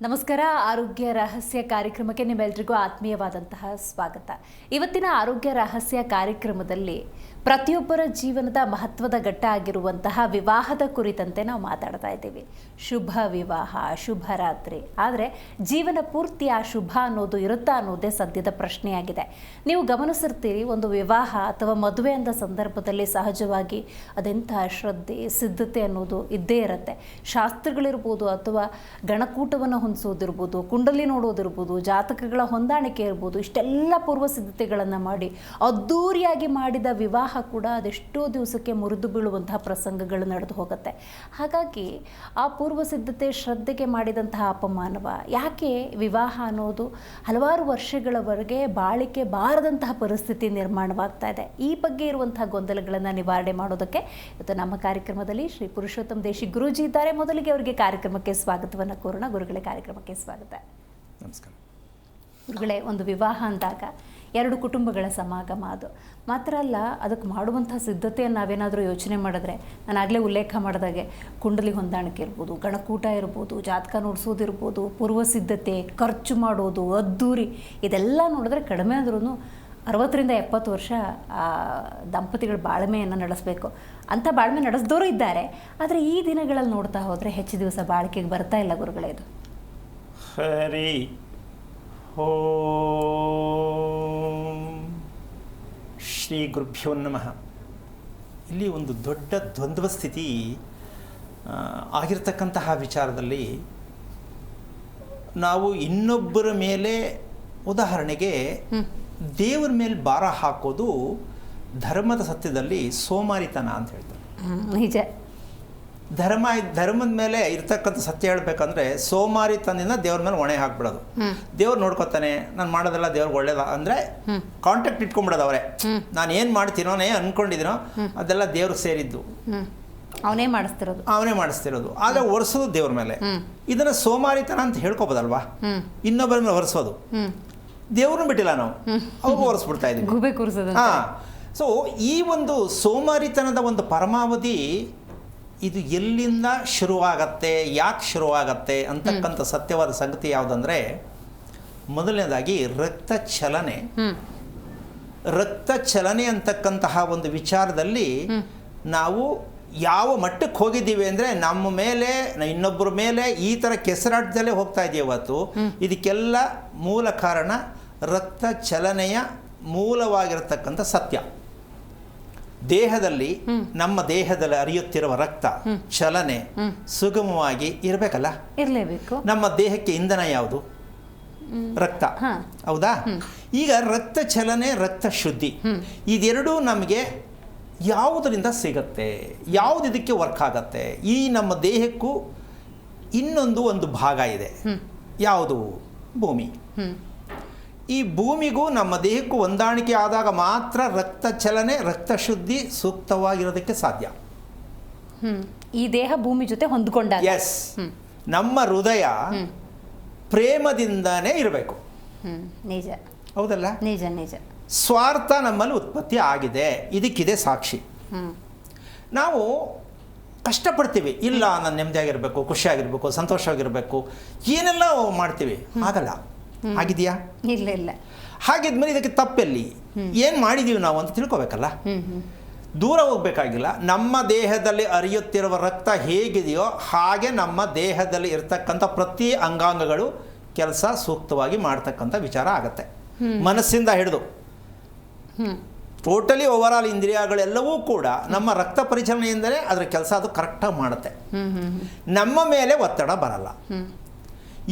ನಮಸ್ಕಾರ. ಆರೋಗ್ಯ ರಹಸ್ಯ ಕಾರ್ಯಕ್ರಮಕ್ಕೆ ನಿಮ್ಮೆಲ್ಲರಿಗೂ ಆತ್ಮೀಯವಾದಂತಹ ಸ್ವಾಗತ. ಇವತ್ತಿನ ಆರೋಗ್ಯ ರಹಸ್ಯ ಕಾರ್ಯಕ್ರಮದಲ್ಲಿ ಪ್ರತಿಯೊಬ್ಬರ ಜೀವನದ ಮಹತ್ವದ ಘಟ್ಟ ಆಗಿರುವಂತಹ ವಿವಾಹದ ಕುರಿತಂತೆ ನಾವು ಮಾತಾಡ್ತಾ ಇದ್ದೀವಿ. ಶುಭ ವಿವಾಹ, ಶುಭ ರಾತ್ರಿ. ಆದರೆ ಜೀವನ ಪೂರ್ತಿ ಆ ಶುಭ ಅನ್ನೋದು ಇರುತ್ತಾ ಅನ್ನೋದೇ ಸದ್ಯದ ಪ್ರಶ್ನೆಯಾಗಿದೆ. ನೀವು ಗಮನಿಸಿರ್ತೀರಿ, ಒಂದು ವಿವಾಹ ಅಥವಾ ಮದುವೆ ಅಂದ ಸಂದರ್ಭದಲ್ಲಿ ಸಹಜವಾಗಿ ಅದೆಂಥ ಶ್ರದ್ಧೆ, ಸಿದ್ಧತೆ ಅನ್ನೋದು ಇದ್ದೇ ಇರುತ್ತೆ. ಶಾಸ್ತ್ರಗಳಿರ್ಬೋದು ಅಥವಾ ಗಣಕೂಟವನ್ನು ಹೊಂದಿಸೋದಿರ್ಬೋದು, ಕುಂಡಲಿ ನೋಡೋದಿರ್ಬೋದು, ಜಾತಕಗಳ ಹೊಂದಾಣಿಕೆ ಇರ್ಬೋದು, ಇಷ್ಟೆಲ್ಲ ಪೂರ್ವ ಸಿದ್ಧತೆಗಳನ್ನು ಮಾಡಿ ಅದ್ಧೂರಿಯಾಗಿ ಮಾಡಿದ ವಿವಾಹ ಕೂಡ ಅದೆಷ್ಟೋ ದಿವಸಕ್ಕೆ ಮುರಿದು ಬೀಳುವಂತಹ ಪ್ರಸಂಗಗಳು ನಡೆದು ಹೋಗುತ್ತೆ. ಹಾಗಾಗಿ ಆ ಪೂರ್ವ ಸಿದ್ಧತೆ, ಶ್ರದ್ಧೆಗೆ ಮಾಡಿದಂತಹ ಅಪಮಾನವ ಯಾಕೆ ವಿವಾಹ ಅನ್ನೋದು ಹಲವಾರು ವರ್ಷಗಳವರೆಗೆ ಬಾಳಿಕೆ ಬಾರದಂತಹ ಪರಿಸ್ಥಿತಿ ನಿರ್ಮಾಣವಾಗ್ತಾ ಇದೆ. ಈ ಬಗ್ಗೆ ಇರುವಂತಹ ಗೊಂದಲಗಳನ್ನು ನಿವಾರಣೆ ಮಾಡೋದಕ್ಕೆ ಇವತ್ತು ನಮ್ಮ ಕಾರ್ಯಕ್ರಮದಲ್ಲಿ ಶ್ರೀ ಪುರುಷೋತ್ತಮ ದೇಶಿ ಗುರೂಜಿ ಇದ್ದಾರೆ. ಮೊದಲಿಗೆ ಅವರಿಗೆ ಕಾರ್ಯಕ್ರಮಕ್ಕೆ ಸ್ವಾಗತವನ್ನು ಕೋರೋಣ. ಗುರುಗಳೇ, ಕಾರ್ಯಕ್ರಮಕ್ಕೆ ಸ್ವಾಗತ. ನಮಸ್ಕಾರ. ಗುರುಗಳೇ, ಒಂದು ವಿವಾಹ ಅಂದಾಗ ಎರಡು ಕುಟುಂಬಗಳ ಸಮಾಗಮ. ಅದು ಮಾತ್ರ ಅಲ್ಲ, ಅದಕ್ಕೆ ಮಾಡುವಂಥ ಸಿದ್ಧತೆಯನ್ನು ನಾವೇನಾದರೂ ಯೋಚನೆ ಮಾಡಿದ್ರೆ, ನಾನು ಆಗಲೇ ಉಲ್ಲೇಖ ಮಾಡಿದಾಗೆ ಕುಂಡಲಿ ಹೊಂದಾಣಿಕೆ ಇರ್ಬೋದು, ಗಣಕೂಟ ಇರ್ಬೋದು, ಜಾತಕ ನೋಡಿಸೋದಿರ್ಬೋದು, ಪೂರ್ವ ಸಿದ್ಧತೆ, ಖರ್ಚು ಮಾಡೋದು, ಅದ್ದೂರಿ, ಇದೆಲ್ಲ ನೋಡಿದ್ರೆ ಕಡಿಮೆ ಅಂದ್ರೂ 60ರಿಂದ 70 ವರ್ಷ ದಂಪತಿಗಳು ಬಾಳ್ಮೆಯನ್ನು ನಡೆಸಬೇಕು. ಅಂಥ ಬಾಳ್ಮೆ ನಡೆಸಿದವರು ಇದ್ದಾರೆ. ಆದರೆ ಈ ದಿನಗಳಲ್ಲಿ ನೋಡ್ತಾ ಹೋದರೆ ಹೆಚ್ಚು ದಿವಸ ಬಾಳಿಕೆಗೆ ಬರ್ತಾ ಇಲ್ಲ ಗುರುಗಳೇ. ಇದು ಹರಿ ಓಂ ಶ್ರೀ ಗುರುಭ್ಯೋ ನಮಃ. ಇಲ್ಲಿ ಒಂದು ದೊಡ್ಡ ದ್ವಂದ್ವ ಸ್ಥಿತಿ ಆಗಿರ್ತಕ್ಕಂತಹ ವಿಚಾರದಲ್ಲಿ ನಾವು ಇನ್ನೊಬ್ಬರ ಮೇಲೆ, ಉದಾಹರಣೆಗೆ ದೇವರ ಮೇಲೆ ಭಾರ ಹಾಕೋದು ಧರ್ಮದ ಸತ್ಯದಲ್ಲಿ ಸೋಮಾರಿತನ ಅಂತ ಹೇಳ್ತಾರೆ. ನಿಜ. ಧರ್ಮದ ಮೇಲೆ ಇರ್ತಕ್ಕಂಥ ಸತ್ಯ ಹೇಳ್ಬೇಕಂದ್ರೆ ಸೋಮಾರಿತನದಿಂದ ದೇವ್ರ ಮೇಲೆ ಹೊಣೆ ಹಾಕ್ಬಿಡೋದು. ದೇವ್ರು ನೋಡ್ಕೊತಾನೆ, ನಾನು ಮಾಡೋದೆಲ್ಲ ದೇವ್ರಿಗೆ ಒಳ್ಳೇದ ಅಂದರೆ ಕಾಂಟ್ಯಾಕ್ಟ್ ಇಟ್ಕೊಂಡ್ಬಿಡೋದು ಅವರೇ. ನಾನು ಏನು ಮಾಡ್ತೀನೋ, ಏನು ಅಂದ್ಕೊಂಡಿದ್ದೀನೋ ಅದೆಲ್ಲ ದೇವ್ರಿಗೆ ಸೇರಿದ್ದು, ಅವನೇ ಮಾಡಿಸ್ತಿರೋದು. ಆದರೆ ಒರೆಸೋದು ದೇವ್ರ ಮೇಲೆ. ಇದನ್ನು ಸೋಮಾರಿತನ ಅಂತ ಹೇಳ್ಕೊಬೋದಲ್ವಾ? ಇನ್ನೊಬ್ಬರ ಮೇಲೆ ಒರೆಸೋದು. ದೇವ್ರನ್ನ ಬಿಟ್ಟಿಲ್ಲ ನಾವು, ಅವ್ರಿಗೂ ಒರೆಸ್ಬಿಡ್ತಾ ಇದ್ದೀವಿ. ಹಾಂ. ಸೊ ಈ ಒಂದು ಸೋಮಾರಿತನದ ಒಂದು ಪರಮಾವಧಿ ಇದು ಎಲ್ಲಿಂದ ಶುರುವಾಗತ್ತೆ, ಯಾಕೆ ಶುರುವಾಗತ್ತೆ ಅಂತಕ್ಕಂಥ ಸತ್ಯವಾದ ಸಂಗತಿ ಯಾವುದಂದರೆ, ಮೊದಲನೇದಾಗಿ ರಕ್ತ ಚಲನೆ ಅಂತಕ್ಕಂತಹ ಒಂದು ವಿಚಾರದಲ್ಲಿ ನಾವು ಯಾವ ಮಟ್ಟಕ್ಕೆ ಹೋಗಿದ್ದೀವಿ ಅಂದರೆ, ನಮ್ಮ ಮೇಲೆ, ಇನ್ನೊಬ್ಬರ ಮೇಲೆ ಈ ಥರ ಕೆಸರಾಟದಲ್ಲೇ ಹೋಗ್ತಾ ಇದ್ದೀವಿ ಇವತ್ತು. ಇದಕ್ಕೆಲ್ಲ ಮೂಲ ಕಾರಣ ರಕ್ತ ಚಲನೆಯ ಮೂಲವಾಗಿರತಕ್ಕಂಥ ಸತ್ಯ. ದೇಹದಲ್ಲಿ, ನಮ್ಮ ದೇಹದಲ್ಲಿ ಹರಿಯುತ್ತಿರುವ ರಕ್ತ ಚಲನೆ ಸುಗಮವಾಗಿ ಇರಬೇಕಲ್ಲ, ಇರಲೇಬೇಕು. ನಮ್ಮ ದೇಹಕ್ಕೆ ಇಂಧನ ಯಾವುದು? ರಕ್ತ, ಹೌದಾ? ಈಗ ರಕ್ತ ಚಲನೆ, ರಕ್ತ ಶುದ್ಧಿ, ಇದೆರಡೂ ನಮಗೆ ಯಾವುದರಿಂದ ಸಿಗತ್ತೆ, ಯಾವುದು ಇದಕ್ಕೆ ವರ್ಕ್ ಆಗತ್ತೆ? ಈ ನಮ್ಮ ದೇಹಕ್ಕೂ ಒಂದು ಭಾಗ ಇದೆ. ಯಾವುದು? ಭೂಮಿ. ಈ ಭೂಮಿಗೂ ನಮ್ಮ ದೇಹಕ್ಕೂ ಹೊಂದಾಣಿಕೆ ಆದಾಗ ಮಾತ್ರ ರಕ್ತ ಚಲನೆ, ರಕ್ತ ಶುದ್ಧಿ ಸೂಕ್ತವಾಗಿರೋದಕ್ಕೆ ಸಾಧ್ಯ. ಈ ದೇಹ ಭೂಮಿ ಜೊತೆ ಹೊಂದ್ಕೊಂಡಾಗ. ಎಸ್. ನಮ್ಮ ಹೃದಯ ಪ್ರೇಮದಿಂದನೇ ಇರಬೇಕು. ನಿಜ. ಹೌದಲ್ಲ? ನಿಜ ನಿಜ. ಸ್ವಾರ್ಥ ನಮ್ಮಲ್ಲಿ ಉತ್ಪತ್ತಿ ಆಗಿದೆ, ಇದಕ್ಕಿದೆ ಸಾಕ್ಷಿ. ನಾವು ಕಷ್ಟಪಡ್ತೀವಿ, ಇಲ್ಲ ನಾನು ನೆಮ್ಮದಿಯಾಗಿರಬೇಕು, ಖುಷಿಯಾಗಿರ್ಬೇಕು, ಸಂತೋಷವಾಗಿರಬೇಕು, ಏನೆಲ್ಲ ಮಾಡ್ತೀವಿ. ಆಗಲ್ಲ. ಆಗಿದೆಯಾ? ಇಲ್ಲ ಇಲ್ಲ. ಹಾಗಿದ್ಮೇಲೆ ಇದಕ್ಕೆ ತಪ್ಪೆಲ್ಲಿ, ಏನು ಮಾಡಿದ್ದೀವಿ ನಾವು ಅಂತ ತಿಳ್ಕೊಬೇಕಲ್ಲ. ದೂರ ಹೋಗ್ಬೇಕಾಗಿಲ್ಲ. ನಮ್ಮ ದೇಹದಲ್ಲಿ ಹರಿಯುತ್ತಿರುವ ರಕ್ತ ಹೇಗಿದೆಯೋ ಹಾಗೆ ನಮ್ಮ ದೇಹದಲ್ಲಿ ಇರ್ತಕ್ಕಂಥ ಪ್ರತಿ ಅಂಗಾಂಗಗಳು ಕೆಲಸ ಸೂಕ್ತವಾಗಿ ಮಾಡ್ತಕ್ಕಂಥ ವಿಚಾರ ಆಗತ್ತೆ. ಮನಸ್ಸಿಂದ ಹಿಡಿದು ಟೋಟಲಿ ಓವರಾಲ್ ಇಂದ್ರಿಯಗಳೆಲ್ಲವೂ ಕೂಡ ನಮ್ಮ ರಕ್ತ ಪರಿಚಲನೆಯಿಂದಲೇ ಅದರ ಕೆಲಸ ಅದು ಕರೆಕ್ಟಾಗಿ ಮಾಡುತ್ತೆ. ನಮ್ಮ ಮೇಲೆ ಒತ್ತಡ ಬರಲ್ಲ.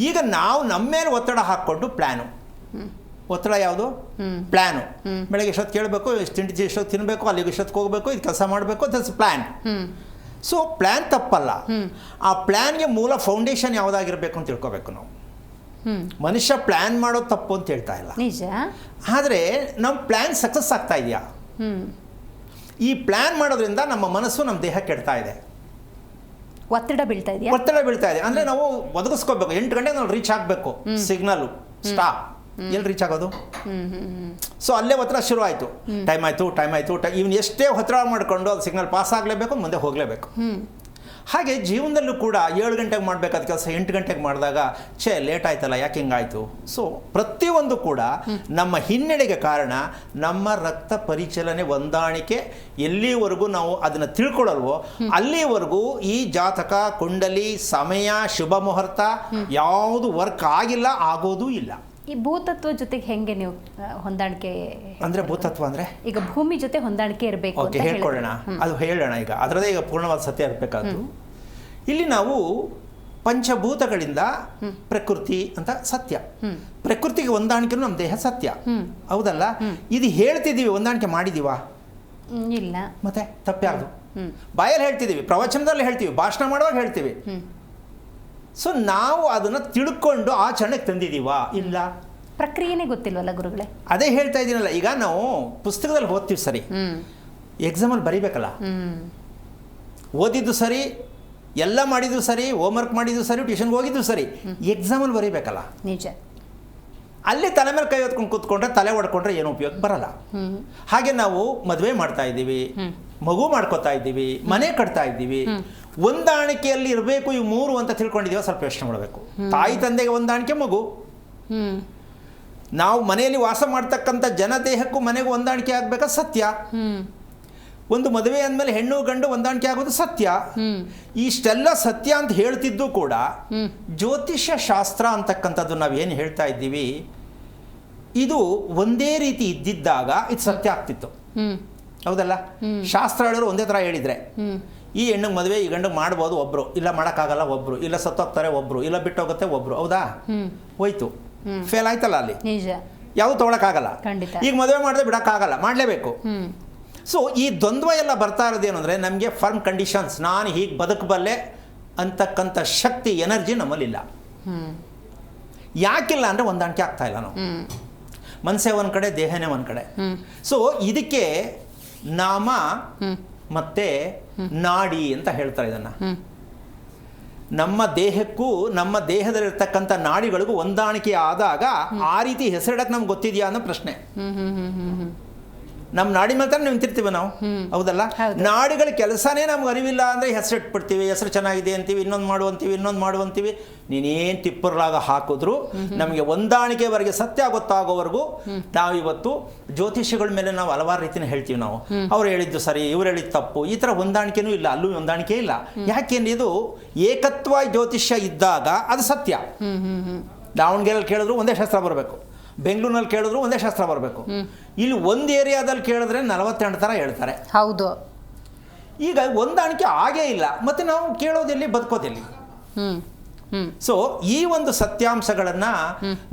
ಈಗ ನಾವು ನಮ್ಮ ಮೇಲೆ ಒತ್ತಡ ಹಾಕ್ಕೊಂಡು ಪ್ಲ್ಯಾನು. ಒತ್ತಡ ಯಾವುದು? ಪ್ಲ್ಯಾನು. ಬೆಳಗ್ಗೆ ಎಷ್ಟೊತ್ತು ಕೇಳಬೇಕು, ಎಷ್ಟೊತ್ತು ತಿನ್ನಬೇಕು, ಅಲ್ಲಿಗೆ ಎಷ್ಟೊತ್ತಿಗೆ ಹೋಗಬೇಕು, ಇದು ಕೆಲಸ ಮಾಡಬೇಕು, ದಟ್ಸ್ ಪ್ಲ್ಯಾನ್. ಸೊ ಪ್ಲ್ಯಾನ್ ತಪ್ಪಲ್ಲ. ಆ ಪ್ಲ್ಯಾನ್ಗೆ ಮೂಲ ಫೌಂಡೇಶನ್ ಯಾವುದಾಗಿರಬೇಕು ಅಂತ ತಿಳ್ಕೊಬೇಕು ನಾವು. ಮನುಷ್ಯ ಪ್ಲ್ಯಾನ್ ಮಾಡೋದು ತಪ್ಪು ಅಂತ ಹೇಳ್ತಾ ಇಲ್ಲ. ನಿಜ. ಆದರೆ ನಮ್ಮ ಪ್ಲ್ಯಾನ್ ಸಕ್ಸಸ್ ಆಗ್ತಾ ಇದೆಯಾ? ಈ ಪ್ಲ್ಯಾನ್ ಮಾಡೋದ್ರಿಂದ ನಮ್ಮ ಮನಸ್ಸು, ನಮ್ಮ ದೇಹ ಕೆಡ್ತಾ ಇದೆ. ಒತ್ತಡ ಬೀಳ್ತಾ ಇದೆ ಅಂದರೆ ನಾವು ಒದಗಿಸ್ಕೋಬೇಕು. 8 ಗಂಟೆಗೆ ನಾವು ರೀಚ್ ಆಗಬೇಕು. Signal stop. ಎಲ್ಲಿ ರೀಚ್ ಆಗೋದು? ಸೊ ಅಲ್ಲೇ ಒತ್ತಡ ಶುರು ಆಯಿತು. ಟೈಮ್ ಆಯಿತು. ಇವನು ಎಷ್ಟೇ ಒತ್ತಡ ಮಾಡಿಕೊಂಡು ಅದು ಸಿಗ್ನಲ್ ಪಾಸ್ ಆಗಲೇಬೇಕು, ಮುಂದೆ ಹೋಗಲೇಬೇಕು. ಹಾಗೆ ಜೀವನದಲ್ಲೂ ಕೂಡ 7 ಗಂಟೆಗೆ ಮಾಡಬೇಕಾದ ಕೆಲಸ 8 ಗಂಟೆಗೆ ಮಾಡಿದಾಗ ಲೇಟ್ ಆಯ್ತಲ್ಲ, ಯಾಕೆ ಹಿಂಗಾಯ್ತು? ಸೊ ಪ್ರತಿಯೊಂದು ಕೂಡ ನಮ್ಮ ಹಿನ್ನಡೆಗೆ ಕಾರಣ ನಮ್ಮ ರಕ್ತ ಪರಿಚಲನೆ ಹೊಂದಾಣಿಕೆ ಎಲ್ಲಿವರೆಗೂ ನಾವು ಅದನ್ನು ತಿಳ್ಕೊಳ್ಳಲ್ವೋ ಅಲ್ಲಿವರೆಗೂ ಈ ಜಾತಕ, ಕುಂಡಲಿ, ಸಮಯ, ಶುಭ ಮುಹೂರ್ತ ಯಾವುದು ವರ್ಕ್ ಆಗಿಲ್ಲ, ಆಗೋದೂ ಇಲ್ಲ. ಈ ಭೂತತ್ವ ಜೊತೆಗೆ ಹೆಂಗೆ ನೀವು ಹೊಂದಾಣಿಕೆ ಅಂದರೆ ಭೂತತ್ವ ಅಂದರೆ ಈಗ ಭೂಮಿ ಜೊತೆ ಹೊಂದಾಣಿಕೆ ಇರಬೇಕು ಓಕೆ, ಹೇಳ್ಕೊಳ್ಳೋಣ. ಅದು ಹೇಳೋಣ. ಈಗ ಅದರದೇ ಈಗ ಪೂರ್ಣವಾದ ಸತ್ಯ ಇರಬೇಕಾದ್ದು. ಇಲ್ಲಿ ನಾವು ಪಂಚಭೂತಗಳಿಂದ ಪ್ರಕೃತಿ ಅಂತ ಸತ್ಯ, ಪ್ರಕೃತಿಗೆ ಹೊಂದಾಣಿಕೆ ನಮ್ಮ ದೇಹ ಸತ್ಯ, ಹೌದಲ್ಲ? ಇದು ಹೇಳ್ತಿದ್ದೀವಿ, ಹೊಂದಾಣಿಕೆ ಮಾಡಿದೀವಾ? ಇಲ್ಲ. ಮತ್ತೆ ತಪ್ಪ್ಯಾರ್ದು? ಬಾಯಲ್ಲಿ ಹೇಳ್ತಿದ್ದೀವಿ, ಪ್ರವಚನದಲ್ಲಿ ಹೇಳ್ತೀವಿ, ಭಾಷಣ ಮಾಡುವಾಗ ಹೇಳ್ತೀವಿ. ಸೊ ನಾವು ಅದನ್ನು ತಿಳ್ಕೊಂಡು ಆಚರಣೆಗೆ ತಂದಿದ್ದೀವಾ? ಇಲ್ಲ. ಪ್ರಕ್ರಿಯೆನೇ ಗೊತ್ತಿಲ್ವಲ್ಲ ಗುರುಗಳೇ? ಅದೇ ಹೇಳ್ತಾ ಇದ್ದೀನಲ್ಲ, ಈಗ ನಾವು ಪುಸ್ತಕದಲ್ಲಿ ಓದ್ತೀವಿ ಸರಿ, ಎಕ್ಸಾಮಲ್ಲಿ ಬರೀಬೇಕಲ್ಲ. ಓದಿದ್ದು ಸರಿ, ಎಲ್ಲ ಮಾಡಿದ್ದು ಸರಿ, ಹೋಮ್ವರ್ಕ್ ಮಾಡಿದ್ದು ಸರಿ, ಟ್ಯೂಷನ್ಗೆ ಹೋಗಿದ್ದು ಸರಿ, ಎಕ್ಸಾಮಲ್ಲಿ ಬರೀಬೇಕಲ್ಲ. ನಿಜ. ಅಲ್ಲಿ ತಲೆ ಮೇಲೆ ಕೈ ಹೊತ್ಕೊಂಡು ಕೂತ್ಕೊಂಡ್ರೆ, ತಲೆ ಹೊಡ್ಕೊಂಡ್ರೆ ಏನು ಉಪಯೋಗ ಬರಲ್ಲ. ಹಾಗೆ ನಾವು ಮದುವೆ ಮಾಡ್ತಾ ಇದ್ದೀವಿ, ಮಗು ಮಾಡ್ಕೋತಾ ಇದ್ದೀವಿ, ಮನೆ ಕಟ್ತಾ ಇದ್ದೀವಿ, ಹೊಂದಾಣಿಕೆಯಲ್ಲಿ ಇರಬೇಕು. ಇವು 3 ಅಂತ ತಿಳ್ಕೊಂಡಿದ್ದೀವ, ಸ್ವಲ್ಪ ಯೋಚನೆ ಮಾಡಬೇಕು. ತಾಯಿ ತಂದೆಗೆ ಹೊಂದಾಣಿಕೆ, ಮಗು. ನಾವು ಮನೆಯಲ್ಲಿ ವಾಸ ಮಾಡ್ತಕ್ಕಂಥ ಜನ ದೇಹಕ್ಕೂ ಮನೆಗೂ ಹೊಂದಾಣಿಕೆ ಆಗ್ಬೇಕಾ? ಸತ್ಯ. ಒಂದು ಮದುವೆ ಅಂದಮೇಲೆ ಹೆಣ್ಣು ಗಂಡು ಹೊಂದಾಣಿಕೆ ಆಗೋದು ಸತ್ಯ. ಇಷ್ಟೆಲ್ಲ ಸತ್ಯ ಅಂತ ಹೇಳ್ತಿದ್ದು ಕೂಡ ಜ್ಯೋತಿಷ್ಯ ಶಾಸ್ತ್ರ ಅಂತಕ್ಕಂಥದ್ದು ನಾವೇನು ಹೇಳ್ತಾ ಇದ್ದೀವಿ, ಇದು ಒಂದೇ ರೀತಿ ಇದ್ದಿದ್ದಾಗ ಇದು ಸತ್ಯ ಆಗ್ತಿತ್ತು, ಹೌದಲ್ಲ? ಶಾಸ್ತ್ರ ಹೇಳೋರು ಒಂದೇ ಥರ ಹೇಳಿದರೆ, ಈ ಹೆಣ್ಣಿಗೆ ಮದುವೆ ಈ ಗಂಡಿಗೆ ಮಾಡ್ಬೋದು ಒಬ್ಬರು, ಇಲ್ಲ ಮಾಡೋಕ್ಕಾಗಲ್ಲ ಒಬ್ಬರು, ಇಲ್ಲ ಸತ್ತೋಗ್ತಾರೆ ಒಬ್ಬರು, ಇಲ್ಲ ಬಿಟ್ಟೋಗುತ್ತೆ ಒಬ್ಬರು, ಹೌದಾ? ಹೋಯ್ತು, ಫೇಲ್ ಆಯ್ತಲ್ಲ ಅಲ್ಲಿ. ಯಾವುದು ತೊಗೊಳಕ್ಕಾಗಲ್ಲ. ಈಗ ಮದುವೆ ಮಾಡಿದ್ರೆ ಬಿಡೋಕ್ಕಾಗಲ್ಲ, ಮಾಡಲೇಬೇಕು. ಸೊ ಈ ದ್ವಂದ್ವ ಎಲ್ಲ ಬರ್ತಾ ಇರೋದೇನು ಅಂದರೆ, ನಮಗೆ ಫರ್ಮ್ ಕಂಡೀಷನ್ಸ್, ನಾನು ಹೀಗೆ ಬದುಕಬಲ್ಲೆ ಅಂತಕ್ಕಂಥ ಶಕ್ತಿ, ಎನರ್ಜಿ ನಮ್ಮಲ್ಲಿಲ್ಲ. ಯಾಕಿಲ್ಲ ಅಂದರೆ ಹೊಂದಾಣಿಕೆ ಆಗ್ತಾ ಇಲ್ಲ. ನಾವು ಮನಸ್ಸೇ ಒಂದು ಕಡೆ, ದೇಹನೇ ಒಂದು ಕಡೆ. ಸೊ ಇದಕ್ಕೆ ನಾಮ ಮತ್ತೆ ನಾಡಿ ಅಂತ ಹೇಳ್ತಾರೆ ಇದನ್ನು. ನಮ್ಮ ದೇಹಕ್ಕೂ ನಮ್ಮ ದೇಹದಲ್ಲಿರ್ತಕ್ಕಂಥ ನಾಡಿಗಳಿಗೂ ಹೊಂದಾಣಿಕೆ ಆದಾಗ ಆ ರೀತಿ ಹೆಸರಿಡಕ್ಕೆ ನಮ್ಗೆ ಗೊತ್ತಿದೆಯಾ ಅನ್ನೋ ಪ್ರಶ್ನೆ. ನಮ್ಮ ನಾಡಿ ಮೇಲೆ ನೀವು ನಿಂತಿರ್ತೀವಿ ನಾವು, ಹೌದಲ್ಲ? ನಾಡಿಗಳ ಕೆಲಸನೇ ನಮ್ಗೆ ಅರಿವಿಲ್ಲ ಅಂದರೆ ಹೆಸರಿಟ್ಬಿಡ್ತೀವಿ. ಹೆಸರು ಚೆನ್ನಾಗಿದೆ ಅಂತೀವಿ, ಇನ್ನೊಂದು ಮಾಡುವಂತೀವಿ. ನೀನೇನು ತಿಪ್ಪರ್ಲಾಗ ಹಾಕಿದ್ರು ನಮಗೆ ಹೊಂದಾಣಿಕೆವರೆಗೆ, ಸತ್ಯ ಗೊತ್ತಾಗೋವರೆಗೂ ನಾವಿವತ್ತು ಜ್ಯೋತಿಷ್ಯಗಳ ಮೇಲೆ ನಾವು ಹಲವಾರು ರೀತಿನ ಹೇಳ್ತೀವಿ. ನಾವು ಅವ್ರು ಹೇಳಿದ್ದು ಸರಿ, ಇವ್ರು ಹೇಳಿದ್ದು ತಪ್ಪು, ಈ ಥರ ಹೊಂದಾಣಿಕೆನೂ ಇಲ್ಲ, ಅಲ್ಲೂ ಹೊಂದಾಣಿಕೆ ಇಲ್ಲ. ಯಾಕೆಂದ್ರೆ ಇದು ಏಕತ್ವ ಜ್ಯೋತಿಷ್ಯ ಇದ್ದಾಗ ಅದು ಸತ್ಯ. ದಾವಣಗೆರೆಯಲ್ಲಿ ಕೇಳಿದ್ರು ಒಂದೇ ಶಾಸ್ತ್ರ ಬರಬೇಕು, ಬೆಂಗಳೂರಿನಲ್ಲಿ ಕೇಳಿದ್ರು ಒಂದೇ ಶಾಸ್ತ್ರ ಬರಬೇಕು. ಇಲ್ಲಿ ಒಂದು ಏರಿಯಾದಲ್ಲಿ ಕೇಳಿದ್ರೆ 42 ಥರ ಹೇಳ್ತಾರೆ. ಹೌದು. ಈಗ ಹೊಂದಾಣಿಕೆ ಆಗೇ ಇಲ್ಲ, ಮತ್ತೆ ನಾವು ಕೇಳೋದೆಲ್ಲಿ, ಬದುಕೋದೆಲ್ಲಿ? ಸೊ ಈ ಒಂದು ಸತ್ಯಾಂಶಗಳನ್ನು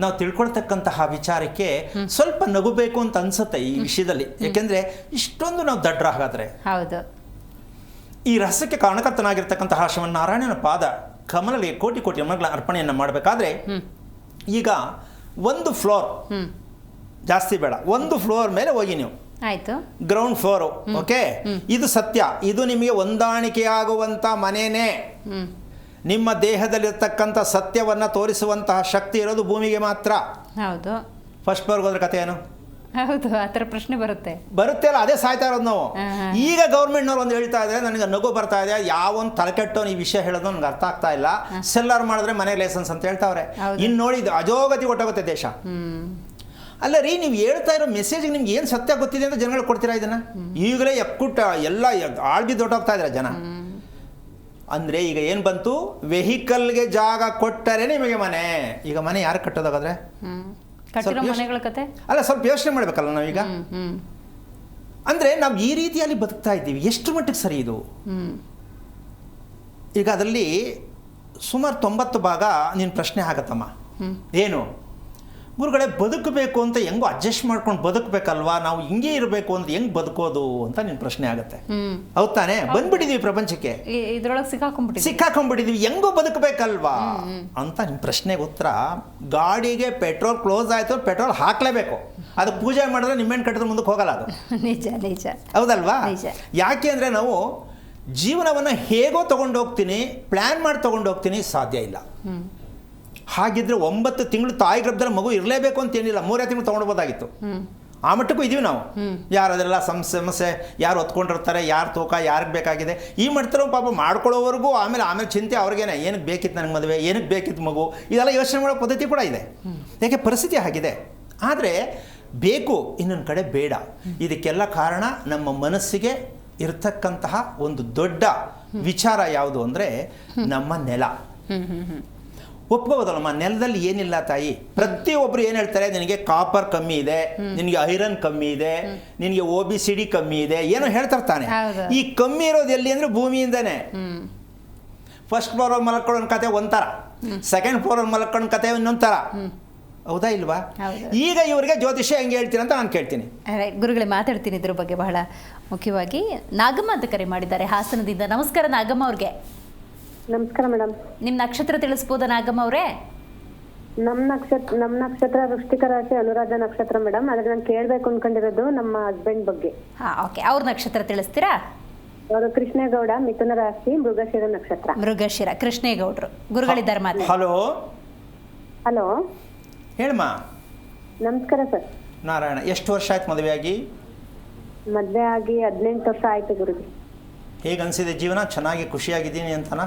ನಾವು ತಿಳ್ಕೊಳ್ತಕ್ಕಂತಹ ವಿಚಾರಕ್ಕೆ ಸ್ವಲ್ಪ ನಗುಬೇಕು ಅಂತ ಅನ್ಸುತ್ತೆ ಈ ವಿಷಯದಲ್ಲಿ. ಯಾಕೆಂದ್ರೆ ಇಷ್ಟೊಂದು ನಾವು ದಡ್ರ ಹಾಗಾದ್ರೆ. ಹೌದು. ಈ ರಹಸ್ಯಕ್ಕೆ ಕಾರಣಕರ್ತನಾಗಿರ್ತಕ್ಕಂತಹ ಶ್ರೀಮನ್ನಾರಾಯಣನ ಪಾದ ಕಮಲಗಳಿಗೆ ಕೋಟಿ ಕೋಟಿ ನಮಗಳ ಅರ್ಪಣೆಯನ್ನು ಮಾಡಬೇಕಾದ್ರೆ, ಈಗ 1 ಫ್ಲೋರ್, ಜಾಸ್ತಿ ಬೇಡ, 1 ಫ್ಲೋರ್ ಮೇಲೆ ಹೋಗಿ ನೀವು, ಆಯ್ತು, ಗ್ರೌಂಡ್ ಫ್ಲೋರು, ಓಕೆ? ಇದು ಸತ್ಯ, ಇದು ನಿಮಗೆ ಹೊಂದಾಣಿಕೆಯಾಗುವಂಥ ಮನೆಯೇ. ನಿಮ್ಮ ದೇಹದಲ್ಲಿರ್ತಕ್ಕಂಥ ಸತ್ಯವನ್ನು ತೋರಿಸುವಂತಹ ಶಕ್ತಿ ಇರೋದು ಭೂಮಿಗೆ ಮಾತ್ರ. ಹೌದು. ಫಸ್ಟ್ ಫ್ಲೋರ್ಗೆ ಹೋದ್ರೆ ಕತೆ ಏನು? ಹೌದು, ಆ ಥರ ಪ್ರಶ್ನೆ ಬರುತ್ತೆ ಅಲ್ಲ, ಅದೇ ಸಾಯ್ತಾ ಇರೋದು ನಾವು. ಈಗ ಗೌರ್ಮೆಂಟ್ನವ್ರು ಒಂದು ಹೇಳ್ತಾ ಇದ್ದಾರೆ, ನನಗೆ ನಗು ಬರ್ತಾ ಇದೆ, ಯಾವೊಂದು ತಲೆಕೆಟ್ಟವನು ಈ ವಿಷಯ ಹೇಳೋದು ನನಗೆ ಅರ್ಥ ಆಗ್ತಾ ಇಲ್ಲ, ಸೆಲ್ಲರ್ ಮಾಡಿದ್ರೆ ಮನೆ ಲೈಸೆನ್ಸ್ ಅಂತ ಹೇಳ್ತಾವ್ರೆ. ಇನ್ನು ನೋಡಿ, ಅಜೋಗತಿ ಕೊಟ್ಟೋಗುತ್ತೆ ದೇಶ. ಅಲ್ಲ ರೀ, ನೀವು ಹೇಳ್ತಾ ಇರೋ ಮೆಸೇಜ್ ನಿಮ್ಗೆ ಏನು ಸತ್ಯ ಗೊತ್ತಿದೆ ಅಂತ ಜನಗಳು ಕೊಡ್ತೀರಾ ಇದನ್ನ? ಈಗಲೇ ಎಕ್ಕುಟ್ಟ ಎಲ್ಲ ಆಳ್ಬಿದ್ದು ಹೊಟ್ಟೋಗ್ತಾ ಇದ್ದಾರೆ ಜನ. ಅಂದರೆ ಈಗ ಏನು ಬಂತು, ವೆಹಿಕಲ್ಗೆ ಜಾಗ ಕೊಟ್ಟರೆ ನಿಮಗೆ ಮನೆ. ಈಗ ಮನೆ ಯಾರು ಕಟ್ಟೋದಾಗಾದ್ರೆ? ಅಲ್ಲ, ಸ್ವಲ್ಪ ಯೋಚನೆ ಮಾಡ್ಬೇಕಲ್ಲ ನಾವೀಗ. ಅಂದರೆ ನಾವು ಈ ರೀತಿಯಲ್ಲಿ ಬದುಕ್ತಾ ಇದ್ದೀವಿ, ಎಷ್ಟು ಮಟ್ಟಿಗೆ ಸರಿ ಇದು? ಈಗ ಅದರಲ್ಲಿ ಸುಮಾರು 90 ಭಾಗ ನಿನ್ನ ಪ್ರಶ್ನೆ ಆಗತ್ತಮ್ಮ. ಏನು ಗುರುಗಳೇ, ಬದುಕಬೇಕು ಅಂತ ಹೆಂಗೋ ಅಡ್ಜಸ್ಟ್ ಮಾಡ್ಕೊಂಡು ಬದುಕಬೇಕಲ್ವಾ, ನಾವು ಹಿಂಗೆ ಇರಬೇಕು ಅಂತ ಹೆಂಗೆ ಬದುಕೋದು ಅಂತ ನಿನ್ನ ಪ್ರಶ್ನೆ ಆಗುತ್ತೆ. ಹೌದು ತಾನೇ? ಬಂದ್ಬಿಟ್ಟಿದೀವಿ ಪ್ರಪಂಚಕ್ಕೆ, ಇದ್ರೊಳಗೆ ಸಿಕ್ಕಾಕೊಂಡ್ಬಿಟ್ಟಿದೀವಿ, ಹೆಂಗೋ ಬದುಕಬೇಕಲ್ವಾ ಅಂತ ನಿಮ್ಮ ಪ್ರಶ್ನೆಗೆ ಉತ್ತರ, ಗಾಡಿಗೆ ಪೆಟ್ರೋಲ್ ಕ್ಲೋಸ್ ಆಯಿತು, ಪೆಟ್ರೋಲ್ ಹಾಕ್ಲೇಬೇಕು. ಅದು ಪೂಜೆ ಮಾಡಿದ್ರೆ ನಿಮ್ಮೇನು ಕಟ್ಟಿದ್ರೆ ಮುಂದಕ್ಕೆ ಹೋಗಲ್ಲ ಅದು. ನಿಜ ನಿಜ, ಹೌದಲ್ವಾ? ಯಾಕೆ ಅಂದರೆ ನಾವು ಜೀವನವನ್ನು ಹೇಗೋ ತೊಗೊಂಡೋಗ್ತೀನಿ, ಪ್ಲ್ಯಾನ್ ಮಾಡಿ ತೊಗೊಂಡೋಗ್ತೀನಿ, ಸಾಧ್ಯ ಇಲ್ಲ. ಹಾಗಿದ್ರೆ 9 ತಿಂಗಳು ತಾಯಿ ಗರ್ಭದಲ್ಲಿ ಮಗು ಇರಲೇಬೇಕು ಅಂತೇನಿಲ್ಲ, 3 ತಿಂಗಳು ತೊಗೊಂಡೋಗ್ಬೋದಾಗಿತ್ತು. ಆ ಮಟ್ಟಕ್ಕೂ ಇದೀವಿ ನಾವು. ಯಾರು ಅದೆಲ್ಲ ಸಮಸ್ಯೆ ಯಾರು ಹೊತ್ಕೊಂಡಿರ್ತಾರೆ, ಯಾರು ತೂಕ ಯಾರಿಗೆ ಬೇಕಾಗಿದೆ ಈ ಮಟ್ಟದಲ್ಲೂ ಪಾಪ ಮಾಡ್ಕೊಳ್ಳೋವರೆಗೂ ಆಮೇಲೆ ಚಿಂತೆ ಅವ್ರಿಗೇನೆ, ಏನಕ್ಕೆ ಬೇಕಿತ್ತು ನನಗೆ ಮದುವೆ, ಏನಕ್ಕೆ ಬೇಕಿತ್ತು ಮಗು, ಇದೆಲ್ಲ ಯೋಚನೆ ಮಾಡೋ ಪದ್ಧತಿ ಕೂಡ ಇದೆ. ಯಾಕೆ ಪರಿಸ್ಥಿತಿ ಆಗಿದೆ. ಆದರೆ ಬೇಕು, ಇನ್ನೊಂದು ಕಡೆ ಬೇಡ. ಇದಕ್ಕೆಲ್ಲ ಕಾರಣ ನಮ್ಮ ಮನಸ್ಸಿಗೆ ಇರ್ತಕ್ಕಂತಹ ಒಂದು ದೊಡ್ಡ ವಿಚಾರ ಯಾವುದು ಅಂದರೆ ನಮ್ಮ ನೆಲ. ಒಪ್ಕೋಬೋದಲ್ಲಮ್ಮ, ನೆಲದಲ್ಲಿ ಏನಿಲ್ಲ ತಾಯಿ. ಪ್ರತಿಯೊಬ್ಬರು ಏನು ಹೇಳ್ತಾರೆ, ನಿನಗೆ ಕಾಪರ್ ಕಮ್ಮಿ ಇದೆ, ನಿನಗೆ ಐರನ್ ಕಮ್ಮಿ ಇದೆ, ನಿನಗೆ OBCD ಕಮ್ಮಿ ಇದೆ, ಏನೋ ಹೇಳ್ತಾರೆ ತಾನೆ. ಈ ಕಮ್ಮಿ ಇರೋದು ಎಲ್ಲಿ ಅಂದರೆ ಭೂಮಿಯಿಂದನೇ. ಫಸ್ಟ್ ಫ್ಲೋರಲ್ಲಿ ಮಲ್ಕೊಳ್ಳೋ ಕತೆ ಒಂಥರ, ಸೆಕೆಂಡ್ ಫ್ಲೋರಲ್ಲಿ ಮಲ್ಕೊಳ್ಳೋ ಕತೆ ಇನ್ನೊಂಥರ. ಹೌದಾ ಇಲ್ವಾ? ಈಗ ಇವರಿಗೆ ಜ್ಯೋತಿಷ್ಯ ಹೆಂಗೆ ಹೇಳ್ತೀನಿ ಅಂತ ನಾನು ಕೇಳ್ತೀನಿ. ಗುರುಗಳೇ, ಮಾತಾಡ್ತೀನಿ ಇದ್ರ ಬಗ್ಗೆ. ಬಹಳ ಮುಖ್ಯವಾಗಿ ನಾಗಮ್ಮ ಅಂತ ಕರೆ ಮಾಡಿದ್ದಾರೆ ಹಾಸನದಿಂದ. ನಮಸ್ಕಾರ ನಾಗಮ್ಮ ಅವ್ರಿಗೆ. ನಮಸ್ಕಾರ ಮೇಡಮ್. ನಿಮ್ಮ ನಕ್ಷತ್ರ ತಿಳಿಸ್ಬೋದಾ ನಾಗಮ್ಮ ಅವರೇ? ನಮ್ಮ ನಕ್ಷತ್ರ ವೃಶ್ಚಿಕ ರಾಶಿ, ಅನುರಾಧ ನಕ್ಷತ್ರ ಮೇಡಮ್. ಆದ್ರೆ ನಾನು ಕೇಳ್ಬೇಕು ಅನ್ಕೊಂಡಿರೋದು ನಮ್ಮ ಹಸ್ಬೆಂಡ್ ಬಗ್ಗೆ. ಓಕೆ, ಅವ್ರ ನಕ್ಷತ್ರ ತಿಳಿಸ್ತೀರಾ? ಅವರು ಕೃಷ್ಣೇಗೌಡ, ಮಿಥುನ ರಾಶಿ, ಮೃಗಶಿರ ನಕ್ಷತ್ರ. ಮೃಗಶಿರ, ಕೃಷ್ಣೇಗೌಡರು ಗುರುಗಳಿದ್ದಾರೆ ಮಾತು. ಹಲೋ ಹಲೋ, ಹೇಳಮ್ಮ. ನಮಸ್ಕಾರ ಸರ್. ನಾರಾಯಣ, ಎಷ್ಟು ವರ್ಷ ಆಯ್ತು ಮದುವೆಯಾಗಿ? ಮದುವೆ ಆಗಿ 18 ವರ್ಷ ಆಯ್ತು ಗುರುಜಿ. ಹೇಗೆ ಅನಿಸಿದೆ ಜೀವನ? ಚೆನ್ನಾಗಿ ಖುಷಿಯಾಗಿದ್ದೀನಿ ಅಂತನಾ?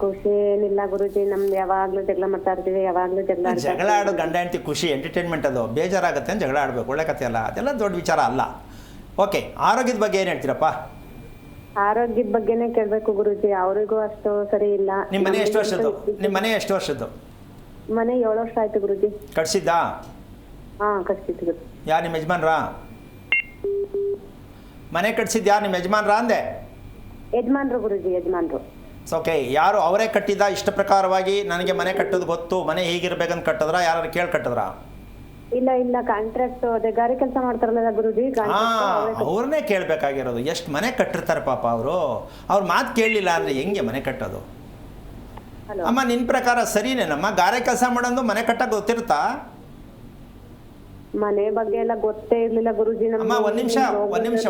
ಖುಷಿ ಏನಿಲ್ಲ ಗುರುಜಿ, ನಮ್ದು ಯಾವಾಗ್ಲೂ ಜಗಳ ಮಾಡ್ತಾ ಇರ್ತೀವಿ, ಯಾವಾಗ್ಲೂ ಜಗಳ ಆಡೋ ಗಂಡ ಹೆಂಡತಿ ಖುಷಿ, ಎಂಟರ್ಟೈನ್ಮೆಂಟ್. ಅದು ಬೇಜಾರಾಗುತ್ತೆ ಅಂತ ಜಗಳ ಆಡ್ಬೇಕು, ಒಳ್ಳೆ ಕಥೆ ಅಲ್ಲ, ಅದೆಲ್ಲ ದೊಡ್ಡ ವಿಚಾರ ಅಲ್ಲ. ಓಕೆ, ಆರೋಗ್ಯದ ಬಗ್ಗೆ ಏನು ಹೇಳ್ತೀರಪ್ಪ? ಆರೋಗ್ಯದ ಬಗ್ಗೆನೇ ಕೇಳ್ಬೇಕು ಗುರುಜಿ. ಅವರಿಗೂ ಅಷ್ಟು ಸರಿ ಇಲ್ಲ. ನಿಮ್ಮ ಮನೆ ಎಷ್ಟು ವರ್ಷದ್ದು? ನಿಮ್ಮ ಮನೆ ಎಷ್ಟು ವರ್ಷದ್ದು? ಮನೆ 7 ವರ್ಷ ಆಯ್ತು ಗುರುಜಿ. ಕಟ್ಸಿದ್ದಾ? ಹಾ, ಕಟ್ಸಿದ್ದು ಗುರುಜಿ. ಯಾರು ನಿಮ್ಮ ಯಜಮಾನ್ರಾ? ಮನೆ ಕಟ್ಸಿದ್ದು ಯಾರು, ನಿಮ್ಮ ಯಜಮಾನ್ರಾ ಅಂದೆ? ಯಜಮಾನ್ರು ಗುರುಜಿ, ಯಜಮಾನ್ರು. ಓಕೆ, ಯಾರು ಅವರೇ ಕಟ್ಟಿದ್ದ ಇಷ್ಟ ಪ್ರಕಾರವಾಗಿ? ನನಗೆ ಮನೆ ಕಟ್ಟೋದು ಗೊತ್ತು, ಮನೆ ಹೀಗಿರ್ಬೇಕಂತ ಕಟ್ಟಿದ್ರ, ಯಾರು ಕೇಳಿ ಕಟ್ಟಿದ್ರ? ಇಲ್ಲ, ಕಾಂಟ್ರಾಕ್ಟ್ ಅದೇ ಗಾರಿ ಕೆಲಸ ಮಾಡ್ತಾರಲ್ಲ ಗುರುಜಿ, ಅವ್ರನ್ನೇ ಕೇಳಬೇಕಾಗಿರೋದು. ಎಷ್ಟು ಮನೆ ಕಟ್ಟಿರ್ತಾರೆ ಪಾಪ ಅವರು. ಅವ್ರ ಮಾತು ಕೇಳಲಿಲ್ಲ ಅಂದರೆ ಹೆಂಗೆ ಮನೆ ಕಟ್ಟೋದು? ಅಮ್ಮ, ನಿನ್ನ ಪ್ರಕಾರ ಸರಿನೇನಮ್ಮ? ಗಾರೆ ಕೆಲಸ ಮಾಡೋದು ಮನೆ ಕಟ್ಟಕ್ಕೆ ಗೊತ್ತಿರುತ್ತಾ? ಮನೆ ಬಗ್ಗೆ ಎಲ್ಲ ಗೊತ್ತೇ ಇರ್ಲಿಲ್ಲ ಗುರುಜಿ. ಅಮ್ಮ, ಒಂದ್ ನಿಮಿಷ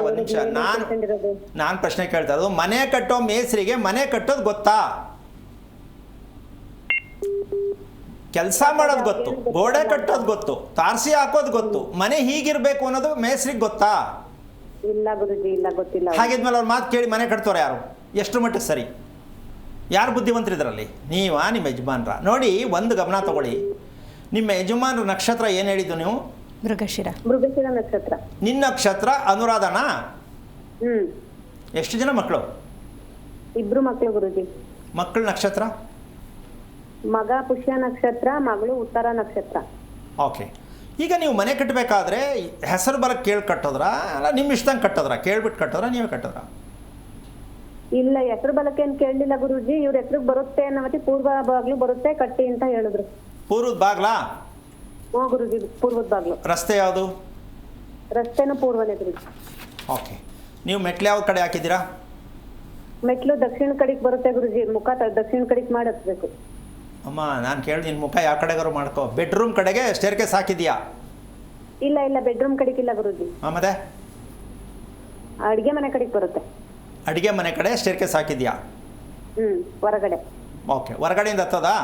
ನಾನು ಪ್ರಶ್ನೆ ಕೇಳ್ತಾ ಇರೋದು, ಮನೆ ಕಟ್ಟೋ ಮೇಸ್ರಿಗೆ ಮನೆ ಕಟ್ಟೋದು ಗೊತ್ತಾ? ಕೆಲಸ ಮಾಡೋದು ಗೊತ್ತು, ಗೋಡೆ ಕಟ್ಟೋದು ಗೊತ್ತು, ತಾರಸಿ ಹಾಕೋದು ಗೊತ್ತು, ಮನೆ ಹೀಗಿರ್ಬೇಕು ಅನ್ನೋದು ಮೇಸ್ರಿಗೆ ಗೊತ್ತಾ? ಇಲ್ಲ ಗುರುಜಿ, ಇಲ್ಲ, ಗೊತ್ತಿಲ್ಲ. ಹಾಗಿದ್ಮೇಲೆ ಅವ್ರ ಮಾತು ಕೇಳಿ ಮನೆ ಕಟ್ತವ್ರು ಯಾರು? ಎಷ್ಟು ಮಟ್ಟಿಗೆ ಸರಿ? ಯಾರು ಬುದ್ಧಿವಂತರಿದ್ರಲ್ಲಿ, ನೀವಾ ನಿಮ್ಮ ಯಜಮಾನ್ರ? ನೋಡಿ, ಒಂದು ಗಮನ ತಗೊಳ್ಳಿ. ನಿಮ್ಮ ಯಜಮಾನ್ರ ನಕ್ಷತ್ರ ಏನು ಹೇಳಿದ್ದು ನೀವು? ಮೃಗಶಿರ ನಕ್ಷತ್ರ. ನಿನ್ನ ನಕ್ಷತ್ರ ಅನುರಾಧನಾ? ಎಷ್ಟು ಜನ ಮಕ್ಕಳು? 2 ಮಕ್ಕಳು ಗುರುಜಿ. ಮಕ್ಕಳ ನಕ್ಷತ್ರ? ಮಗ ಪುಷ್ಯ ನಕ್ಷತ್ರ, ಮಗಳು ಉತ್ತರ ನಕ್ಷತ್ರ. ಓಕೆ, ಈಗ ನೀವು ಮನೆ ಕಟ್ಟಬೇಕಾದ್ರೆ ಹೆಸರು ಬರಕ್ಕೆ ಕೇಳಿ ಕಟ್ಟೋದ್ರ, ಅಲ್ಲ ನಿಮ್ಮ ಇಷ್ಟಂಗೆ ಕಟ್ಟೋದ್ರ? ಕೇಳ್ಬಿಟ್ಟು ಕಟ್ಟೋದ್ರ, ನೀವೇ ಕಟ್ಟೋದ್ರ? ಇಲ್ಲ, ಹೆಸರು ಬಲಕ್ಕೆ ಏನ್ ಕೇಳಲಿಲ್ಲ ಗುರುಜಿ. ಇವ್ರ ಹೆಸರಿಗೆ ಬರುತ್ತೆ ಅನ್ನವತಿ ಪೂರ್ವ ಬಾಗ್ಲು ಬರುತ್ತೆ, ಕಟ್ಟಿ ಅಂತ ಹೇಳಿದ್ರು. ಪೂರ್ವದ ಬಾಗ್ಲಾ? ಹ್ಞೂ ಗುರುಜಿ, ಪೂರ್ವದ ಬಾಗ್ಲು. ರಸ್ತೆ ಯಾವುದು? ರಸ್ತೆನೂ ಪೂರ್ವನೇ ಗುರುಜಿ. ಓಕೆ, ನೀವು ಮೆಟ್ಲು ಯಾವ ಕಡೆ ಹಾಕಿದ್ದೀರಾ? ಮೆಟ್ಲು ದಕ್ಷಿಣ ಕಡೆಗೆ ಬರುತ್ತೆ ಗುರುಜಿ. ಮುಖ ದಕ್ಷಿಣ ಕಡೆಗೆ ಮಾಡಿ ಹತ್ಬೇಕು. ಅಮ್ಮ, ನಾನು ಕೇಳಿ ನಿನ್ನ ಮುಖ ಯಾವ ಕಡೆಗಾರು ಮಾಡ್ಕೋ. ಬೆಡ್ರೂಮ್ ಕಡೆಗೆ ಸ್ಟೇರ್ ಕೇಸ್ ಹಾಕಿದ್ಯಾ? ಇಲ್ಲ, ಬೆಡ್ರೂಮ್ ಕಡೆಗೆ ಇಲ್ಲ ಗುರುಜಿ. ಮತ್ತೆ ಅಡಿಗೆ ಮನೆ ಕಡೆಗೆ ಬರುತ್ತೆ. ಅಡಿಗೆ ಮನೆ ಕಡೆ ಸ್ಟೇರ್ ಕೇಸ್ ಹಾಕಿದ್ಯಾ? ಹೊರಗಡೆ. ಓಕೆ, ಹೊರಗಡೆಯಿಂದ ಹತ್ತೋದಾ?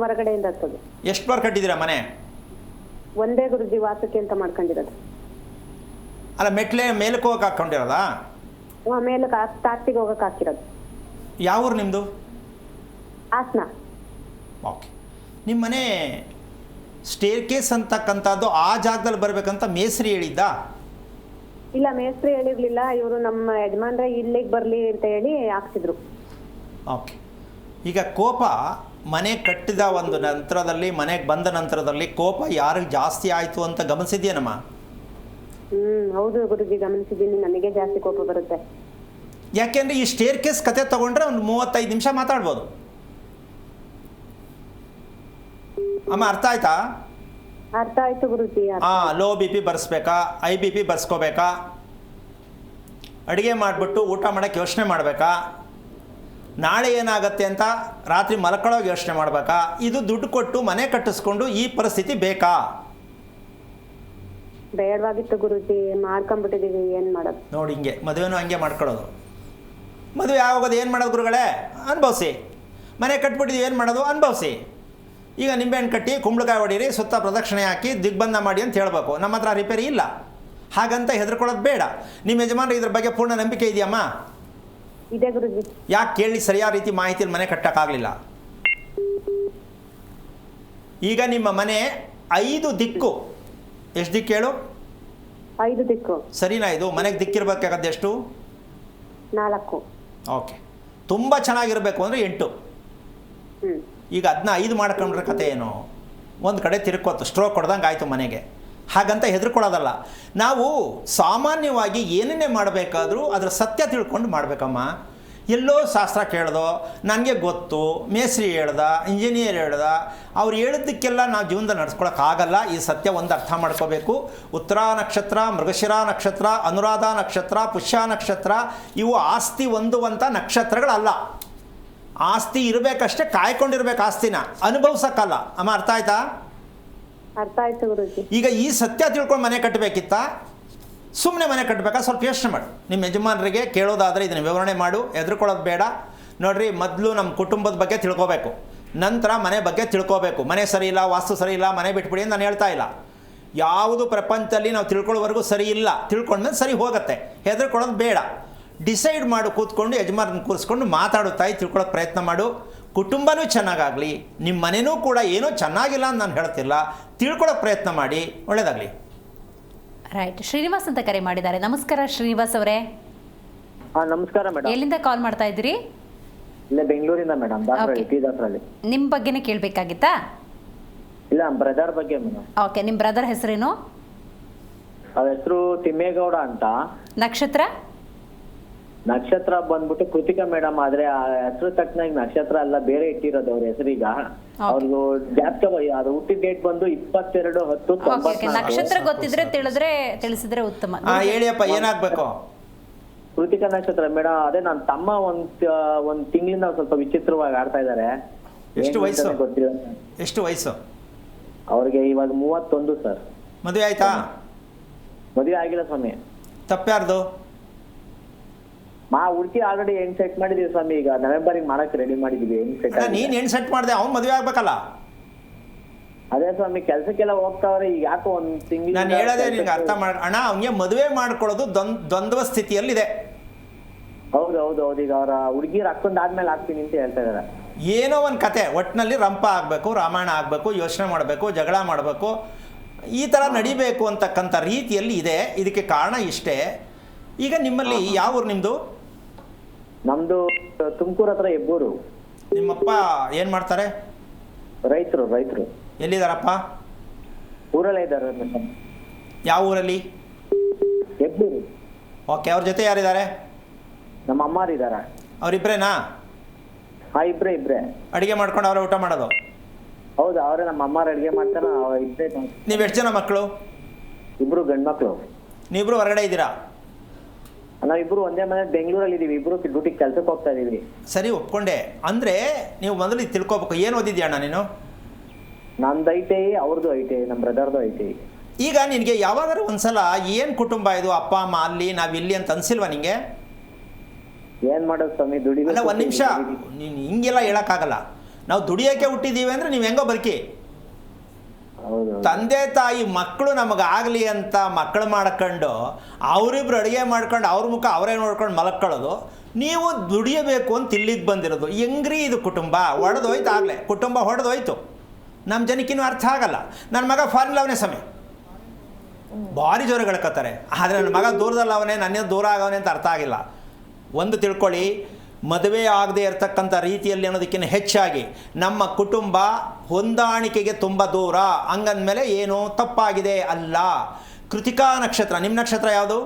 ಹೊರಗಡೆಯಿಂದ ಹತ್ತೋದು. ಎಷ್ಟು ಬಾರ್ ಕಟ್ಟಿದ್ದೀರಾ ಮನೆ? ಒಂದೇ ಗುರುಜಿ, ವಾಸಕ್ಕೆ ಅಂತ ಮಾಡ್ಕೊಂಡಿರೋದು. ಅಲ್ಲ, ಮೆಟ್ಲೆ ಮೇಲಕ್ಕೆ ಹೋಗಕ್ಕೆ ಹಾಕ್ಕೊಂಡಿರೋದಾ? ಮೇಲಕ್ಕೆ ತಾರ್ತಿಗೆ ಹೋಗಕ್ಕೆ ಹಾಕಿರೋದು. ಯಾವ ಊರು ನಿಮ್ಮದು? ಹಾಸನ. ಓಕೆ, ನಿಮ್ಮ ಮನೆ ಸ್ಟೇರ್ ಕೇಸ್ ಅಂತಕ್ಕಂಥದ್ದು ಆ ಜಾಗದಲ್ಲಿ ಬರಬೇಕಂತ ಮೇಸ್ತ್ರಿ ಹೇಳಿದ್ದ? ಇಲ್ಲ, ಮೇಸ್ತ್ರಿ ಹೇಳಿರ್ಲಿಲ್ಲ. ಇವರು ನಮ್ಮ ಯಜಮಾನ್ರೆ ಇಲ್ಲಿಗೆ ಬರಲಿ ಅಂತ ಹೇಳಿ ಹಾಕ್ಸಿದ್ರು. ಓಕೆ, ಈಗ ಕೋಪ ಮನೆ ಕಟ್ಟಿದ ಒಂದು ನಂತರದಲ್ಲಿ, ಮನೆಗೆ ಬಂದ ನಂತರದಲ್ಲಿ ಕೋಪ ಯಾರಿಗೆ ಜಾಸ್ತಿ ಆಯಿತು ಅಂತ ಗಮನಿಸಿದ್ಯೇನಮ್ಮ? ಹೌದು ಗುರುಜಿ, ಗಮನಿಸಿದ್ದೀನಿ. ನನಗೆ ಜಾಸ್ತಿ ಕೋಪ ಬರುತ್ತೆ. ಯಾಕೆಂದರೆ ಈ ಸ್ಟೇರ್ ಕೇಸ್ ಕತೆ ತೊಗೊಂಡ್ರೆ ಒಂದು 35 ನಿಮಿಷ ಮಾತಾಡ್ಬೋದು. ಅಮ್ಮ, ಅರ್ಥ ಆಯ್ತಾ? ಅರ್ಥ ಆಯ್ತು ಗುರುಜಿ. ಲೋ BP ಬರ್ಸ್ಬೇಕಾ, ಹೈ BP ಬರ್ಸ್ಕೋಬೇಕಾ, ಅಡುಗೆ ಮಾಡಿಬಿಟ್ಟು ಊಟ ಮಾಡೋಕ್ಕೆ ಯೋಚನೆ ಮಾಡಬೇಕಾ, ನಾಳೆ ಏನಾಗುತ್ತೆ ಅಂತ ರಾತ್ರಿ ಮಲ್ಕೊಳ್ಳೋಕೆ ಯೋಚನೆ ಮಾಡಬೇಕಾ? ಇದು ದುಡ್ಡು ಕೊಟ್ಟು ಮನೆ ಕಟ್ಟಿಸ್ಕೊಂಡು ಈ ಪರಿಸ್ಥಿತಿ ಬೇಕಾ? ಬೇಡವಾಗಿತ್ತು ಗುರುಜಿ, ಮಾಡ್ಕೊಂಡ್ಬಿಟ್ಟಿದೀವಿ, ಏನು ಮಾಡೋದು? ನೋಡಿ, ಹಿಂಗೆ ಮದುವೆನೂ ಹಂಗೆ ಮಾಡ್ಕೊಳ್ಳೋದು. ಮದುವೆ ಆಗೋದು ಏನು ಮಾಡೋದು ಗುರುಗಳೇ? ಅನುಭವಿಸಿ. ಮನೆ ಕಟ್ಬಿಟ್ಟಿದ್ದೀವಿ, ಏನು ಮಾಡೋದು? ಅನುಭವಿಸಿ. ಈಗ ನಿಂಬೆಹಣ್ಣು ಕಟ್ಟಿ ಕುಂಬಳಕಾಯಿ ಹೊಡೀರಿ, ಸುತ್ತ ಪ್ರದಕ್ಷಿಣೆ ಹಾಕಿ ದಿಗ್ಬಂಧ ಮಾಡಿ ಅಂತ ಹೇಳಬೇಕು. ನಮ್ಮ ಹತ್ರ ರಿಪೇರಿ ಇಲ್ಲ, ಹಾಗಂತ ಹೆದರ್ಕೊಳ್ಳೋದು ಬೇಡ. ನಿಮ್ಮ ಯಜಮಾನ್ರು ಇದ್ರ ಬಗ್ಗೆ ಪೂರ್ಣ ನಂಬಿಕೆ ಇದೆಯಮ್ಮ? ಇದೆ ಗುರುಜಿ. ಯಾಕೆ ಕೇಳಿ ಸರಿಯಾದ ರೀತಿ ಮಾಹಿತಿಯಲ್ಲಿ ಮನೆ ಕಟ್ಟೋಕ್ಕಾಗಲಿಲ್ಲ? ಈಗ ನಿಮ್ಮ ಮನೆ 5 ದಿಕ್ಕು, ಎಷ್ಟು ದಿಕ್ಕು ಹೇಳು? 5 ದಿಕ್ಕು. ಸರಿನಾ? ಇದು ಮನೆಗೆ ದಿಕ್ಕಿರ್ಬೇಕಾಗದ್ದು ಎಷ್ಟು? 4. ಓಕೆ. ತುಂಬ ಚೆನ್ನಾಗಿರಬೇಕು ಅಂದರೆ 8. ಈಗ ಅದನ್ನ 5 ಮಾಡ್ಕೊಂಡ್ರೆ ಕತೆ ಏನು? ಒಂದು ಕಡೆ ತಿರ್ಕೋತು, ಸ್ಟ್ರೋಕ್ ಹೊಡೆದಂಗೆ ಆಯಿತು ಮನೆಗೆ. ಹಾಗಂತ ಹೆದರ್ಕೊಳ್ಳೋದಲ್ಲ. ನಾವು ಸಾಮಾನ್ಯವಾಗಿ ಏನನ್ನೇ ಮಾಡಬೇಕಾದ್ರೂ ಅದರ ಸತ್ಯ ತಿಳ್ಕೊಂಡು ಮಾಡಬೇಕಮ್ಮ. ಎಲ್ಲೋ ಶಾಸ್ತ್ರ ಕೇಳ್ದೋ, ನನಗೆ ಗೊತ್ತು, ಮೇಸ್ತ್ರಿ ಹೇಳ್ದ, ಇಂಜಿನಿಯರ್ ಹೇಳ್ದ, ಅವ್ರು ಹೇಳಿದ್ದಕ್ಕೆಲ್ಲ ನಾವು ಜೀವನದಲ್ಲಿ ನಡ್ಸ್ಕೊಳಕ್ಕಾಗಲ್ಲ. ಈ ಸತ್ಯ ಒಂದು ಅರ್ಥ ಮಾಡ್ಕೋಬೇಕು. ಉತ್ತರ ನಕ್ಷತ್ರ, ಮೃಗಶಿರ ನಕ್ಷತ್ರ, ಅನುರಾಧ ನಕ್ಷತ್ರ, ಪುಷ್ಯ ನಕ್ಷತ್ರ ಇವು ಆಸ್ತಿ ಹೊಂದುವಂಥ ನಕ್ಷತ್ರಗಳಲ್ಲ. ಆಸ್ತಿ ಇರಬೇಕಷ್ಟೇ, ಕಾಯ್ಕೊಂಡಿರ್ಬೇಕು. ಆಸ್ತಿನ ಅನುಭವಿಸೋಕ್ಕಲ್ಲ ಅಮ್ಮ. ಅರ್ಥ ಆಯ್ತಾ? ಅರ್ಥ ಆಯ್ತು ಗುರುಜಿ. ಈಗ ಈ ಸತ್ಯ ತಿಳ್ಕೊಂಡು ಮನೆ ಕಟ್ಟಬೇಕಿತ್ತ, ಸುಮ್ಮನೆ ಮನೆ ಕಟ್ಟಬೇಕಾ? ಸ್ವಲ್ಪ ಯೋಚನೆ ಮಾಡು. ನಿಮ್ಮ ಯಜಮಾನರಿಗೆ ಕೇಳೋದಾದರೆ ಇದನ್ನು ವಿವರಣೆ ಮಾಡು, ಹೆದರ್ಕೊಳ್ಳೋದು ಬೇಡ. ನೋಡಿರಿ, ಮೊದಲು ನಮ್ಮ ಕುಟುಂಬದ ಬಗ್ಗೆ ತಿಳ್ಕೊಬೇಕು, ನಂತರ ಮನೆ ಬಗ್ಗೆ ತಿಳ್ಕೊಬೇಕು. ಮನೆ ಸರಿ ಇಲ್ಲ, ವಾಸ್ತು ಸರಿ ಇಲ್ಲ, ಮನೆ ಬಿಟ್ಬಿಡಿ ಅಂತ ನಾನು ಹೇಳ್ತಾ ಇಲ್ಲ. ಯಾವುದು ಪ್ರಪಂಚದಲ್ಲಿ ನಾವು ತಿಳ್ಕೊಳ್ಳೋವರೆಗೂ ಸರಿ ಇಲ್ಲ, ತಿಳ್ಕೊಂಡ್ಮೇಲೆ ಸರಿ ಹೋಗುತ್ತೆ. ಹೆದರ್ಕೊಳ್ಳೋದು ಬೇಡ. ಡಿಸೈಡ್ ಮಾಡು, ಕೂತ್ಕೊಂಡು ಯಜಮಾನನ ಕೂರಿಸ್ಕೊಂಡು ಮಾತಾಡು, ತಾಯಿ ತಿಳ್ಕೊಳ್ಳೋಕೆ ಪ್ರಯತ್ನ ಮಾಡು. ಕುಟುಂಬನೂ ಚೆನ್ನಾಗಾಗಲಿ, ನಿಮ್ಮ ಮನೆಯೂ ಕೂಡ ಏನೋ ಚೆನ್ನಾಗಿಲ್ಲ ಅಂತ ನಾನು ಹೇಳ್ತಿಲ್ಲ, ತಿಳ್ಕೊಳ್ಳೋಕೆ ಪ್ರಯತ್ನ ಮಾಡಿ. ಒಳ್ಳೆಯದಾಗಲಿ. ರೈಟ್. ಶ್ರೀನಿವಾಸ್ ಅಂತ ಕರೆ ಮಾಡಿದ್ದಾರೆ. ನಮಸ್ಕಾರ ಶ್ರೀನಿವಾಸ್ ಅವರೇ. ನಮಸ್ಕಾರ ಮೇಡಮ್. ಎಲ್ಲಿಂದ ಕಾಲ್ ಮಾಡ್ತಾ ಇದ್ದೀರಿ? ಇಲ್ಲ, ಬೆಂಗಳೂರಿಂದ ಮೇಡಮ್. ದಾಸರಲ್ಲಿ ನಿಮ್ಮ ಬಗ್ಗೆನೇ ಕೇಳಬೇಕಾಗಿತ್ತಾ? ಇಲ್ಲ, ಬ್ರದರ್ ಬಗ್ಗೆ ಮೇಡಮ್. ಓಕೆ. ನಿಮ್ಮ ಬ್ರದರ್ ಹೆಸರೇನು? ಅವ್ರ ಹೆಸರು ತಿಮ್ಮೇಗೌಡ ಅಂತ. ನಕ್ಷತ್ರ? ನಕ್ಷತ್ರ ಬಂದ್ಬಿಟ್ಟು ಕೃತಿಕಾ ಮೇಡಮ್. ಆದ್ರೆ ಆ ಹೆಸರು ತಕ್ಕನಾಗಿ ನಕ್ಷತ್ರ ಅಲ್ಲ, ಬೇರೆ ಇಟ್ಟಿರೋದು ಅವ್ರ ಹೆಸರೀಗ. ಅವ್ರಿಗೂ ಜಾತಕ ಅದು ಹುಟ್ಟಿದ ಡೇಟ್ ಬಂದು 22/10/94. ನಕ್ಷತ್ರ ಗೊತ್ತಿದ್ರೆ ತಿಳಿಸಿದ್ರೆ ಉತ್ತಮ. ಹೇಳಿಯಪ್ಪ, ಏನಾಗಬೇಕು? ಕೃತಿಕಾ ನಕ್ಷತ್ರ ಮೇಡಮ್. ಅದೇ ನನ್ನ ತಮ್ಮ ಒಂದ್ ತಿಂಗಳಿಂದ ಸ್ವಲ್ಪ ವಿಚಿತ್ರವಾಗಿ ಆಡ್ತಾ ಇದಾರೆ. ಎಷ್ಟು ವಯಸ್ಸು? ಗೊತ್ತಿಲ್ಲ. ಎಷ್ಟು ವಯಸ್ಸು ಅವ್ರಿಗೆ ಇವಾಗ 31 ಸರ್. ಮದುವೆ ಆಯ್ತಾ? ಮದುವೆ ಆಗಿಲ್ಲ ಸ್ವಾಮಿ. ತಪ್ಪ್ಯಾರ್ದು? ಹುಡುಕಿ ಆಲ್ರೆಡಿ ಹೆಣ್ ಸೆಟ್ ಮಾಡಿದೀವಿ ಸ್ವಾಮಿ. ಈಗ ನವೆಂಬರಿಗೆ ಮಾಡಕ್ ರೆಡಿ ಮಾಡಿದೀವಿ. ಹೆಣ್ ಸೆಟ್. ನೀನ್ ಹೆಣ್ ಸೆಟ್ ಮಾಡಿದೆ, ಅವ್ನು ಮದುವೆ ಆಗ್ಬೇಕಲ್ಲ? ಅದೇ ಸ್ವಾಮಿ, ಕೆಲ್ಸಕ್ಕೆಲ್ಲ ಹೋಗ್ತಾವ್ರೆ. ಈಗ ಯಾಕೋ ಒಂದ್ ತಿಂಗಳು ನಾನು ಹೇಳೋದೇ ನಿನ್ಗೆ ಅರ್ಥ ಮಾಡಿ ಅಣ್ಣ. ಅವ್ನಿಗೆ ಮದುವೆ ಮಾಡ್ಕೊಳ್ಳೋದು ದ್ವಂದ್ವ ಸ್ಥಿತಿಯಲ್ಲಿದೆ. ಹೌದು. ಈಗ ಅವರ ಹುಡುಗಿರ್ ಹಾಕೊಂಡಾದ್ಮೇಲೆ ಆಗ್ತೀನಿ ಅಂತ ಹೇಳ್ತಾ ಇದಾರೆ. ಏನೋ ಒಂದು ಕತೆ, ಒಟ್ಟಿನಲ್ಲಿ ರಂಪ ಆಗಬೇಕು, ರಾಮಾಯಣ ಆಗಬೇಕು, ಯೋಚನೆ ಮಾಡಬೇಕು, ಜಗಳ ಮಾಡಬೇಕು, ಈ ಥರ ನಡಿಬೇಕು ಅಂತಕ್ಕಂಥ ರೀತಿಯಲ್ಲಿ ಇದೆ. ಇದಕ್ಕೆ ಕಾರಣ ಇಷ್ಟೇ. ಈಗ ನಿಮ್ಮಲ್ಲಿ ಯಾವ ಊರು ನಿಮ್ಮದು? ನಮ್ದು ತುಮಕೂರು ಹತ್ರ ಹೆಬ್ಬೂರು. ನಿಮ್ಮಪ್ಪ ಏನು ಮಾಡ್ತಾರೆ? ರೈತರು. ಎಲ್ಲಿದ್ದಾರಪ್ಪ? ಊರಲ್ಲೇ ಇದ್ದಾರೆ. ಯಾವ ಊರಲ್ಲಿ? ಹೆಬ್ಬೂರು. ಓಕೆ. ಅವ್ರ ಜೊತೆ ಯಾರಿದ್ದಾರೆ? ನಮ್ಮ ಅಮ್ಮಾರಿದಾರ. ಅವರಿಬ್ಬರೇನಾ? ಇಬ್ರೇ. ಅಡುಗೆ ಮಾಡ್ಕೊಂಡು ಅವರೇ ಊಟ ಮಾಡೋದು? ಹೌದು, ಅವರೇ. ನಮ್ಮ ಅಮ್ಮಾರು ಅಡುಗೆ ಮಾಡ್ತಾರ. ಇಬ್ರೇ. ನೀವು ಎಷ್ಟು ಜನ ಮಕ್ಕಳು? 2 ಗಂಡ್ಮಕ್ಳು. ನೀವಿಬ್ರು ಹೊರಗಡೆ ಇದ್ದೀರಾ? ನಾವಿಬ್ರು ಒಂದೇ ಮನೆ ಬೆಂಗಳೂರಲ್ಲಿ ಇದೀವಿ. ಇಬ್ರು ಡ್ಯೂಟಿಗೆ ಕೆಲ್ಸಕ್ಕೆ ಹೋಗ್ತಾ ಇದೀವಿ. ಸರಿ, ಒಪ್ಕೊಂಡೆ. ಅಂದರೆ ನೀವು ಮೊದಲು ಇದು ತಿಳ್ಕೊಬೇಕು. ಏನು ಓದಿದ್ಯಾ ಅಣ್ಣ ನೀನು? ನಂದು ಐಟಿ, ಅವ್ರದ್ದು ಐಟಿ, ನಮ್ಮ ಬ್ರದರ್ದು ಐಟಿ. ಈಗ ನಿನಗೆ ಯಾವಾಗಾದ್ರೂ ಒಂದ್ಸಲ ಏನು ಕುಟುಂಬ ಇದು, ಅಪ್ಪ ಅಮ್ಮ ಅಲ್ಲಿ, ನಾವಿಲ್ಲಿ ಅಂತ ಅನ್ಸಿಲ್ವಾ ನಿಂಗೆ? ಏನ್ ಮಾಡೋದು ಸ್ವಾಮಿ, ದುಡಿಬೇಕು. ಅಲ್ಲ, ಒಂದು ನಿಮಿಷ, ನೀನು ಹಿಂಗೆಲ್ಲ ಹೇಳೋಕ್ಕಾಗಲ್ಲ. ನಾವು ದುಡಿಯೋಕ್ಕೆ ಹುಟ್ಟಿದ್ದೀವಿ ಅಂದರೆ ನೀವು ಹೆಂಗೋ ಬದುಕಿ. ತಂದೆ ತಾಯಿ ಮಕ್ಕಳು ನಮಗಾಗಲಿ ಅಂತ ಮಕ್ಕಳು ಮಾಡ್ಕೊಂಡು ಅವರಿಬ್ರು ಅಡುಗೆ ಮಾಡ್ಕೊಂಡು ಅವ್ರ ಮುಖ ಅವರೇ ನೋಡ್ಕೊಂಡು ಮಲಕ್ಕೊಳ್ಳೋದು. ನೀವು ದುಡಿಯಬೇಕು ಅಂತ ಇಲ್ಲಿಗೆ ಬಂದಿರೋದು. ಹೆಂಗ್ರಿ ಇದು ಕುಟುಂಬ? ಹೊಡೆದೋಯ್ತು ಆಗಲೇ, ಕುಟುಂಬ ಹೊಡೆದೋಯ್ತು. ನಮ್ಮ ಜನಕ್ಕಿನ್ನೂ ಅರ್ಥ ಆಗಲ್ಲ. ನನ್ನ ಮಗ ಫಾರಿನ್ ಅವನೇ ಸಮಯ ಭಾರಿ ಜೋರು ಗೆಳ್ಕೊತಾರೆ. ಆದರೆ ನನ್ನ ಮಗ ದೂರದಲ್ಲಿ ಅವನೇ, ನನ್ನಿಂದ ದೂರ ಆಗವನೇ ಅಂತ ಅರ್ಥ ಆಗಿಲ್ಲ. ಒಂದು ತಿಳ್ಕೊಳ್ಳಿ, ಮದುವೆ ಆಗದೆ ಇರತಕ್ಕಂಥ ರೀತಿಯಲ್ಲಿ ಅನ್ನೋದಕ್ಕಿಂತ ಹೆಚ್ಚಾಗಿ ನಮ್ಮ ಕುಟುಂಬ ಹೊಂದಾಣಿಕೆಗೆ ತುಂಬ ದೂರ. ಹಂಗಂದಮೇಲೆ ಏನು ತಪ್ಪಾಗಿದೆ ಅಲ್ಲ. ಕೃತಿಕಾ ನಕ್ಷತ್ರ. ನಿಮ್ಮ ನಕ್ಷತ್ರ ಯಾವುದು?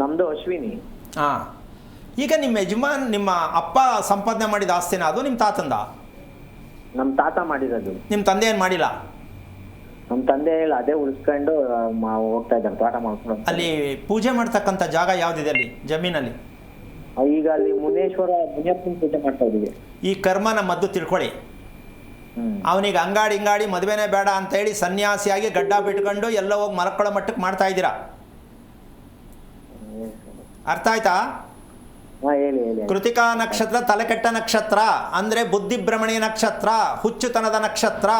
ನಮ್ಮದು ಅಶ್ವಿನಿ. ಹಾಂ. ಈಗ ನಿಮ್ಮ ನಿಮ್ಮ ಅಪ್ಪ ಸಂಪಾದನೆ ಮಾಡಿದ ಆಸ್ತಿನ ಅದು ನಿಮ್ಮ ತಾತಂದ? ನಮ್ಮ ತಾತ ಮಾಡಿರೋದು. ನಿಮ್ಮ ತಂದೆ ಏನು ಮಾಡಿಲ್ಲ? ನಮ್ಮ ತಂದೆ ಅದೇ ಉಳಿಸ್ಕೊಂಡು ಹೋಗ್ತಾ ಇದ್ದಾರೆ, ತೋಟ ಮಾಡ್ಕೊಂಡು. ಅಲ್ಲಿ ಪೂಜೆ ಮಾಡ್ತಕ್ಕಂಥ ಜಾಗ ಯಾವುದಿದೆ ಅಲ್ಲಿ ಜಮೀನಲ್ಲಿ? ಈಗ ಅಲ್ಲಿ ಮುನಿಯಪ್ಪನ ಪೂಜೆ ಮಾಡ್ತಾ ಇದೀವಿ. ಈ ಕರ್ಮನ ಮದ್ದು ತಿಳ್ಕೊಳ್ಳಿ. ಅವನಿಗೆ ಅಂಗಾಡಿ ಮದುವೆನೇ ಬೇಡ ಅಂತ ಹೇಳಿ ಸನ್ಯಾಸಿಯಾಗಿ ಗಡ್ಡ ಬಿಟ್ಕೊಂಡು ಎಲ್ಲ ಹೋಗಿ ಮಲ್ಕೊಳ್ಳೋ ಮಟ್ಟಕ್ಕೆ ಮಾಡ್ತಾ ಇದ್ದೀರಾ. ಅರ್ಥ ಆಯ್ತಾ? ಹಾ ಹೇಳಿ ಹೇಳಿ. ಕೃತಿಕಾ ನಕ್ಷತ್ರ ತಲೆಕೆಟ್ಟ ನಕ್ಷತ್ರ, ಅಂದರೆ ಬುದ್ಧಿಭ್ರಮಣೆಯ ನಕ್ಷತ್ರ, ಹುಚ್ಚುತನದ ನಕ್ಷತ್ರ.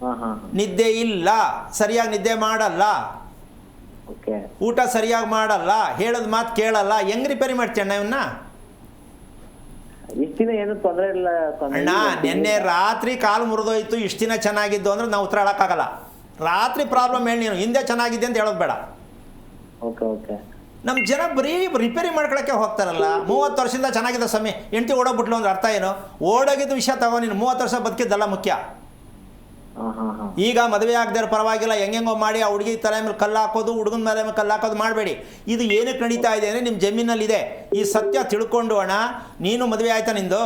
ಹಾ ಹಾ ನಿದ್ದೆ ಇಲ್ಲ, ಸರಿಯಾಗಿ ನಿದ್ದೆ ಮಾಡಲ್ಲ, ಓಕೆ. ಊಟ ಸರಿಯಾಗಿ ಮಾಡಲ್ಲ, ಹೇಳೋದು ಮಾತು ಕೇಳಲ್ಲ. ಹೆಂಗ್ ರಿಪೇರಿ ಮಾಡ್ತೀಯಣ್ಣ ಇವನ್ನ? ಇಷ್ಟ ದಿನ ಏನು ತೊಂದರೆ ಇಲ್ಲ ಸ್ವಾಮಿ. ಅಣ್ಣ ನಿನ್ನೆ ರಾತ್ರಿ ಕಾಲು ಮುರಿದೋಯ್ತು, ಇಷ್ಟು ದಿನ ಚೆನ್ನಾಗಿದ್ದು ಅಂದ್ರೆ ನಾವು ಉತ್ತರ ಹೇಳೋಕ್ಕಾಗಲ್ಲ. ರಾತ್ರಿ ಪ್ರಾಬ್ಲಮ್ ಹೇಳಿ, ನೀನು ಹಿಂದೆ ಚೆನ್ನಾಗಿದೆ ಅಂತ ಹೇಳೋದು ಬೇಡ. Okay okay. ನಮ್ಮ ಜನ ಬರೀ ರಿಪೇರಿ ಮಾಡ್ಕೊಳಕ್ಕೆ ಹೋಗ್ತಾರಲ್ಲ. 30 ವರ್ಷದಿಂದ ಚೆನ್ನಾಗಿದೆ ಸ್ವಾಮಿ, ಹೆಂಡತಿ ಓಡೋಗ್ಬಿಟ್ಲು ಅಂದ್ರೆ ಅರ್ಥ ಏನು? ಓಡೋಗಿದ್ದು ವಿಷಯ ತಗೋ, ನೀನು 30 ವರ್ಷ ಬದುಕಿದ್ದಲ್ಲ ಮುಖ್ಯ. ಹಾ ಹಾ ಹಾ. ಈಗ ಮದುವೆ ಆಗದೆ ಪರವಾಗಿಲ್ಲ, ಹೆಂಗೆಂಗೋ ಮಾಡಿ ಆ ಹುಡುಗಿ ತಲೆ ಮೇಲೆ ಕಲ್ಲು ಹಾಕೋದು, ಹುಡುಗನ ಮೇಲೆ ಕಲ್ಲು ಹಾಕೋದು ಮಾಡಬೇಡಿ. ಇದು ಏನಕ್ಕೆ ನಡೀತಾ ಇದೆ ಅಂದರೆ ನಿಮ್ಮ ಜಮೀನಲ್ಲಿದೆ. ಈ ಸತ್ಯ ತಿಳ್ಕೊಂಡು ಅಣ್ಣ, ನೀನು ಮದುವೆ ಆಯ್ತಾ ನಿಂದು?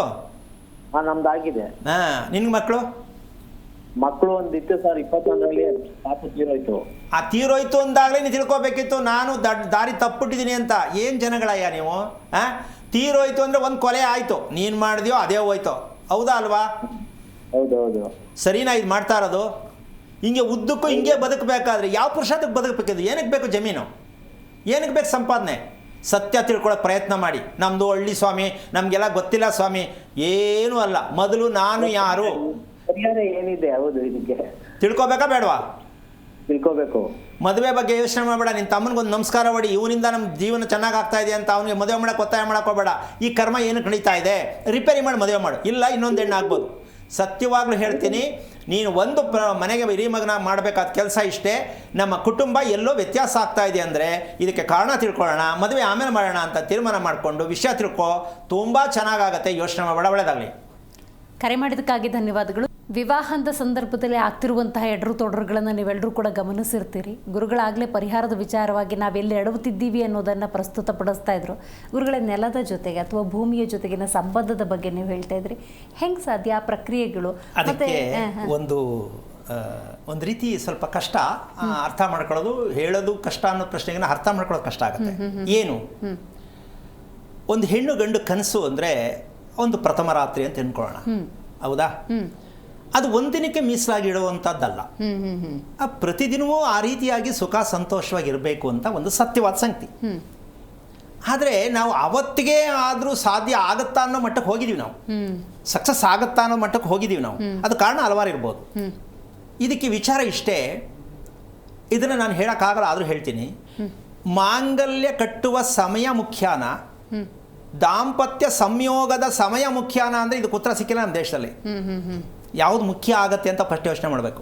ಹಾ ನಮ್ದಾಗಿದೆ. ಹಾಂ, ನಿನ್ಗೆ ಮಕ್ಕಳು? ಮಕ್ಕಳು ಒಂದಿತ್ತು ಸರ್, 21ರಲ್ಲಿ ಪಾಪ ತೀರೋಯ್ತು. ಆ ತೀರೋಯ್ತು ಅಂದಾಗಲೇ ನೀನು ತಿಳ್ಕೊಬೇಕಿತ್ತು ನಾನು ದಾರಿ ತಪ್ಪಿಟ್ಟಿದ್ದೀನಿ ಅಂತ. ಏನು ಜನಗಳಯ್ಯ ನೀವು? ಹಾಂ, ತೀರೋಯ್ತು ಅಂದರೆ ಒಂದು ಕೊಲೆ ಆಯಿತು, ನೀನು ಮಾಡಿದ್ಯೋ ಅದೇ ಹೋಯ್ತು, ಹೌದಾ ಅಲ್ವಾ? ಹೌದೌದು. ಸರಿನಾ ಇದು ಮಾಡ್ತಾ ಇರೋದು? ಹಿಂಗೆ ಉದ್ದಕ್ಕೂ ಹಿಂಗೆ ಬದುಕಬೇಕಾದ್ರೆ ಯಾವ ಪುರುಷಾರ್ಥಕ್ಕೆ ಬದುಕಬೇಕಿದ್ದು? ಏನಕ್ಕೆ ಬೇಕು ಜಮೀನು? ಏನಕ್ಕೆ ಬೇಕು ಸಂಪಾದನೆ? ಸತ್ಯ ತಿಳ್ಕೊಳ್ಳೋಕೆ ಪ್ರಯತ್ನ ಮಾಡಿ. ನಮ್ಮದು ಹಳ್ಳಿ ಸ್ವಾಮಿ, ನಮಗೆಲ್ಲ ಗೊತ್ತಿಲ್ಲ ಸ್ವಾಮಿ, ಏನೂ ಅಲ್ಲ. ಮೊದಲು ನಾನು ಯಾರು ಪರಿಹಾರ ಏನಿದೆ? ಹೌದು, ಇದಕ್ಕೆ ತಿಳ್ಕೊಬೇಕಾ ಬೇಡವಾ? ತಿಳ್ಕೋಬೇಕು. ಮದುವೆ ಬಗ್ಗೆ ಯೋಚನೆ ಮಾಡಬೇಡ. ನಿನ್ನ ತಮ್ಮನಿಗೊಂದು ನಮಸ್ಕಾರ ಮಾಡಿ, ಇವನಿಂದ ನಮ್ಮ ಜೀವನ ಚೆನ್ನಾಗಿ ಆಗ್ತಾ ಇದೆ ಅಂತ ಅವನಿಗೆ ಮದುವೆ ಮಾಡೋಕೆ ಒತ್ತಾಯ ಮಾಡೋಕೆ ಹೋಗಬೇಡ. ಈ ಕರ್ಮ ಏನಕ್ಕೆ ನಡೀತಾ ಇದೆ, ರಿಪೇರಿ ಮಾಡಿ ಮದುವೆ ಮಾಡು. ಇಲ್ಲ ಇನ್ನೊಂದು ಹೆಣ್ಣು ಆಗ್ಬೋದು. ಸತ್ಯವಾಗ್ಲೂ ಹೇಳ್ತೀನಿ, ನೀನು ಒಂದು ಮನೆಗೆ ಹಿರಿಮಗನ ಮಾಡಬೇಕಾದ ಕೆಲಸ ಇಷ್ಟೇ. ನಮ್ಮ ಕುಟುಂಬ ಎಲ್ಲೋ ವ್ಯತ್ಯಾಸ ಆಗ್ತಾ ಇದೆ ಅಂದರೆ ಇದಕ್ಕೆ ಕಾರಣ ತಿಳ್ಕೊಳ್ಳೋಣ, ಮದುವೆ ಆಮೇಲೆ ಮಾಡೋಣ ಅಂತ ತೀರ್ಮಾನ ಮಾಡಿಕೊಂಡು ವಿಷಯ ತಿಳ್ಕೊ, ತುಂಬ ಚೆನ್ನಾಗಾಗತ್ತೆ. ಯೋಚನೆ ಮಾಡಬೇಡ, ಒಳ್ಳೆಯದಾಗಲಿ. ಕರೆ ಮಾಡಿದ್ದಕ್ಕಾಗಿ ಧನ್ಯವಾದಗಳು. ವಿವಾಹದ ಸಂದರ್ಭದಲ್ಲಿ ಆಗ್ತಿರುವಂತಹ ಎಡರು ತೊಡರುಗಳನ್ನು ನೀವೆಲ್ಲರೂ ಕೂಡ ಗಮನಿಸಿರ್ತೀರಿ. ಗುರುಗಳಾಗಲೇ ಪರಿಹಾರದ ವಿಚಾರವಾಗಿ ನಾವೆಲ್ಲಿ ಎಡವುತ್ತಿದ್ದೀವಿ ಅನ್ನೋದನ್ನು ಪ್ರಸ್ತುತಪಡಿಸ್ತಾ ಇದ್ರು. ಗುರುಗಳ ನೆಲದ ಜೊತೆಗೆ ಅಥವಾ ಭೂಮಿಯ ಜೊತೆಗಿನ ಸಂಬಂಧದ ಬಗ್ಗೆ ನೀವು ಹೇಳ್ತಾ ಇದ್ರಿ. ಹೆಂಗೆ ಸಾಧ್ಯ ಆ ಪ್ರಕ್ರಿಯೆಗಳು? ಅದಕ್ಕೆ ಒಂದು ರೀತಿ ಸ್ವಲ್ಪ ಕಷ್ಟ ಅರ್ಥ ಮಾಡ್ಕೊಳ್ಳೋದು, ಹೇಳೋದು ಕಷ್ಟ ಅನ್ನೋ ಪ್ರಶ್ನೆಗೆ ಅರ್ಥ ಮಾಡ್ಕೊಳ್ಳೋದು ಕಷ್ಟ ಆಗುತ್ತೆ. ಏನು, ಒಂದು ಹೆಣ್ಣು ಗಂಡು ಕನಸು ಅಂದರೆ ಒಂದು ಪ್ರಥಮ ರಾತ್ರಿ ಅಂತ ಅನ್ಕೊಳ್ಳೋಣ, ಹೌದಾ? ಅದು ಒಂದಿನಕ್ಕೆ ಮೀಸಲಾಗಿಡುವಂಥದ್ದಲ್ಲ. ಆ ಪ್ರತಿದಿನವೂ ಆ ರೀತಿಯಾಗಿ ಸುಖ ಸಂತೋಷವಾಗಿರಬೇಕು ಅಂತ ಒಂದು ಸತ್ಯವಾದ ಸಂಗತಿ. ಆದರೆ ನಾವು ಅವತ್ತಿಗೆ ಆದರೂ ಸಾಧ್ಯ ಆಗುತ್ತಾ ಅನ್ನೋ ಮಟ್ಟಕ್ಕೆ ಹೋಗಿದ್ದೀವಿ. ನಾವು ಸಕ್ಸಸ್ ಆಗುತ್ತಾ ಅನ್ನೋ ಮಟ್ಟಕ್ಕೆ ಹೋಗಿದ್ದೀವಿ ನಾವು. ಅದು ಕಾರಣ ಹಲವಾರು ಇರ್ಬೋದು. ಇದಕ್ಕೆ ವಿಚಾರ ಇಷ್ಟೇ, ಇದನ್ನು ನಾನು ಹೇಳೋಕ್ಕಾಗಲ್ಲ ಆದರೂ ಹೇಳ್ತೀನಿ. ಮಾಂಗಲ್ಯ ಕಟ್ಟುವ ಸಮಯ ಮುಖ್ಯಾನ, ದಾಂಪತ್ಯ ಸಂಯೋಗದ ಸಮಯ ಮುಖ್ಯಾನ ಅಂದರೆ ಇದಕ್ಕೆ ಉತ್ತರ ಸಿಕ್ಕಿಲ್ಲ ನಮ್ಮ ದೇಶದಲ್ಲಿ. ಯಾವುದು ಮುಖ್ಯ ಆಗತ್ತೆ ಅಂತ ಫಸ್ಟ್ ಯೋಚನೆ ಮಾಡಬೇಕು.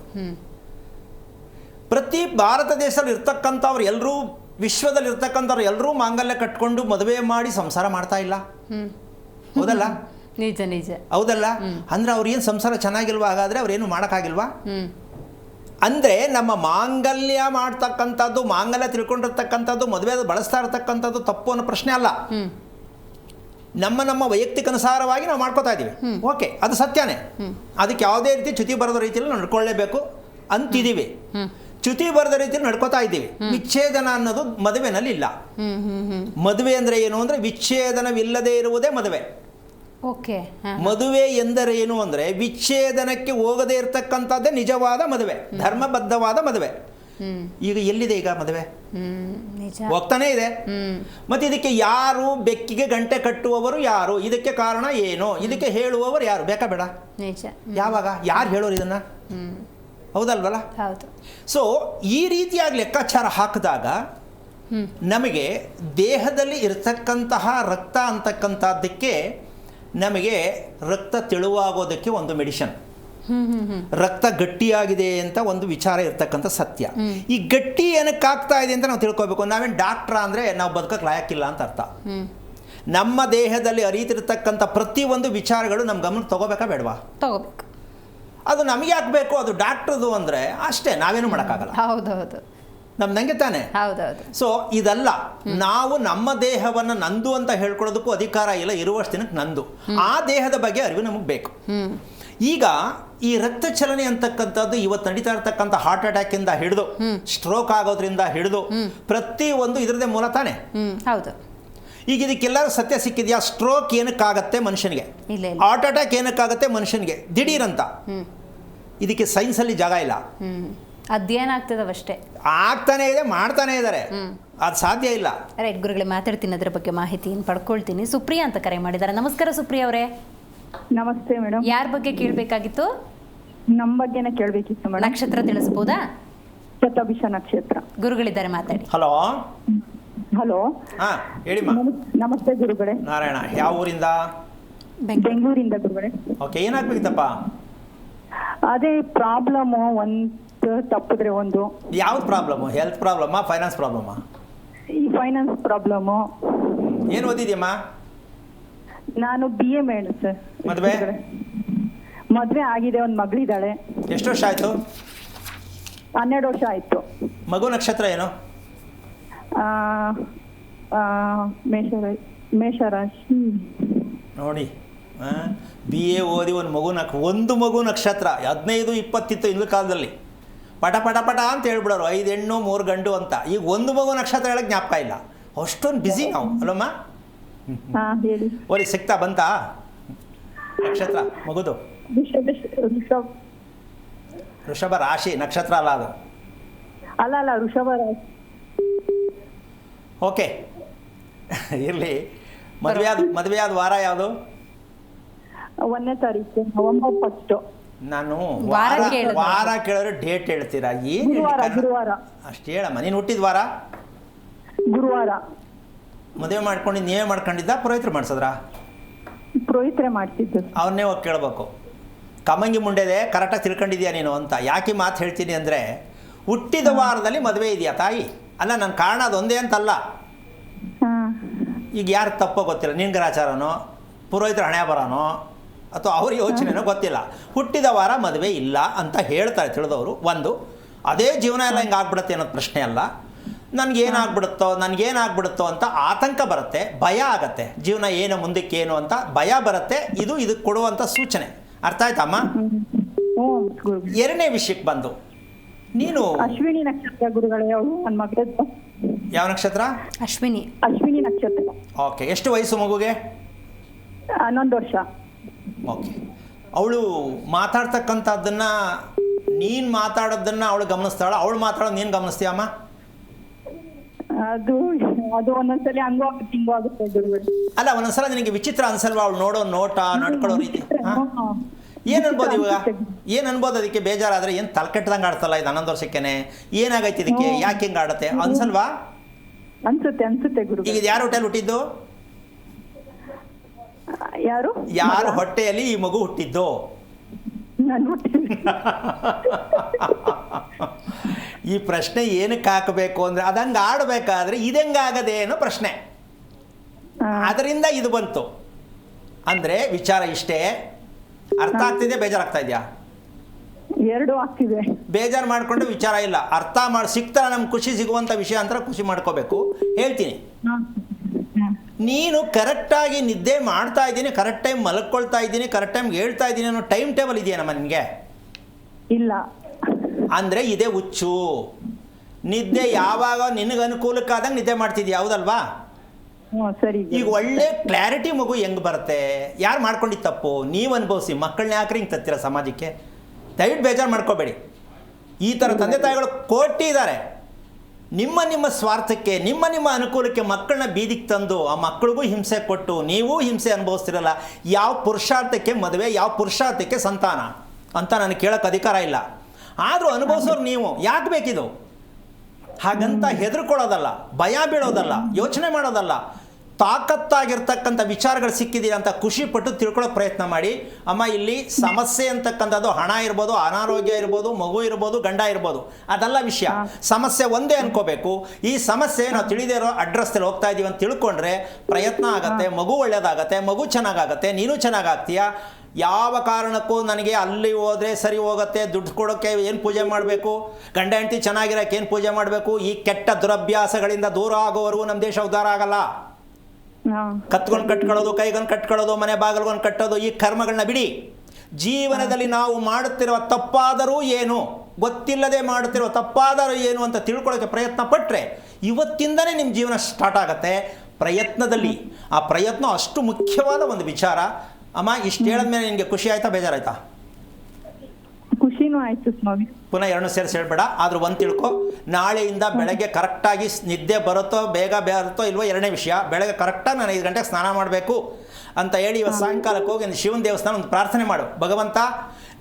ಪ್ರತಿ ಭಾರತ ದೇಶದಲ್ಲಿ ಇರ್ತಕ್ಕಂಥವ್ರು ಎಲ್ಲರೂ, ವಿಶ್ವದಲ್ಲಿ ಇರ್ತಕ್ಕಂಥವ್ರು ಎಲ್ಲರೂ ಮಾಂಗಲ್ಯ ಕಟ್ಕೊಂಡು ಮದುವೆ ಮಾಡಿ ಸಂಸಾರ ಮಾಡ್ತಾ ಇಲ್ಲ, ಹೌದಲ್ಲ? ನಿಜ ನಿಜ, ಹೌದಲ್ಲ? ಅಂದ್ರೆ ಅವ್ರು ಏನು ಸಂಸಾರ ಚೆನ್ನಾಗಿಲ್ವಾ? ಹಾಗಾದ್ರೆ ಅವ್ರೇನು ಮಾಡೋಕ್ಕಾಗಿಲ್ವಾ? ಅಂದರೆ ನಮ್ಮ ಮಾಂಗಲ್ಯ ಮಾಡ್ತಕ್ಕಂಥದ್ದು, ಮಾಂಗಲ್ಯ ತಿಳ್ಕೊಂಡಿರ್ತಕ್ಕಂಥದ್ದು, ಮದುವೆ ಬಳಸ್ತಾ ಇರ್ತಕ್ಕಂಥದ್ದು ತಪ್ಪು ಅನ್ನೋ ಪ್ರಶ್ನೆ ಅಲ್ಲ. ನಮ್ಮ ವೈಯಕ್ತಿಕ ಅನುಸಾರವಾಗಿ ನಾವು ಮಾಡ್ಕೋತಾ ಇದ್ದೀವಿ. ಓಕೆ, ಅದು ಸತ್ಯನೇ. ಅದಕ್ಕೆ ಯಾವುದೇ ರೀತಿ ಚ್ಯುತಿ ಬರದ ರೀತಿಯಲ್ಲಿ ನಡ್ಕೊಳ್ಳೇಬೇಕು ಅಂತಿದ್ದೀವಿ. ಚ್ಯುತಿ ಬರದ ರೀತಿಯಲ್ಲಿ ನಡ್ಕೋತಾ ಇದ್ದೀವಿ. ವಿಚ್ಛೇದನ ಅನ್ನೋದು ಮದುವೆನಲ್ಲಿ ಇಲ್ಲ. ಮದುವೆ ಅಂದರೆ ಏನು ಅಂದರೆ ವಿಚ್ಛೇದನವಿಲ್ಲದೆ ಇರುವುದೇ ಮದುವೆ. ಓಕೆ, ಮದುವೆ ಎಂದರೆ ಏನು ಅಂದರೆ ವಿಚ್ಛೇದನಕ್ಕೆ ಹೋಗದೇ ಇರತಕ್ಕಂಥದ್ದೇ ನಿಜವಾದ ಮದುವೆ, ಧರ್ಮಬದ್ಧವಾದ ಮದುವೆ. ಈಗ ಎಲ್ಲಿದೆ ಈಗ ಮದುವೆ? ಹೋಗ್ತಾನೆ ಇದೆ. ಮತ್ತೆ ಇದಕ್ಕೆ ಯಾರು ಬೆಕ್ಕಿಗೆ ಗಂಟೆ ಕಟ್ಟುವವರು ಯಾರು? ಇದಕ್ಕೆ ಕಾರಣ ಏನು? ಇದಕ್ಕೆ ಹೇಳುವವರು ಯಾರು? ಬೇಕಾ ಬೇಡ? ಯಾವಾಗ ಯಾರು ಹೇಳೋರು ಇದನ್ನ? ಹೌದಲ್ವಲ್ಲ? ಹೌದು. ಸೊ ಈ ರೀತಿಯಾಗಿ ಲೆಕ್ಕಾಚಾರ ಹಾಕಿದಾಗ ನಮಗೆ ದೇಹದಲ್ಲಿ ಇರತಕ್ಕಂತಹ ರಕ್ತ ಅಂತಕ್ಕಂಥದ್ದಕ್ಕೆ ನಮಗೆ ರಕ್ತ ತೆಳುವಾಗೋದಕ್ಕೆ ಒಂದು ಮೆಡಿಷನ್, ರಕ್ತ ಗಟ್ಟಿಯಾಗಿದೆ ಅಂತ ಒಂದು ವಿಚಾರ ಇರ್ತಕ್ಕಂಥ ಸತ್ಯ. ಈ ಗಟ್ಟಿ ಏನಕ್ಕಾಗ್ತಾ ಇದೆ ಅಂತ ನಾವು ತಿಳ್ಕೊಬೇಕು. ನಾವೇನು ಡಾಕ್ಟ್ರ ಅಂದರೆ ನಾವು ಬದುಕಕ್ಕೆ ಲಾಯಕ್ಕಿಲ್ಲ ಅಂತ ಅರ್ಥ. ನಮ್ಮ ದೇಹದಲ್ಲಿ ಅರಿತಿರ್ತಕ್ಕಂಥ ಪ್ರತಿಯೊಂದು ವಿಚಾರಗಳು ನಮ್ಮ ಗಮನ ತಗೋಬೇಕಾ ಬೇಡವಾ? ತಗೋಬೇಕು. ಅದು ನಮಗೆ ಹಾಕಬೇಕು, ಅದು ಡಾಕ್ಟ್ರದು ಅಂದರೆ ಅಷ್ಟೇ, ನಾವೇನು ಮಾಡೋಕ್ಕಾಗಲ್ಲ. ಹೌದೌದು, ನಂಗೆ ತಾನೆ. ಹೌದೌದು. ಸೊ ಇದಲ್ಲ, ನಾವು ನಮ್ಮ ದೇಹವನ್ನು ನಂದು ಅಂತ ಹೇಳ್ಕೊಳ್ಳೋದಕ್ಕೂ ಅಧಿಕಾರ ಇಲ್ಲ. ಇರುವಷ್ಟು ದಿನಕ್ಕೆ ನಂದು. ಆ ದೇಹದ ಬಗ್ಗೆ ಅರಿವು ನಮಗೆ ಬೇಕು. ಈಗ ಈ ರಕ್ತ ಚಲನೆ ಅಂತಕ್ಕಂಥದ್ದು ಇವತ್ತು ನಡೀತಾ ಇರ್ತಕ್ಕಂಥ ಹಾರ್ಟ್ ಅಟ್ಯಾಕಿಂದ ಹಿಡಿದು ಸ್ಟ್ರೋಕ್ ಆಗೋದ್ರಿಂದ ಹಿಡಿದು ಪ್ರತಿಯೊಂದು ಇದರದೇ ಮೂಲ ತಾನೆ. ಹೌದು. ಈಗ ಇದಕ್ಕೆಲ್ಲರೂ ಸತ್ಯ ಸಿಕ್ಕಿದೆಯಾ? ಸ್ಟ್ರೋಕ್ ಏನಕ್ಕಾಗತ್ತೆ ಮನುಷ್ಯನಿಗೆ, ಹಾರ್ಟ್ ಅಟ್ಯಾಕ್ ಏನಕ್ಕಾಗತ್ತೆ ಮನುಷ್ಯನಿಗೆ ದಿಢೀರಂತ? ಇದಕ್ಕೆ ಸೈನ್ಸಲ್ಲಿ ಜಾಗ ಇಲ್ಲ. ಅಧ್ಯಯನ ಆಗ್ತದವಷ್ಟೇ, ಆಗ್ತಾನೆ ಇದೆ, ಮಾಡ್ತಾನೆ ಇದ್ದಾರೆ. ಅದು ಸಾಧ್ಯ ಇಲ್ಲ. ರೈಟ್ ಗುರುಗಳೇ, ಮಾತಾಡ್ತೀನಿ ಅದರ ಬಗ್ಗೆ ಮಾಹಿತಿಯನ್ನು ಪಡ್ಕೊಳ್ತೀನಿ. ಸುಪ್ರಿಯಾ ಅಂತ ಕರೆ ಮಾಡಿದ್ದಾರೆ. ನಮಸ್ಕಾರ ಸುಪ್ರಿಯಾ ಅವರೇ. ನಮಸ್ತೆ ಮೇಡಮ್. ಯಾರ ಬಗ್ಗೆ ಕೇಳಬೇಕಾಗಿತ್ತು? ನಮ್ಮ ಬಗ್ಗೆನೇ ಕೇಳಬೇಕಿತ್ತು ಮೇಡಮ್. ನಕ್ಷತ್ರ ತಿಳಿಸ್ಬೋದಾ? ಶತಭಿಷ ನಕ್ಷತ್ರ. ಗುರುಗಳಿದ್ದಾರೆ, ಮಾತಾಡಿ. ಹಲೋ. ಹಲೋ. ಹಾಂ ಹೇಳಿಮ್ಮ. ನಮಸ್ತೆ ಗುರುಗಳೇ. ನಾರಾಯಣ, ಯಾವ ಊರಿಂದ? ಬೆಂಗಳೂರಿಂದ ಗುರುಗಳೇ. ಓಕೆ, ಏನಾಗ್ಬೇಕಿತ್ತಪ್ಪ? ಅದೇ ಪ್ರಾಬ್ಲಮ್ ಒಂದು ತಪ್ಪಿದ್ರೆ ಒಂದು. ಯಾವ್ದು ಪ್ರಾಬ್ಲಮ್ಮು? ಹೆಲ್ತ್ ಪ್ರಾಬ್ಲಮ್ಮಾ, ಫೈನಾನ್ಸ್ ಪ್ರಾಬ್ಲಮ್ಮಾ? ಈ ಫೈನಾನ್ಸ್ ಪ್ರಾಬ್ಲಮ್ಮು. ಏನು ಓದಿದ್ಯಮ್ಮ? ನಾನು BA ಮೇಡಮ್ ಸರ್. ಮದುವೆ? ಮದುವೆ ಆಗಿದೆ, ಒಂದು ಮಗಳಿದ್ದಾಳೆ. ಎಷ್ಟು ವರ್ಷ ಆಯಿತು? 12 ವರ್ಷ ಆಯಿತು. ಮಗು ನಕ್ಷತ್ರ ಏನು? ಮೇಷರಾಶಿ. ನೋಡಿ, BA ಓದಿ ಒಂದು ಮಗು ನಕ್ಷತ್ರ 15-20 ಇತ್ತು ಹಿಂದಿನ ಕಾಲದಲ್ಲಿ. ಪಟ ಪಟ ಪಟ ಅಂತ ಹೇಳ್ಬಿಡೋರು, 5 ಹೆಣ್ಣು 3 ಗಂಡು ಅಂತ. ಈಗ ಒಂದು ಮಗು ನಕ್ಷತ್ರ ಹೇಳಕ್ಕೆ ಜ್ಞಾಪಕ ಇಲ್ಲ. ಅಷ್ಟೊಂದು ಬ್ಯುಸಿ ನಾವು ಅಲ್ಲಮ್ಮ. ಹೇಳಿ. ಓದಿ ಸಿಗ್ತಾ ಬಂತಾ ನಕ್ಷತ್ರ ಮಗುದು? ವೃಷಭ ರಾಶಿ ನಕ್ಷತ್ರ ಅಲ್ಲ ಅದು. ಅಲ್ಲ ವೃಷಭ ರಾಶಿ. ಓಕೆ, ಇರಲಿ. ಮದುವೆಯಾದ ವಾರ ಯಾವುದು? 1ನೇ ತಾರೀಕು ನವೆಂಬರ್ 1. ನಾನು ವಾರ ವಾರ ಕೇಳಿದ್ರೆ ಡೇಟ್ ಹೇಳ್ತೀರಾ? ಏನು ಗುರುವಾರ. ಅಷ್ಟು ಹೇಳಮ್ಮ. ನೀನು ಹುಟ್ಟಿದ ವಾರ? ಗುರುವಾರ. ಮದುವೆ ಮಾಡ್ಕೊಂಡಿದ್ದು ನೀವೇ ಮಾಡ್ಕೊಂಡಿದ್ದ, ಪುರೋಹಿತರು ಮಾಡಿಸಿದ್ರಾ? ಪುರೋಹಿತರೇ ಮಾಡ್ತಿದ್ದು. ಅವನ್ನೇ ಹೋಗಿ ಕೇಳಬೇಕು. ಕಮ್ಮಂಗಿ ಮುಂಡೆದೆ ಕರೆಕ್ಟಾಗಿ ತಿಳ್ಕೊಂಡಿದ್ಯಾ ನೀನು ಅಂತ. ಯಾಕೆ ಮಾತು ಹೇಳ್ತೀನಿ ಅಂದರೆ, ಹುಟ್ಟಿದ ವಾರದಲ್ಲಿ ಮದುವೆ ಇದೆಯಾ ತಾಯಿ? ಅಲ್ಲ, ನನ್ನ ಕಾರಣ ಅದೊಂದೇ ಅಂತಲ್ಲ. ಈಗ ಯಾರು ತಪ್ಪೋ ಗೊತ್ತಿಲ್ಲ, ನಿನ್ನ ಗ್ರಾಚಾರನೋ ಪುರೋಹಿತರ ಹಣೆ ಬರೋನೋ ಅಥವಾ ಅವ್ರ ಯೋಚನೆನೋ ಗೊತ್ತಿಲ್ಲ. ಹುಟ್ಟಿದ ವಾರ ಮದುವೆ ಇಲ್ಲ ಅಂತ ಹೇಳ್ತಾರೆ ತಿಳಿದವರು. ಒಂದು, ಅದೇ ಜೀವನ ಎಲ್ಲ ಹಿಂಗೆ ಆಗ್ಬಿಡುತ್ತೆ ಅನ್ನೋದು ಪ್ರಶ್ನೆ ಅಲ್ಲ. ನನಗೇನಾಗ್ಬಿಡುತ್ತೋ ಅಂತ ಆತಂಕ ಬರುತ್ತೆ, ಭಯ ಆಗತ್ತೆ. ಜೀವನ ಏನು ಮುಂದಕ್ಕೇನು ಅಂತ ಭಯ ಬರುತ್ತೆ. ಇದಕ್ಕೆ ಕೊಡುವಂಥ ಸೂಚನೆ. ಅರ್ಥ ಆಯ್ತಮ್ಮ? ಎರಡನೇ ವಿಷಯಕ್ಕೆ ಬಂದು, ನೀನು ಅಶ್ವಿನಿ ನಕ್ಷತ್ರ ಗುರುಗಳೇ. ನನ್ನ ಮಗಳದ್ದು ಯಾವ ನಕ್ಷತ್ರ? ಅಶ್ವಿನಿ ನಕ್ಷತ್ರ. ಓಕೆ, ಎಷ್ಟು ವಯಸ್ಸು ಮಗುಗೆ? 11 ವರ್ಷ. ಓಕೆ, ಅವಳು ಮಾತಾಡ್ತಕ್ಕಂಥದ್ದನ್ನು, ನೀನು ಮಾತಾಡೋದನ್ನು ಅವಳು ಗಮನಿಸ್ತಾಳ, ಅವಳು ಮಾತಾಡೋದು ನೀನು ಗಮನಿಸ್ತೀಯಮ್ಮ? ಅದು ಒಂದೊಂದ್ಸಲಿ ಹಂಗೂ ಆಗುತ್ತೆ ಹಿಂಗೂ ಆಗುತ್ತೆ ಗುರುಗಳು. ಅಲ್ಲ, ಒಂದೊಂದ್ಸಲ ನಿನಗೆ ವಿಚಿತ್ರ ಅನ್ಸಲ್ವಾ ಅವಳು ನೋಡೋ ನೋಟ, ನಡ್ಕೊಳ್ಳೋ ರೀತಿ? ಏನು ಅನ್ಬೋದು ಇವಾಗ? ಏನು ಅನ್ಬೋದು? ಅದಕ್ಕೆ ಬೇಜಾರಾದರೆ ಏನು ತಲೆಕೆಟ್ಟದಂಗೆ ಆಡ್ತಲ್ಲ ಇದು 11 ವರ್ಷಕ್ಕೇನೆ? ಏನಾಗೈತೆ ಇದಕ್ಕೆ? ಯಾಕೆ ಹಿಂಗೆ ಆಡುತ್ತೆ ಅನ್ಸಲ್ವಾ? ಅನ್ಸುತ್ತೆ ಗುರು. ಈಗ ಯಾರು ಹೊಟ್ಟೆಯಲ್ಲಿ ಹುಟ್ಟಿದ್ದು? ಯಾರು ಹೊಟ್ಟೆಯಲ್ಲಿ ಈ ಮಗು ಹುಟ್ಟಿದ್ದು? ಈ ಪ್ರಶ್ನೆ ಏನಕ್ಕೆ ಹಾಕಬೇಕು ಅಂದರೆ, ಅದಂಗೆ ಆಡಬೇಕಾದ್ರೆ ಇದಂಗಾಗದೆ ಅನ್ನೋ ಪ್ರಶ್ನೆ. ಅದರಿಂದ ಇದು ಬಂತು ಅಂದರೆ ವಿಚಾರ ಇಷ್ಟೇ. ಅರ್ಥ ಆಗ್ತಿದೆ? ಬೇಜಾರಾಗ್ತಾ ಇದೆಯಾ? ಎರಡು ಆಗ್ತಿದೆ. ಬೇಜಾರು ಮಾಡಿಕೊಂಡು ವಿಚಾರ ಇಲ್ಲ. ಅರ್ಥ ಮಾಡಿ ಸಿಗ್ತಾರ ನಮ್ಗೆ ಖುಷಿ ಸಿಗುವಂಥ ವಿಷಯ ಅಂತ ಖುಷಿ ಮಾಡ್ಕೋಬೇಕು. ಹೇಳ್ತೀನಿ, ನೀನು ಕರೆಕ್ಟಾಗಿ ನಿದ್ದೆ ಮಾಡ್ತಾ ಇದ್ದೀನಿ, ಕರೆಕ್ಟ್ ಟೈಮ್ ಮಲ್ಕೊಳ್ತಾ ಇದ್ದೀನಿ, ಕರೆಕ್ಟ್ ಟೈಮ್ಗೆ ಹೇಳ್ತಾ ಇದ್ದೀನಿ ಅನ್ನೋ ಟೈಮ್ ಟೇಬಲ್ ಇದೆಯೇನಮ್ಮ ನಿನಗೆ? ಇಲ್ಲ. ಅಂದರೆ ಇದೇ ಹುಚ್ಚು. ನಿದ್ದೆ ಯಾವಾಗ ನಿನಗೆ ಅನುಕೂಲಕ್ಕಾದಂಗೆ ನಿದ್ದೆ ಮಾಡ್ತಿದ್ಯಾ, ಹೌದಲ್ವಾ? ಸರಿ. ಈಗ ಒಳ್ಳೆ ಕ್ಲಾರಿಟಿ ಮಗು ಹೆಂಗೆ ಬರುತ್ತೆ? ಯಾರು ಮಾಡ್ಕೊಂಡಿದ್ದು ತಪ್ಪು? ನೀವು ಅನುಭವಿಸಿ. ಮಕ್ಕಳನ್ನ ಯಾಕ್ರಿ ಹಿಂಗೆ ತತ್ತೀರ ಸಮಾಜಕ್ಕೆ? ದಯವಿಟ್ಟು ಬೇಜಾರು ಮಾಡ್ಕೋಬೇಡಿ. ಈ ಥರ ತಂದೆ ತಾಯಿಗಳು ಕೋಟಿ ಇದ್ದಾರೆ. ನಿಮ್ಮ ಸ್ವಾರ್ಥಕ್ಕೆ, ನಿಮ್ಮ ಅನುಕೂಲಕ್ಕೆ ಮಕ್ಕಳನ್ನ ಬೀದಿಗೆ ತಂದು ಆ ಮಕ್ಕಳಿಗೂ ಹಿಂಸೆ ಕೊಟ್ಟು ನೀವು ಹಿಂಸೆ ಅನುಭವಿಸ್ತಿರಲ್ಲ. ಯಾವ ಪುರುಷಾರ್ಥಕ್ಕೆ ಮದುವೆ, ಯಾವ ಪುರುಷಾರ್ಥಕ್ಕೆ ಸಂತಾನ ಅಂತ ನನಗೆ ಕೇಳೋಕ್ಕೆ ಅಧಿಕಾರ ಇಲ್ಲ. ಆದರೂ ಅನುಭವಿಸೋರು ನೀವು. ಯಾಕೆ ಬೇಕಿದು? ಹಾಗಂತ ಹೆದರ್ಕೊಳ್ಳೋದಲ್ಲ, ಭಯ ಬೀಳೋದಲ್ಲ, ಯೋಚನೆ ಮಾಡೋದಲ್ಲ. ತಾಕತ್ತಾಗಿರ್ತಕ್ಕಂಥ ವಿಚಾರಗಳು ಸಿಕ್ಕಿದ್ದೀರ ಅಂತ ಖುಷಿಪಟ್ಟು ತಿಳ್ಕೊಳ್ಳೋಕೆ ಪ್ರಯತ್ನ ಮಾಡಿ. ಅಮ್ಮ, ಇಲ್ಲಿ ಸಮಸ್ಯೆ ಅಂತಕ್ಕಂಥದ್ದು ಹಣ ಇರ್ಬೋದು, ಅನಾರೋಗ್ಯ ಇರ್ಬೋದು, ಮಗು ಇರ್ಬೋದು, ಗಂಡ ಇರ್ಬೋದು, ಅದೆಲ್ಲ ವಿಷಯ. ಸಮಸ್ಯೆ ಒಂದೇ ಅನ್ಕೋಬೇಕು. ಈ ಸಮಸ್ಯೆ ನಾವು ತಿಳಿದೇ ಇರೋ ಅಡ್ರೆಸ್ಸಲ್ಲಿ ಹೋಗ್ತಾ ಇದ್ದೀವಿ ಅಂತ ತಿಳ್ಕೊಂಡ್ರೆ ಪ್ರಯತ್ನ ಆಗತ್ತೆ, ಮಗು ಒಳ್ಳೇದಾಗತ್ತೆ, ಮಗು ಚೆನ್ನಾಗಾಗತ್ತೆ, ನೀನು ಚೆನ್ನಾಗಾಗ್ತೀಯ. ಯಾವ ಕಾರಣಕ್ಕೂ ನನಗೆ ಅಲ್ಲಿ ಹೋದರೆ ಸರಿ ಹೋಗುತ್ತೆ, ದುಡ್ಡು ಕೊಡೋಕ್ಕೆ ಏನು ಪೂಜೆ ಮಾಡಬೇಕು, ಗಂಡ ಹೆಂಡತಿ ಚೆನ್ನಾಗಿರೋಕ್ಕೆ ಏನು ಪೂಜೆ ಮಾಡಬೇಕು, ಈ ಕೆಟ್ಟ ದುರಭ್ಯಾಸಗಳಿಂದ ದೂರ ಆಗೋವರೆಗೂ ನಮ್ಮ ದೇಶ ಉದ್ಧಾರ ಆಗಲ್ಲ. ಕತ್ಕೊಂಡು ಕಟ್ಕೊಳ್ಳೋದು, ಕೈಗೊಂದು ಕಟ್ಕೊಳ್ಳೋದು, ಮನೆ ಬಾಗಿಲ್ಗೊಂದು ಕಟ್ಟೋದು, ಈ ಕರ್ಮಗಳನ್ನ ಬಿಡಿ. ಜೀವನದಲ್ಲಿ ನಾವು ಮಾಡುತ್ತಿರುವ ತಪ್ಪಾದರೂ ಏನು, ಗೊತ್ತಿಲ್ಲದೆ ಮಾಡುತ್ತಿರುವ ತಪ್ಪಾದರೂ ಏನು ಅಂತ ತಿಳ್ಕೊಳ್ಳೋಕ್ಕೆ ಪ್ರಯತ್ನ ಪಟ್ಟರೆ ಇವತ್ತಿಂದನೇ ನಿಮ್ಮ ಜೀವನ ಸ್ಟಾರ್ಟ್ ಆಗುತ್ತೆ. ಪ್ರಯತ್ನದಲ್ಲಿ ಆ ಪ್ರಯತ್ನ ಅಷ್ಟು ಮುಖ್ಯವಾದ ಒಂದು ವಿಚಾರ. ಅಮ್ಮ, ಇಷ್ಟು ಹೇಳಿದ್ಮೇಲೆ ನಿನಗೆ ಖುಷಿ ಆಯ್ತಾ, ಬೇಜಾರಾಯ್ತಾ? ಖುಷಿ ರಾತ್ರಿನೂ ಆಯ್ತು ಸ್ವಾಮಿ. ಪುನಃ ಎರಡನ್ನೂ ಸೇರಿಸಿ ಹೇಳ್ಬೇಡ. ಆದರೂ ಒಂದು ತಿಳ್ಕೊ, ನಾಳೆಯಿಂದ ಬೆಳಗ್ಗೆ ಕರೆಕ್ಟಾಗಿ ನಿದ್ದೆ ಬರುತ್ತೋ ಬೇಗ ಬರುತ್ತೋ ಇಲ್ವೋ ಎರಡನೇ ವಿಷಯ. ಬೆಳಗ್ಗೆ ಕರೆಕ್ಟಾಗಿ ನಾನು 5 ಗಂಟೆಗೆ ಸ್ನಾನ ಮಾಡಬೇಕು ಅಂತ ಹೇಳಿ ಇವತ್ತು ಸಾಯಂಕಾಲಕ್ಕೆ ಹೋಗಿ ಒಂದು ಶಿವನ ದೇವಸ್ಥಾನ ಒಂದು ಪ್ರಾರ್ಥನೆ ಮಾಡು. ಭಗವಂತ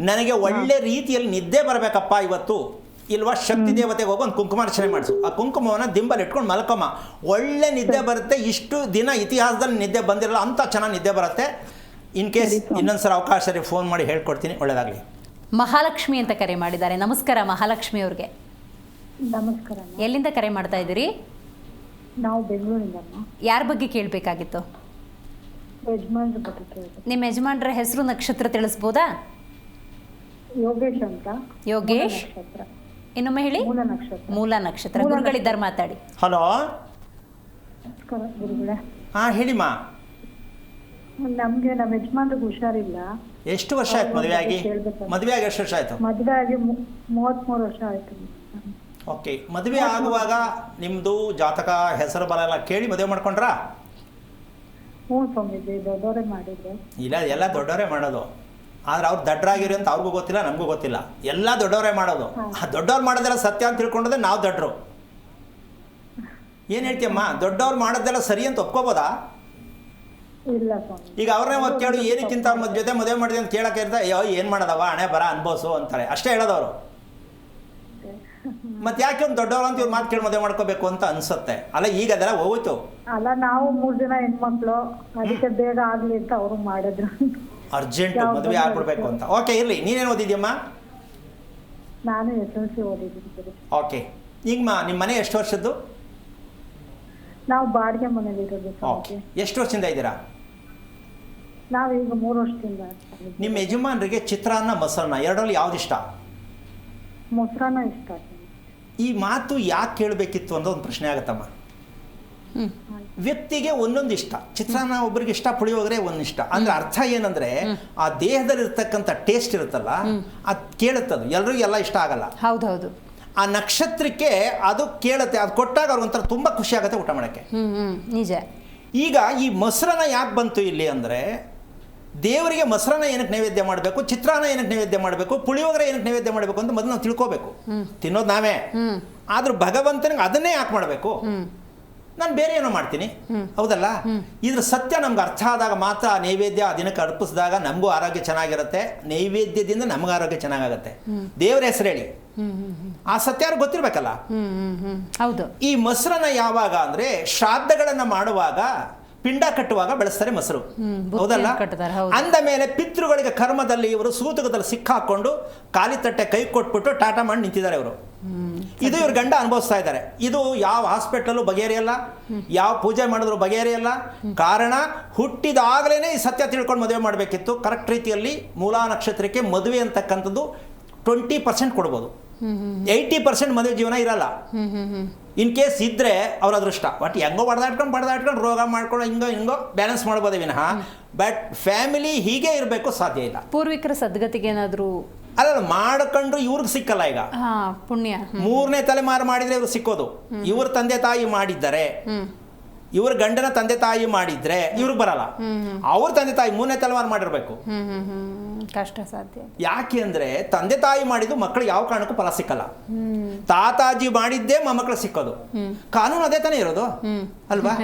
ನನಗೆ ಒಳ್ಳೆ ರೀತಿಯಲ್ಲಿ ನಿದ್ದೆ ಬರಬೇಕಪ್ಪ ಇವತ್ತು, ಇಲ್ವಾ ಶಕ್ತಿ ದೇವತೆಗೆ ಹೋಗಿ ಒಂದು ಕುಂಕುಮಾರ್ಚನೆ ಮಾಡಿಸು. ಆ ಕುಂಕುಮವನ್ನು ದಿಂಬಲ್ಲಿ ಇಟ್ಕೊಂಡು ಮಲ್ಕೊಮ್ಮ, ಒಳ್ಳೆ ನಿದ್ದೆ ಬರುತ್ತೆ. ಇಷ್ಟು ದಿನ ಇತಿಹಾಸದಲ್ಲಿ ನಿದ್ದೆ ಬಂದಿರಲ್ಲ ಅಂತ ಚೆನ್ನಾಗಿ ನಿದ್ದೆ ಬರುತ್ತೆ. ಇನ್ ಕೇಸ್ ಇನ್ನೊಂದ್ಸಲ ಅವಕಾಶ ಫೋನ್ ಮಾಡಿ ಹೇಳ್ಕೊಡ್ತೀನಿ. ಒಳ್ಳೆಯದಾಗಲಿ. ಮಹಾಲಕ್ಷ್ಮಿ ಅಂತ ಕರೆ ಮಾಡಿದ್ದಾರೆ. ನಮಸ್ಕಾರ ಮಹಾಲಕ್ಷ್ಮಿ ಅವ್ರಿಗೆ. ನಮಸ್ಕಾರ. ಎಲ್ಲಿಂದ ಕರೆ ಮಾಡ್ತಾ ಇದ್ದೀರಿ? ನಾವು ಬೆಂಗಳೂರಿಂದ. ಯಾರ ಬಗ್ಗೆ ಕೇಳಬೇಕಾಗಿತ್ತು? ಯಜಮಾನ್ರ ಬಗ್ಗೆ ಕೇಳಿದೆ. ನಿಮ್ಮ ಯಜಮಾನ್ರ ಹೆಸರು ನಕ್ಷತ್ರ ತಿಳಿಸ್ಬೋದಾ? ಯೋಗೇಶ್ ಅಂತ. ಯೋಗೇಶ್. ನಕ್ಷತ್ರ. ಇನ್ನೊಮ್ಮೆ ಹೇಳಿ. ಮೂಲ ನಕ್ಷತ್ರ. ಮೂಲ ನಕ್ಷತ್ರ. ಗುರುಗಳಿದ್ದಾರೆ, ಮಾತಾಡಿ. ಹಲೋ, ನಮಸ್ಕಾರ ಗುರುಗಳೇ. ಹಾಂ ಹೇಳಿಮ್ಮ. ನಮ್ಗೆ ನಮ್ಮ ಯಜಮಾನ್ರಿಗೆ ಹುಷಾರಿಲ್ಲ. ಎಷ್ಟು ವರ್ಷ ಆಯ್ತು ಮದುವೆ ಆಗಿ? ಮದುವೆ ಆಗಿ ಎಷ್ಟು ವರ್ಷ ಆಯಿತು? ಮದುವೆ ಆಗಿ 33 ವರ್ಷ ಆಯ್ತು. ಓಕೆ. ಮದುವೆ ಆಗುವಾಗ ನಿಮ್ಮದು ಜಾತಕ ಹೆಸರು ಬಲ ಎಲ್ಲ ಕೇಳಿ ಮದುವೆ ಮಾಡ್ಕೊಂಡ್ರಾ? ಹ್ಞೂ ಸ್ವಾಮೀಜಿ, ದೊಡ್ಡವರೇ ಮಾಡಿದ್ದೆ. ಇಲ್ಲ, ಎಲ್ಲ ದೊಡ್ಡವರೇ ಮಾಡೋದು. ಆದರೆ ಅವ್ರು ದಡ್ಡರಾಗಿರಿ ಅಂತ ಅವ್ರಿಗೂ ಗೊತ್ತಿಲ್ಲ, ನಮಗೂ ಗೊತ್ತಿಲ್ಲ. ಎಲ್ಲ ದೊಡ್ಡವರೇ ಮಾಡೋದು. ದೊಡ್ಡವ್ರು ಮಾಡೋದೆಲ್ಲ ಸತ್ಯ ಅಂತ ತಿಳ್ಕೊಂಡ್ರೆ ನಾವು ದಡ್ಡರು. ಏನು ಹೇಳ್ತೀಯಮ್ಮ? ದೊಡ್ಡವ್ರು ಮಾಡೋದೆಲ್ಲ ಸರಿ ಅಂತ ಒಪ್ಕೋಬೋದಾ? ಇಲ್ಲ ಸ್ವಾಮಿ. ಈಗ ಅವ್ರನ್ನೇ ಹೋಗಿ ಕೇಳು, ಏನಕ್ಕಿಂತ ಅವ್ರ ಜೊತೆ ಮದುವೆ ಮಾಡಿದೆ ಅಂತ ಕೇಳಕ್ಕೆ ಇರ್ತಾ, ಅಯ್ಯೋ ಏನು ಮಾಡೋದವ, ಹಣೆ ಬರ ಅನ್ಬೋಸು ಅಂತಾರೆ, ಅಷ್ಟೇ ಹೇಳೋದವರು. ಮತ್ತೆ ಯಾಕೆ ಒಂದು ದೊಡ್ಡವ್ರು ಅಂತ ಇವ್ರು ಮಾತು ಕೇಳಿ ಮದುವೆ ಮಾಡ್ಕೋಬೇಕು ಅಂತ ಅನ್ಸುತ್ತೆ ಅಲ್ಲ? ಈಗ ಅದೆಲ್ಲ ಹೋಯ್ತು. ಅಲ್ಲ, ನಾವು 3 ಜನ ಹೆಣ್ಮಕ್ಳು, ಅದಕ್ಕೆ ಬೇಗ ಆಗ್ಲಿ ಅಂತ ಅವರು ಮಾಡಿದ್ರು. ಅರ್ಜೆಂಟ್ ಮದುವೆ ಆಗ್ಬಿಡ್ಬೇಕು ಅಂತ. ಓಕೆ, ಇರಲಿ. ನೀನೇನು ಓದಿದ್ಯಮ್ಮ? ನಾನು SLC ಓದಿದ್ದೀನಿ. ಓಕೆ. ಈಗ ನಿಮ್ಮ ಮನೆ ಎಷ್ಟು ವರ್ಷದ್ದು? ನಾವು ಬಾಡಿಗೆ ಮನೇಲಿ ಇರೋದು ಓಕೆ. ಎಷ್ಟು ವರ್ಷದಿಂದ ಇದ್ದೀರಾ? ನಾವೀಗ 3 ವರ್ಷದಿಂದ. ನಿಮ್ಮ ಯಜಮಾನರಿಗೆ ಚಿತ್ರಾನ್ನ ಮೊಸರನ್ನ ಎರಡರಲ್ಲಿ ಯಾವ್ದು ಇಷ್ಟ? ಮೊಸರನ್ನ ಇಷ್ಟ. ಈ ಮಾತು ಯಾಕೆ ಕೇಳಬೇಕಿತ್ತು ಅನ್ನೋ ಒಂದು ಪ್ರಶ್ನೆ ಆಗುತ್ತಮ್ಮ. ವ್ಯಕ್ತಿಗೆ ಒಂದೊಂದು ಇಷ್ಟ. ಚಿತ್ರಾನ್ನ ಒಬ್ಬರಿಗೆ ಇಷ್ಟ, ಪುಳಿಯೋಗರೆ ಒಂದು ಇಷ್ಟ. ಅಂದ್ರೆ ಅರ್ಥ ಏನಂದ್ರೆ ಆ ದೇಹದಲ್ಲಿ ಇರ್ತಕ್ಕಂಥ ಟೇಸ್ಟ್ ಇರುತ್ತಲ್ಲ, ಅದು ಕೇಳುತ್ತದು. ಎಲ್ರಿಗೂ ಎಲ್ಲ ಇಷ್ಟ ಆಗಲ್ಲ. ಹೌದೌದು. ಆ ನಕ್ಷತ್ರಕ್ಕೆ ಅದು ಕೇಳುತ್ತೆ. ಅದು ಕೊಟ್ಟಾಗ ಅವ್ರಿಗೊಂಥರ ತುಂಬ ಖುಷಿ ಆಗುತ್ತೆ ಊಟ ಮಾಡೋಕ್ಕೆ. ನಿಜ. ಈಗ ಈ ಮೊಸರನ್ನ ಯಾಕೆ ಬಂತು ಇಲ್ಲಿ ಅಂದರೆ, ದೇವರಿಗೆ ಮೊಸರನ್ನ ಏನಕ್ಕೆ ನೈವೇದ್ಯ ಮಾಡಬೇಕು, ಚಿತ್ರಾನ್ನ ಏನಕ್ಕೆ ನೈವೇದ್ಯ ಮಾಡಬೇಕು, ಪುಳಿಯೋಗರೆ ಏನಕ್ಕೆ ನೈವೇದ್ಯ ಮಾಡಬೇಕು ಅಂತ ಮೊದಲು ನಾವು ತಿಳ್ಕೋಬೇಕು. ತಿನ್ನೋದು ನಾವೇ, ಆದ್ರೂ ಭಗವಂತನಿಗೆ ಅದನ್ನೇ ಯಾಕೆ ಮಾಡಬೇಕು? ನಾನು ಬೇರೆ ಏನೋ ಮಾಡ್ತೀನಿ, ಹೌದಲ್ಲ? ಇದ್ರ ಸತ್ಯ ನಮ್ಗೆ ಅರ್ಥ ಆದಾಗ ಮಾತ್ರ ಆ ನೈವೇದ್ಯ ಆ ದಿನಕ್ಕೆ ಅರ್ಪಿಸಿದಾಗ ನಮಗೂ ಆರೋಗ್ಯ ಚೆನ್ನಾಗಿರುತ್ತೆ. ನೈವೇದ್ಯದಿಂದ ನಮ್ಗೆ ಆರೋಗ್ಯ ಚೆನ್ನಾಗಾಗುತ್ತೆ. ದೇವರ ಹೆಸರು ಹೇಳಿ, ಆ ಸತ್ಯ ಯಾರು ಗೊತ್ತಿರ್ಬೇಕಲ್ಲ. ಹೌದು. ಈ ಮೊಸರನ್ನ ಯಾವಾಗ ಅಂದ್ರೆ ಶ್ರಾದ್ದಗಳನ್ನ ಮಾಡುವಾಗ, ಪಿಂಡ ಕಟ್ಟುವಾಗ ಬೆಳೆಸ್ತಾರೆ ಮೊಸರು, ಹೌದಲ್ಲ? ಅಂದ ಮೇಲೆ ಪಿತೃಗಳಿಗೆ ಕರ್ಮದಲ್ಲಿ ಇವರು ಸೂತಕದಲ್ಲಿ ಸಿಕ್ಕಾಕೊಂಡು ಖಾಲಿ ತಟ್ಟೆ ಕೈ ಕೊಟ್ಬಿಟ್ಟು ಟಾಟಾ ಮಾಡಿ ನಿಂತಿದ್ದಾರೆ ಇವರು. ಇದು ಇವ್ರ ಗಂಡ ಅನುಭವಿಸ್ತಾ ಇದ್ದಾರೆ. ಇದು ಯಾವ ಹಾಸ್ಪಿಟಲ್ ಬಗೆಹರಿಯಲ್ಲ, ಯಾವ ಪೂಜೆ ಮಾಡಿದ್ರು ಬಗೆಹರಿಯಲ್ಲ. ಕಾರಣ, ಹುಟ್ಟಿದಾಗಲೇ ಈ ಸತ್ಯ ತಿಳ್ಕೊಂಡು ಮದುವೆ ಮಾಡಬೇಕಿತ್ತು. ಕರೆಕ್ಟ್ ರೀತಿಯಲ್ಲಿ ಮೂಲಾ ನಕ್ಷತ್ರಕ್ಕೆ ಮದುವೆ ಅಂತಕ್ಕಂಥದ್ದು 20% ಕೊಡ್ಬೋದು, 80% ಮದುವೆ ಜೀವನ ಇರಲ್ಲ. ಇನ್ ಕೇಸ್ ಇದ್ರೆ ಅವ್ರ ಅದೃಷ್ಟ. ಬಟ್ ಹೆಂಗೋ ಬಡ್ದಾಡ್ಕೊಂಡು ರೋಗ ಮಾಡ್ಕೊಂಡು ಹಿಂಗೋ ಬ್ಯಾಲೆನ್ಸ್ ಮಾಡ್ಬೋದೇ ವಿನಃ, ಬಟ್ ಫ್ಯಾಮಿಲಿ ಹೀಗೆ ಇರಬೇಕು ಸಾಧ್ಯ ಇಲ್ಲ. ಪೂರ್ವಿಕರ ಸದ್ಗತಿಗೆ ಏನಾದರೂ ಅಲ್ಲ ಮಾಡ್ಕೊಂಡ್ರು ಇವ್ರಿಗೆ ಸಿಕ್ಕಲ್ಲ. ಈಗ ಪುಣ್ಯ 3ನೇ ತಲೆಮಾರು ಮಾಡಿದ್ರೆ ಇವ್ರು ಸಿಕ್ಕೋದು. ಇವ್ರ ತಂದೆ ತಾಯಿ ಮಾಡಿದ್ದಾರೆ, ಇವ್ರ ಗಂಡನ ತಂದೆ ತಾಯಿ ಮಾಡಿದ್ರೆ ಇವ್ರಿಗೆ ಬರಲ್ಲ. ಅವ್ರ ತಂದೆ ತಾಯಿ 3ನೇ ತಲೆಮಾರು ಮಾಡಿರ್ಬೇಕು. ಕಷ್ಟ ಸಾಧ್ಯ. ಯಾಕೆ ಅಂದ್ರೆ ತಂದೆ ತಾಯಿ ಮಾಡಿದ್ದು ಮಕ್ಕಳು ಯಾವ ಕಾರಣಕ್ಕೂ ಫಲ ಸಿಕ್ಕಲ್ಲ. ತಾತಾಜಿ ಮಾಡಿದ್ದೇ ಮೊಮ್ಮಕ್ಕಳು ಸಿಕ್ಕೋದು. ಕಾನೂನು ಅದೇ ತಾನೇ ಇರೋದು ಅಲ್ವಾ?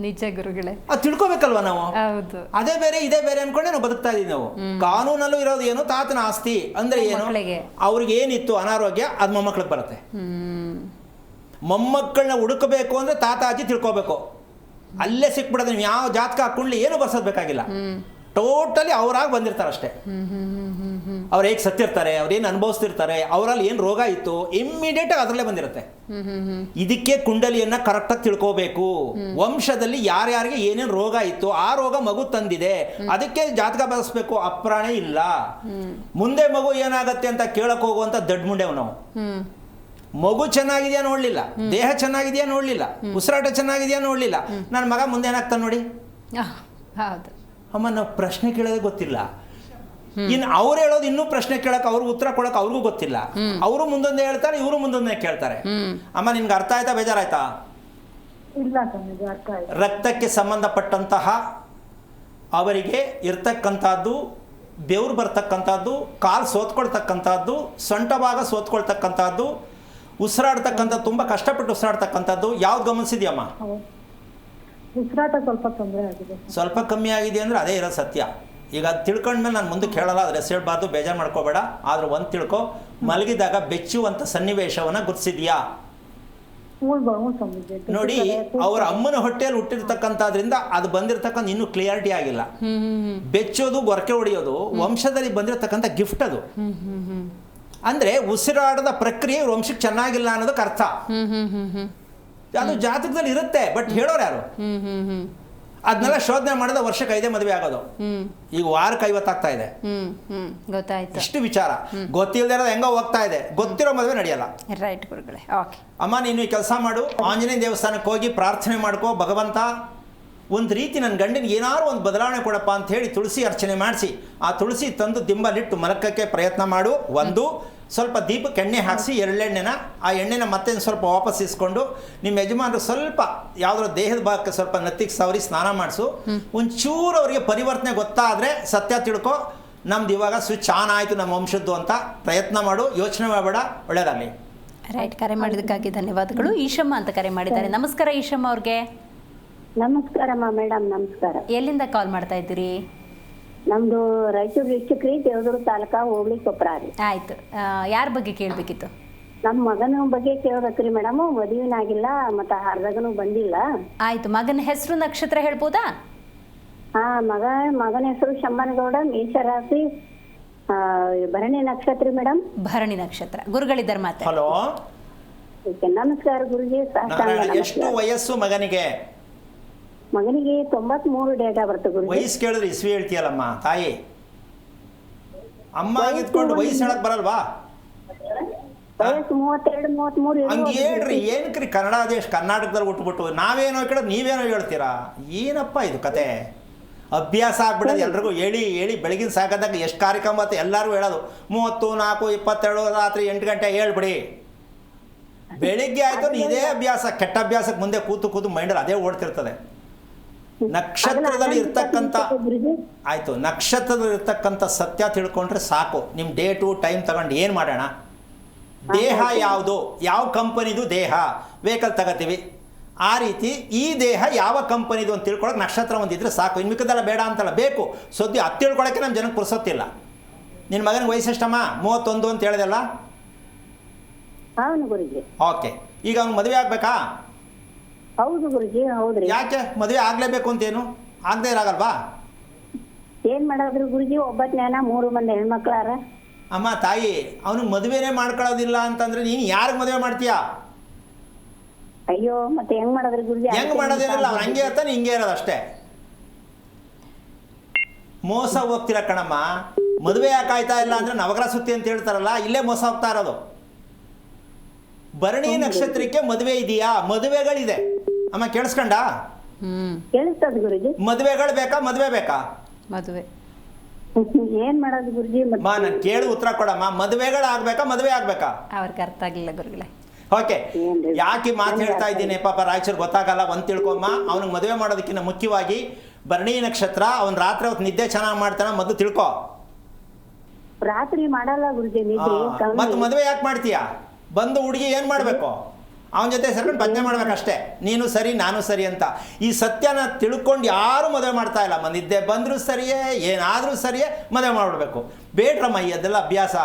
ನಿಜ ಗುರುಗಳೇ, ಅದು ತಿಳ್ಕೊಬೇಕಲ್ವಾ ನಾವು? ಹೌದು. ಅದೇ ಬೇರೆ ಇದೇ ಬೇರೆ ಅನ್ಕೊಂಡೆ ನಾವು ಬದುಕ್ತಾ ಇದೀವಿ ನಾವು. ಕಾನೂನಲ್ಲೂ ಇರೋದು ಏನು, ತಾತನ ಆಸ್ತಿ ಅಂದ್ರೆ ಏನು, ಅವ್ರಿಗೆ ಏನಿತ್ತು ಅನಾರೋಗ್ಯ ಅದು ಮೊಮ್ಮಕ್ಕಳಿಗೆ ಬರುತ್ತೆ. ಮೊಮ್ಮಕ್ಕಳನ್ನ ಹುಡುಕಬೇಕು ಅಂದ್ರೆ ತಾತಾಜಿ ತಿಳ್ಕೊಬೇಕು. ಅಲ್ಲೇ ಸಿಕ್ಬಿಡೋದು. ನೀವು ಯಾವ ಜಾತಕ ಹಾಕೊಂಡ್ಲಿ ಏನು ಬರ್ಸೋದ್ ಬೇಕಾಗಿಲ್ಲ. ಟೋಟಲಿ ಅವರಾಗಿ ಬಂದಿರ್ತಾರೆ ಅಷ್ಟೇ. ಅವ್ರು ಹೇಗೆ ಸತ್ತಿರ್ತಾರೆ, ಅವ್ರೇನು ಅನುಭವಿಸ್ತಿರ್ತಾರೆ, ಅವರಲ್ಲಿ ಏನು ರೋಗ ಇತ್ತು, ಇಮ್ಮಿಡಿಯೇಟ್ ಆಗಿ ಅದರಲ್ಲೇ ಬಂದಿರುತ್ತೆ. ಇದಕ್ಕೆ ಕುಂಡಲಿಯನ್ನ ಕರೆಕ್ಟಾಗಿ ತಿಳ್ಕೋಬೇಕು. ವಂಶದಲ್ಲಿ ಯಾರ್ಯಾರಿಗೆ ಏನೇನು ರೋಗ ಇತ್ತು, ಆ ರೋಗ ಮಗು ತಂದಿದೆ, ಅದಕ್ಕೆ ಜಾತಕ ಬರೆಸ್ಬೇಕು. ಅಪ್ರಾಣೆ ಇಲ್ಲ. ಮುಂದೆ ಮಗು ಏನಾಗತ್ತೆ ಅಂತ ಕೇಳಕ್ ಹೋಗುವಂತ ದೊಡ್ಡ ಮುಂಡೆವು ನಾವು. ಮಗು ಚೆನ್ನಾಗಿದೆಯಾ ನೋಡ್ಲಿಲ್ಲ, ದೇಹ ಚೆನ್ನಾಗಿದೆಯಾ ನೋಡ್ಲಿಲ್ಲ, ಉಸಿರಾಟ ಚೆನ್ನಾಗಿದೆಯಾ ನೋಡ್ಲಿಲ್ಲ, ನನ್ನ ಮಗ ಮುಂದೆ ಏನಾಗ್ತಾನೆ ನೋಡಿ. ಹೌದು ಅಮ್ಮ, ನಾವು ಪ್ರಶ್ನೆ ಕೇಳೋದೇ ಗೊತ್ತಿಲ್ಲ. ಇನ್ನು ಅವ್ರು ಹೇಳೋದು ಇನ್ನೂ ಪ್ರಶ್ನೆ ಕೇಳಕ್, ಅವ್ರಿಗೆ ಉತ್ತರ ಕೊಡಕ್ ಅವ್ರಿಗೂ ಗೊತ್ತಿಲ್ಲ. ಅವರು ಮುಂದೊಂದೇ ಹೇಳ್ತಾರೆ, ಇವರು ಮುಂದೊಂದೇ ಕೇಳ್ತಾರೆ. ಅಮ್ಮ, ನಿನ್ಗೆ ಅರ್ಥ ಆಯ್ತಾ, ಬೇಜಾರಾಯ್ತಾ? ಇಲ್ಲ ಸ್ವಾಮೀಜಿ, ಅರ್ಥ ಆಯ್ತು. ರಕ್ತಕ್ಕೆ ಸಂಬಂಧಪಟ್ಟಂತಹ ಅವರಿಗೆ ಇರ್ತಕ್ಕಂಥದ್ದು ಬೆವರು ಬರ್ತಕ್ಕಂಥದ್ದು, ಕಾಲು ಸೋತ್ಕೊಳ್ತಕ್ಕಂಥದ್ದು, ಸೊಂಟ ಭಾಗ ಸೋತ್ಕೊಳ್ತಕ್ಕಂಥದ್ದು, ಉಸಿರಾಡ್ತಕ್ಕಂಥದ್ದು, ತುಂಬ ಕಷ್ಟಪಟ್ಟು ಉಸಿರಾಡ್ತಕ್ಕಂಥದ್ದು. ಯಾವ್ದು ಗಮನಿಸಿದ್ಯಮ್ಮ? ಉಸಿರಾಟ ಸ್ವಲ್ಪ ತೊಂದರೆ ಆಗಿದೆ. ಸ್ವಲ್ಪ ಕಮ್ಮಿ ಆಗಿದೆ ಅಂದರೆ ಅದೇ ಇರೋ ಸತ್ಯ. ಈಗ ಅದು ತಿಳ್ಕೊಂಡ್ಮೇಲೆ ನಾನು ಮುಂದೆ ಕೇಳಲ್ಲ, ಅದ್ರ ಹೆಸರು ಹೇಳ್ಬಾರ್ದು, ಬೇಜಾರು ಮಾಡ್ಕೋಬೇಡ. ಆದ್ರೆ ಒಂದು ತಿಳ್ಕೊ, ಮಲಗಿದಾಗ ಬೆಚ್ಚುವಂಥ ಸನ್ನಿವೇಶವನ್ನು ಗುರುತಿಸಿದ್ಯಾ? ನೋಡಿ, ಅವರ ಅಮ್ಮನ ಹೊಟ್ಟೆಯಲ್ಲಿ ಹುಟ್ಟಿರ್ತಕ್ಕಂಥದ್ರಿಂದ ಅದು ಬಂದಿರತಕ್ಕಂಥ ಇನ್ನೂ ಕ್ಲಿಯಾರಿಟಿ ಆಗಿಲ್ಲ. ಬೆಚ್ಚೋದು, ಗೊರಕೆ ಹೊಡೆಯೋದು ವಂಶದಲ್ಲಿ ಬಂದಿರತಕ್ಕಂಥ ಗಿಫ್ಟ್ ಅದು. ಅಂದ್ರೆ ಉಸಿರಾಡದ ಪ್ರಕ್ರಿಯೆ ವಂಶಕ್ಕೆ ಚೆನ್ನಾಗಿಲ್ಲ ಅನ್ನೋದಕ್ಕೆ ಅರ್ಥ. ಅದು ಜಾತಕದಲ್ಲಿ ಇರುತ್ತೆ, ಬಟ್ ಹೇಳೋರು ಯಾರು? ಅದನ್ನೆಲ್ಲ ಶೋಧನೆ ಮಾಡಿದ ವರ್ಷಕ್ಕೆ 5 ಮದುವೆ ಆಗೋದು. ಈಗ ವಾರಕ್ಕೆ 50 ಆಗ್ತಾ ಇದೆ. ಗೊತ್ತಾಯ್ತು. ಇಷ್ಟು ವಿಚಾರ ಗೊತ್ತಿಲ್ಲದೆ ಇರೋದು ಹೆಂಗೋ ಹೋಗ್ತಾ ಇದೆ. ಗೊತ್ತಿರೋ ಮದುವೆ ನಡೆಯಲ್ಲ. ರೈಟ್ ಗುರುಗಳೇ. ಓಕೆ ಅಮ್ಮ, ನೀನು ಈ ಕೆಲಸ ಮಾಡು, ಆಂಜನೇಯ ದೇವಸ್ಥಾನಕ್ಕೆ ಹೋಗಿ ಪ್ರಾರ್ಥನೆ ಮಾಡ್ಕೋ, ಭಗವಂತ ಒಂದು ರೀತಿ ನನ್ನ ಗಂಡಿನಿಗೆ ಏನಾದ್ರು ಒಂದು ಬದಲಾವಣೆ ಕೊಡಪ್ಪ ಅಂತ ಹೇಳಿ ತುಳಸಿ ಅರ್ಚನೆ ಮಾಡಿಸಿ, ಆ ತುಳಸಿ ತಂದು ದಿಂಬಲಿಟ್ಟು ಮಲಕಕ್ಕೆ ಪ್ರಯತ್ನ ಮಾಡು. ಒಂದು ಸ್ವಲ್ಪ ದೀಪಕ್ಕೆ ಎಣ್ಣೆ ಹಾಕಿಸಿ, ಎಳ್ಳೆಣ್ಣೆನ, ಆ ಎಣ್ಣೆನ ಮತ್ತೆ ಸ್ವಲ್ಪ ವಾಪಸ್ ಇಸ್ಕೊಂಡು ನಿಮ್ಮ ಯಜಮಾನರು ಸ್ವಲ್ಪ ಯಾವುದಾದ್ರು ದೇಹದ ಭಾಗಕ್ಕೆ ಸ್ವಲ್ಪ ನೆತ್ತಿಗೆ ಸವರಿ ಸ್ನಾನ ಮಾಡಿಸು. ಒಂಚೂರು ಅವರಿಗೆ ಪರಿವರ್ತನೆ ಗೊತ್ತಾದರೆ ಸತ್ಯ ತಿಳ್ಕೊ, ನಮ್ದು ಇವಾಗ ಸ್ವಿಚ್ ಆನ್ ಆಯಿತು ನಮ್ಮ ವಂಶದ್ದು ಅಂತ ಪ್ರಯತ್ನ ಮಾಡು, ಯೋಚನೆ ಮಾಡಬೇಡ. ಒಳ್ಳೆಯದಾಗಲಿ. ರೈಟ್. ಕರೆ ಮಾಡಿದ್ದಕ್ಕಾಗಿ ಧನ್ಯವಾದಗಳು. ಈಶಮ್ಮ ಅಂತ ಕರೆ ಮಾಡಿದ್ದಾರೆ. ನಮಸ್ಕಾರ ಈಶಮ್ಮ ಅವ್ರಿಗೆ. ನಮಸ್ಕಾರಮ್ಮ ಮೇಡಮ್. ನಮಸ್ಕಾರ. ಎಲ್ಲಿಂದ ಕಾಲ್ ಮಾಡ್ತಾ ಇದ್ದೀರಿ? ನಮ್ದು ರಾಯಚೂರು ಡಿಸ್ಟಿಕ್ ರೀ, ದೇವದುರ್ಗ ತಾಲೂಕಾ, ಹೋಬಳಿ ಕೊಪ್ಪರ ರೀ. ಆಯ್ತು. ಯಾರ ಬಗ್ಗೆ ಕೇಳಬೇಕಿತ್ತು? ನಮ್ಮ ಮಗನ ಬಗ್ಗೆ ಕೇಳ್ಬೇಕ್ರಿ ಮೇಡಮ್. ಮದುವೆನಾಗಿಲ್ಲ, ಮತ್ತೆ ಹರ್ದಾಗನು ಬಂದಿಲ್ಲ. ಆಯ್ತು. ಮಗನ ಹೆಸರು, ನಕ್ಷತ್ರ ಹೇಳ್ಬೋದಾ? ಹಾ, ಮಗನ ಹೆಸರು ಶಮ್ಮನಗೌಡ, ಮೇಷರಾಶಿ, ಭರಣಿ ನಕ್ಷತ್ರ ಮೇಡಮ್. ಭರಣಿ ನಕ್ಷತ್ರ. ಗುರುಗಳಿದ್ದಾರೆ ಮಾತಾಡಿ. ಹಲೋ, ನಮಸ್ಕಾರ ಗುರುಜಿ. ಎಷ್ಟು ವಯಸ್ಸು ಮಗನಿಗೆ? ಮಗನಿಗೆ 93 ಡೇಟ್ ಆಫ್ ಬರ್ತ ಗುರುಜಿ. ವಯಸ್ಸು ಕೇಳಿದ್ರೆ ಇಸ್ವಿ ಹೇಳ್ತೀಯಲ್ಲಮ್ಮ ತಾಯಿ. ಅಮ್ಮ ಆಗಿದ್ಕೊಂಡು ವಯಸ್ಸು ಹೇಳಕ್ ಬರಲ್ವಾ? ವಯಸ್ಸು 32, 33. ಹಂಗೆ ಹೇಳ್ರಿ. ಏನಕ್ರಿ ಕನ್ನಡ ದೇಶ, ಕರ್ನಾಟಕದಲ್ಲಿ ಹುಟ್ಟುಬಿಟ್ಟು ನಾವೇನೋ ಕೇಳೋ ನೀವೇನೋ ಹೇಳ್ತೀರಾ? ಏನಪ್ಪ ಇದು ಕತೆ? ಅಭ್ಯಾಸ ಆಗ್ಬಿಡೋದು ಎಲ್ರಿಗೂ. ಹೇಳಿ ಹೇಳಿ ಬೆಳಗಿನ ಸಾಕಾದಾಗ ಎಷ್ಟು ಕಾರ್ಯಕ್ರಮ ಅಂತ ಎಲ್ಲರೂ ಹೇಳೋದು. 30, 4, 22 ರಾತ್ರಿ 8 ಗಂಟೆ ಹೇಳ್ಬಿಡಿ. ಬೆಳಿಗ್ಗೆ ಆಯ್ತು ಇದೇ ಅಭ್ಯಾಸ. ಕೆಟ್ಟ ಅಭ್ಯಾಸಕ್ಕೆ ಮುಂದೆ ಕೂತು ಕೂತು ಮೈಂಡಲ್ಲಿ ಅದೇ ಓಡ್ತಿರ್ತದೆ. ನಕ್ಷತ್ರದಲ್ಲಿ ಇರ್ತಕ್ಕಂಥ ಆಯ್ತು, ನಕ್ಷತ್ರದಲ್ಲಿ ಇರ್ತಕ್ಕಂಥ ಸತ್ಯ ತಿಳ್ಕೊಂಡ್ರೆ ಸಾಕು. ನಿಮ್ಮ ಡೇಟು ಟೈಮ್ ತಗೊಂಡು ಏನು ಮಾಡೋಣ? ದೇಹ ಯಾವುದು, ಯಾವ ಕಂಪನಿದು ದೇಹ, ವೆಹಿಕಲ್ ತಗೋತೀವಿ, ಆ ರೀತಿ ಈ ದೇಹ ಯಾವ ಕಂಪನಿದು ಅಂತ ತಿಳ್ಕೊಳಕ್ಕೆ ನಕ್ಷತ್ರ ಒಂದಿದ್ರೆ ಸಾಕು. ಇನ್ನು ಮಿಕ್ಕದೆಲ್ಲ ಬೇಡ ಅಂತಲ್ಲ, ಬೇಕು. ಸದ್ಯ ಅದು ತಿಳ್ಕೊಳಕ್ಕೆ ನಮ್ಮ ಜನಕ್ಕೆ ಪುರ್ಸೊತ್ತಿಲ್ಲ. ನಿನ್ನ ಮಗನಿಗೆ ವಯಸ್ಸೆಷ್ಟಮ್ಮ? 31 ಅಂತ ಹೇಳಿದೆಲ್ಲ. ಹೌದು ಗುರುಜಿ. ಓಕೆ. ಈಗ ಅವ್ನು ಮದುವೆ ಆಗ್ಬೇಕಾ? ಹೌದು ಗುರುಜಿ. ಹೌದ್ರಿ. ಯಾಕೆ ಮದುವೆ ಆಗ್ಲೇಬೇಕು ಅಂತೇನು? ಆಗದೆ ಇರಾಗಲ್ವಾ? ಏನ್ ಮಾಡೋದ್ರಿ ಗುರುಜಿ? ಒಬ್ಬತ್ನೇನ 3 ಮಂದಿ ಹೆಣ್ಮಕ್ಳಾರ. ಅಮ್ಮ ತಾಯಿ, ಅವನಿಗೆ ಮದುವೆನೇ ಮಾಡ್ಕೊಳ್ಳೋದಿಲ್ಲ ಅಂತಂದ್ರೆ ನೀನು ಯಾರಿಗೆ ಮದುವೆ ಮಾಡ್ತೀಯಾ? ಅಯ್ಯೋ, ಮತ್ತೆ ಹೆಂಗ್ ಮಾಡೋದ್ರಿ ಗುರುಜಿ? ಹೆಂಗ್ ಮಾಡೋದೇನಿಲ್ಲ, ಅವ್ನು ಹಂಗೆ ಇರ್ತಾನೆ, ಹಿಂಗೆ ಇರೋದು ಅಷ್ಟೇ. ಮೋಸ ಹೋಗ್ತೀರ ಕಣಮ್ಮ. ಮದುವೆ ಯಾಕಾಯ್ತಾ ಇಲ್ಲ ಅಂದ್ರೆ ನವಗ್ರಹ ಸುತ್ತಿ ಅಂತ ಹೇಳ್ತಾರಲ್ಲ, ಇಲ್ಲೇ ಮೋಸ ಹೋಗ್ತಾ ಇರೋದು. ಭರಣಿ ನಕ್ಷತ್ರಕ್ಕೆ ಮದುವೆ ಇದೆಯಾ? ಮದುವೆಗಳಿದೆ ಅಮ್ಮ, ಕೇಳಿಸ್ಕೊಂಡ? ಕೇಳಿಸ್ತದ ಗುರುಜಿ. ಮದುವೆಗಳು ಬೇಕಾ? ಮದುವೆ ಬೇಕಾ? ಮದುವೆ. ಏನ್ ಮಾಡೋದು ಗುರುಜಿ? ಮಾ ನಾನು ಕೇಳಿ ಉತ್ತರ ಕೊಡಮ್ಮ. ಮದುವೆಗಳು ಆಗ್ಬೇಕಾ? ಮದುವೆ ಆಗ್ಬೇಕಾ? ಅವ್ರಿಗೆ ಅರ್ಥ ಆಗಿಲ್ಲ ಗುರುಗಳೇ. ಓಕೆ. ಯಾಕೆ ಮಾತು ಹೇಳ್ತಾ ಇದ್ದೀನಿ ಪಾಪ, ರಾಯಚೂರು ಗೊತ್ತಾಗಲ್ಲ. ಒಂದು ತಿಳ್ಕೊಮ್ಮ, ಅವನಿಗೆ ಮದುವೆ ಮಾಡೋದಕ್ಕಿಂತ ಮುಖ್ಯವಾಗಿ ಭರಣಿ ನಕ್ಷತ್ರ, ಅವ್ನು ರಾತ್ರಿ ಹೊತ್ತು ನಿದ್ದೆ ಚೆನ್ನಾಗಿ ಮಾಡ್ತಾನೆ ಮೊದಲು ತಿಳ್ಕೊ. ರಾತ್ರಿ ಮಾಡಲ್ಲ ಗುರುಜಿ ನಿದ್ದೆ. ಮತ್ತೆ ಮದುವೆ ಯಾಕೆ ಮಾಡ್ತೀಯಾ? ಬಂದು ಹುಡುಗಿ ಏನು ಮಾಡಬೇಕು? ಅವನ ಜೊತೆ ಸೇರ್ಕೊಂಡು ಭಜನೆ ಮಾಡ್ಬೇಕಷ್ಟೇ. ನೀನು ಸರಿ, ನಾನು ಸರಿ ಅಂತ. ಈ ಸತ್ಯನ ತಿಳ್ಕೊಂಡು ಯಾರೂ ಮದುವೆ ಮಾಡ್ತಾ ಇಲ್ಲ. ನಿದ್ದೆ ಬಂದರೂ ಸರಿಯೇ, ಏನಾದರೂ ಸರಿಯೇ, ಮದುವೆ ಮಾಡಿಬಿಡ್ಬೇಕು. ಬೇಡ್ರಮ್ಮ ಈ ಅದೆಲ್ಲ ಅಭ್ಯಾಸ.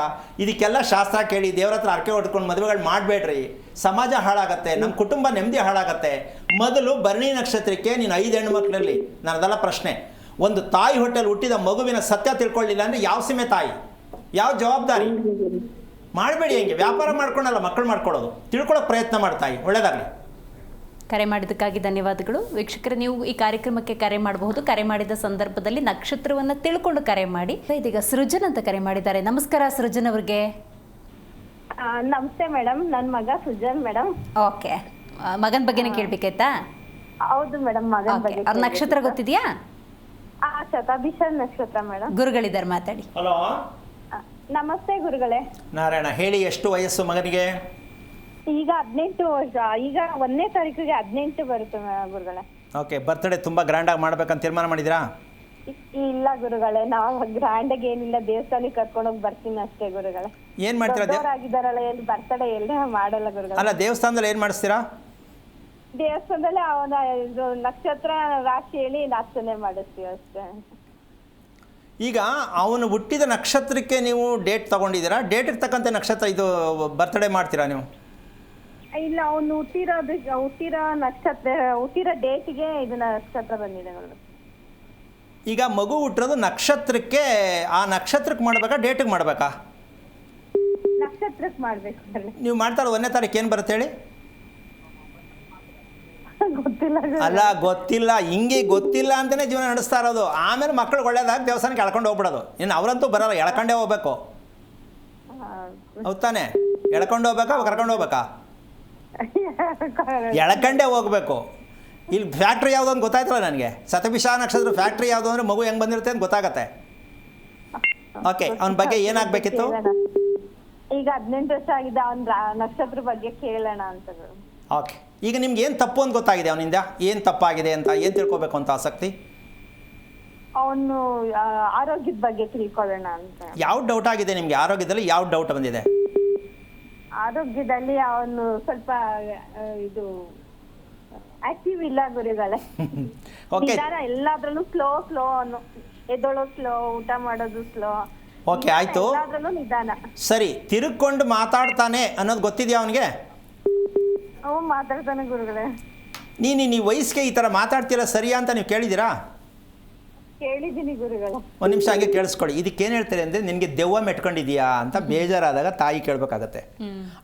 ಇದಕ್ಕೆಲ್ಲ ಶಾಸ್ತ್ರ ಕೇಳಿ ದೇವ್ರ ಹತ್ರ ಅರ್ಕೆ ಹೊಡ್ಕೊಂಡು ಮದುವೆಗಳು ಮಾಡಬೇಡ್ರಿ. ಸಮಾಜ ಹಾಳಾಗತ್ತೆ, ನಮ್ಮ ಕುಟುಂಬ ನೆಮ್ಮದಿ ಹಾಳಾಗತ್ತೆ. ಮೊದಲು ಭರಣಿ ನಕ್ಷತ್ರಕ್ಕೆ ನೀನು 5 ಹೆಣ್ಮಕ್ಳಲ್ಲಿ, ನನ್ನದೆಲ್ಲ ಪ್ರಶ್ನೆ, ಒಂದು ತಾಯಿ ಹೊಟ್ಟೆಲಿ ಹುಟ್ಟಿದ ಮಗುವಿನ ಸತ್ಯ ತಿಳ್ಕೊಳ್ಳಿಲ್ಲ ಅಂದರೆ ಯಾವ ಸೀಮೆ ತಾಯಿ, ಯಾವ ಜವಾಬ್ದಾರಿ? ಮಾಡಬೇಡಿ. ಹೆಂಗೆ ವ್ಯಾಪಾರ ಮಾಡ್ಕೊಂಡಲ್ಲ ಮಕ್ಕಳು ಮಾಡ್ಕೊಳ್ಳೋದು. ತಿಳ್ಕೊಳ್ಳೋಕೆ ಪ್ರಯತ್ನ ಮಾಡ್ತಾಯಿ. ಒಳ್ಳೆಯದಾಗಲಿ. ಕರೆ ಮಾಡಿದ್ದಕ್ಕಾಗಿ ಧನ್ಯವಾದಗಳು. ವೀಕ್ಷಕರೇ, ನೀವು ಈ ಕಾರ್ಯಕ್ರಮಕ್ಕೆ ಕರೆ ಮಾಡಬಹುದು. ಕರೆ ಮಾಡಿದ ಸಂದರ್ಭದಲ್ಲಿ ನಕ್ಷತ್ರವನ್ನು ತಿಳ್ಕೊಂಡು ಕರೆ ಮಾಡಿ. ಇದೀಗ ಸೃಜನ್ ಅಂತ ಕರೆ ಮಾಡಿದ್ದಾರೆ. ನಮಸ್ಕಾರ ಸೃಜನ್ ಅವ್ರಿಗೆ. ನಮಸ್ತೆ ಮೇಡಮ್. ನನ್ನ ಮಗ ಸುಜನ್ ಮೇಡಮ್. ಓಕೆ. ಮಗನ ಬಗ್ಗೆನೇ ಕೇಳಬೇಕಾಯ್ತಾ? ಹೌದು ಮೇಡಮ್, ಮಗನ ಬಗ್ಗೆ. ಅವ್ರ ನಕ್ಷತ್ರ ಗೊತ್ತಿದೆಯಾ? ಶತಾಭಿಷ ನಕ್ಷತ್ರ ಮೇಡಮ್. ಗುರುಗಳಿದ್ದಾರೆ, ಮಾತಾಡಿ. ಹಲೋ, ನಮಸ್ತೆ ಗುರುಗಳೇ. ನಾರಾಯಣ ಹೇಳಿ. ಎಷ್ಟು ವಯಸ್ಸು ಮಗನಿಗೆ? ಈಗ 18 ವರ್ಷ. ಈಗ 1ನೇ ತಾರೀಕಿಗೆ 18 ಬರುತ್ತೆ ಗುರುಗಳೇ. ಓಕೆ. ಬರ್ತ್ಡೇ ತುಂಬ ಗ್ರ್ಯಾಂಡಾಗಿ ಮಾಡ್ಬೇಕಂತ ತೀರ್ಮಾನ ಮಾಡಿದ್ರಾ? ಇಲ್ಲ ಗುರುಗಳೇ, ನಾವು ಗ್ರ್ಯಾಂಡಾಗಿ ಏನಿಲ್ಲ, ದೇವಸ್ಥಾನಕ್ಕೆ ಕರ್ಕೊಂಡೋಗಿ ಬರ್ತೀನಿ ಅಷ್ಟೇ ಗುರುಗಳೇ. ಏನು ಮಾಡ್ತೀರಾ? ದೊಡ್ಡವರಾಗಿದ್ದಾರಲ್ಲ, ಎಲ್ಲಿ ಬರ್ತಡೇ ಎಲ್ಲ ಮಾಡಲ್ಲ ಗುರುಗಳೇ. ಅಲ್ಲ, ದೇವಸ್ಥಾನದಲ್ಲಿ ಏನು ಮಾಡಿಸ್ತೀರಾ? ದೇವಸ್ಥಾನದಲ್ಲಿ ಅವನ ಇದು ನಕ್ಷತ್ರ ರಾಶಿ ಹೇಳಿ ನಾಚನೆ ಮಾಡಿಸ್ತೀವಿ ಅಷ್ಟೇ. ಈಗ ಅವನು ಹುಟ್ಟಿದ ನಕ್ಷತ್ರಕ್ಕೆ ನೀವು ಡೇಟ್ ತೊಗೊಂಡಿದ್ದೀರಾ? ಡೇಟಿಗೆ ತಕ್ಕಂತೆ ನಕ್ಷತ್ರ ಇದು ಬರ್ತ್ಡೇ ಮಾಡ್ತೀರಾ ನೀವು? ಇಲ್ಲ, ಅವನು ಹುಟ್ಟಿರೋ ನಕ್ಷತ್ರ, ಹುಟ್ಟಿರೋ ಡೇಟಿಗೆ ಇದು ನಕ್ಷತ್ರ ಬಂದಿದೆ ಗುರುಗಳೇ. ಈಗ ಮಗು ಹುಟ್ಟಿರೋದು ನಕ್ಷತ್ರಕ್ಕೆ, ಆ ನಕ್ಷತ್ರಕ್ಕೆ ಮಾಡಬೇಕಾ ಡೇಟಿಗೆ ಮಾಡಬೇಕಾ? ನಕ್ಷತ್ರಕ್ಕೆ ಮಾಡ್ಬೇಕು. ನೀವು ಮಾಡ್ತಾರೋ 1ನೇ ತಾರೀಕು ಏನು ಬರುತ್ತೆ ಹೇಳಿ? ಗೊತ್ತಿಲ್ಲ ಅಲ್ಲ, ಗೊತ್ತಿಲ್ಲ, ಹಿಂಗೆ ಗೊತ್ತಿಲ್ಲ ಅಂತಲೇ ಜೀವನ ನಡೆಸ್ತಾ ಇರೋದು. ಆಮೇಲೆ ಮಕ್ಕಳು ಒಳ್ಳೇದಾಗಿ ದೇವಸ್ಥಾನಕ್ಕೆ ಎಳ್ಕೊಂಡು ಹೋಗ್ಬಿಡೋದು. ಇನ್ನು ಅವರಂತೂ ಬರಲ್ಲ, ಎಳ್ಕೊಂಡೇ ಹೋಗ್ಬೇಕು. ಹೌದು ತಾನೆ? ಎಳ್ಕೊಂಡು ಹೋಗ್ಬೇಕಾ ಕರ್ಕೊಂಡು ಹೋಗ್ಬೇಕಾ? ಎಳ್ಕೊಂಡೇ ಹೋಗ್ಬೇಕು. ಇಲ್ಲಿ ಫ್ಯಾಕ್ಟ್ರಿ ಯಾವುದು ಅಂತ ಗೊತ್ತಾಯ್ತಲ್ಲ ನನಗೆ. ಶತಭಿಷ ನಕ್ಷತ್ರ ಫ್ಯಾಕ್ಟ್ರಿ ಯಾವುದು ಅಂದರೆ ಮಗು ಹೆಂಗೆ ಬಂದಿರುತ್ತೆ ಅಂತ ಗೊತ್ತಾಗತ್ತೆ. ಓಕೆ, ಅವನ ಬಗ್ಗೆ ಏನಾಗಬೇಕಿತ್ತು? ಈಗ 18 ವರ್ಷ ಆಗಿದೆ, ಅವನ ನಕ್ಷತ್ರ ಬಗ್ಗೆ ಕೇಳೋಣ ಅಂತ. ಓಕೆ, ಈಗ ನಿಮ್ಗೆ ಏನು ತಪ್ಪು ಅಂತ ಗೊತ್ತಾಗಿದೆ ಅವನಿಂದ? ಏನು ತಪ್ಪಾಗಿದೆ ಅಂತ ಏನು ತಿಳ್ಕೊಬೇಕು ಅಂತ ಆಸಕ್ತಿ? ಅವನು ಆರೋಗ್ಯದ ಬಗ್ಗೆ ತಿಳ್ಕೊಳ್ಳೋಣ ಅಂತ. ಯಾವ ಡೌಟ್ ಆಗಿದೆ ನಿಮಗೆ? ಆರೋಗ್ಯದಲ್ಲಿ ಯಾವ ಡೌಟ್ ಬಂದಿದೆ? ಆರೋಗ್ಯದಲ್ಲಿ ಅವನು ಸ್ವಲ್ಪ ಇದು ಆಕ್ಟಿವ್ ಇಲ್ಲ ಗುರುಗಳೇ. ಓಕೆ, ಎಲ್ಲಾದ್ರಲ್ಲೂ ಸ್ಲೋ ಅವನು. ಎದ್ದೋಳೋ ಸ್ಲೋ, ಊಟ ಮಾಡೋದು ಸ್ಲೋ. ಓಕೆ, ಆಯಿತು, ಎಲ್ಲಾದ್ರಲ್ಲೂ ನಿಧಾನ. ಸರಿ. ತಿರುಗ್ಕೊಂಡು ಮಾತಾಡ್ತಾನೆ ಅನ್ನೋದು ಗೊತ್ತಿದೆಯಾ ಅವನಿಗೆ? ಮಾತಾಡ್ತಾನೆ ಗುರುಗಳೇ. ನೀವು ವಯಸ್ಸಿಗೆ ಈ ಥರ ಮಾತಾಡ್ತೀರಾ ಸರಿಯಾ ಅಂತ ನೀವು ಕೇಳಿದ್ದೀರಾ? ಕೇಳಿದ್ದೀನಿ ಗುರುಗಳೇ. ಒಂದು ನಿಮಿಷ ಹಂಗೆ ಕೇಳಿಸ್ಕೊಳ್ಳಿ. ಇದಕ್ಕೇನು ಹೇಳ್ತಾರೆ ಅಂದರೆ, ನಿನಗೆ ದೆವ್ವ ಮೆಟ್ಕೊಂಡಿದೆಯಾ ಅಂತ ಬೇಜಾರಾದಾಗ ತಾಯಿ ಕೇಳಬೇಕಾಗತ್ತೆ.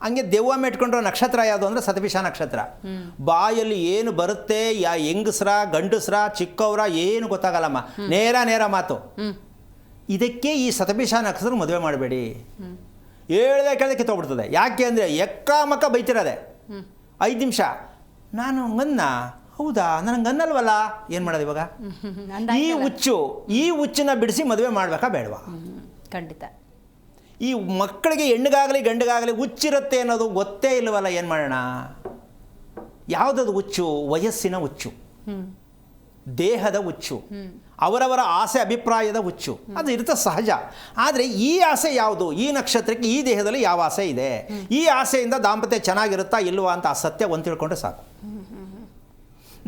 ಹಂಗೆ ದೆವ್ವ ಮೆಟ್ಕೊಂಡಿರೋ ನಕ್ಷತ್ರ ಯಾವುದು ಅಂದರೆ ಶತಭಿಷ ನಕ್ಷತ್ರ. ಬಾಯಲ್ಲಿ ಏನು ಬರುತ್ತೆ, ಹೆಂಗಸ್ರ ಗಂಡಸ್ರ ಚಿಕ್ಕವರ ಏನು ಗೊತ್ತಾಗಲ್ಲಮ್ಮ, ನೇರ ಮಾತು. ಇದಕ್ಕೆ ಈ ಶತಭಿಷ ನಕ್ಷತ್ರ ಮದುವೆ ಮಾಡಬೇಡಿ. ಹೇಳ್ದೆ ಕೇಳದೆ ಕಿತ್ತೋಗ್ಬಿಡ್ತದೆ. ಯಾಕೆ ಅಂದರೆ ಎಕ್ಕಾಮಕ್ಕ ಬೈತಿರೋದೆ 5 ನಿಮಿಷ. ನಾನು ಹಂಗನ್ನ, ಹೌದಾ, ನನಗೆ ಅನ್ನಲ್ವಲ್ಲ, ಏನು ಮಾಡೋದು ಇವಾಗ? ಈ ಹುಚ್ಚನ್ನ ಬಿಡಿಸಿ ಮದುವೆ ಮಾಡಬೇಕಾ ಬೇಡವಾ? ಖಂಡಿತ. ಈ ಮಕ್ಕಳಿಗೆ ಹೆಣ್ಣಿಗಾಗಲಿ ಗಂಡಿಗಾಗಲಿ ಹುಚ್ಚಿರುತ್ತೆ ಅನ್ನೋದು ಗೊತ್ತೇ ಇಲ್ಲವಲ್ಲ, ಏನು ಮಾಡೋಣ? ಯಾವುದದು ಹುಚ್ಚು? ವಯಸ್ಸಿನ ಹುಚ್ಚು, ದೇಹದ ಹುಚ್ಚು, ಅವರವರ ಆಸೆ ಅಭಿಪ್ರಾಯದ ಹುಚ್ಚು, ಅದು ಇರುತ್ತೆ ಸಹಜ. ಆದರೆ ಈ ಆಸೆ ಯಾವುದು? ಈ ನಕ್ಷತ್ರಕ್ಕೆ ಈ ದೇಹದಲ್ಲಿ ಯಾವ ಆಸೆ ಇದೆ? ಈ ಆಸೆಯಿಂದ ದಾಂಪತ್ಯ ಚೆನ್ನಾಗಿರುತ್ತಾ ಇಲ್ವಾ ಅಂತ ಆ ಸತ್ಯ ಒಂದು ತಿಳ್ಕೊಂಡ್ರೆ ಸಾಕು.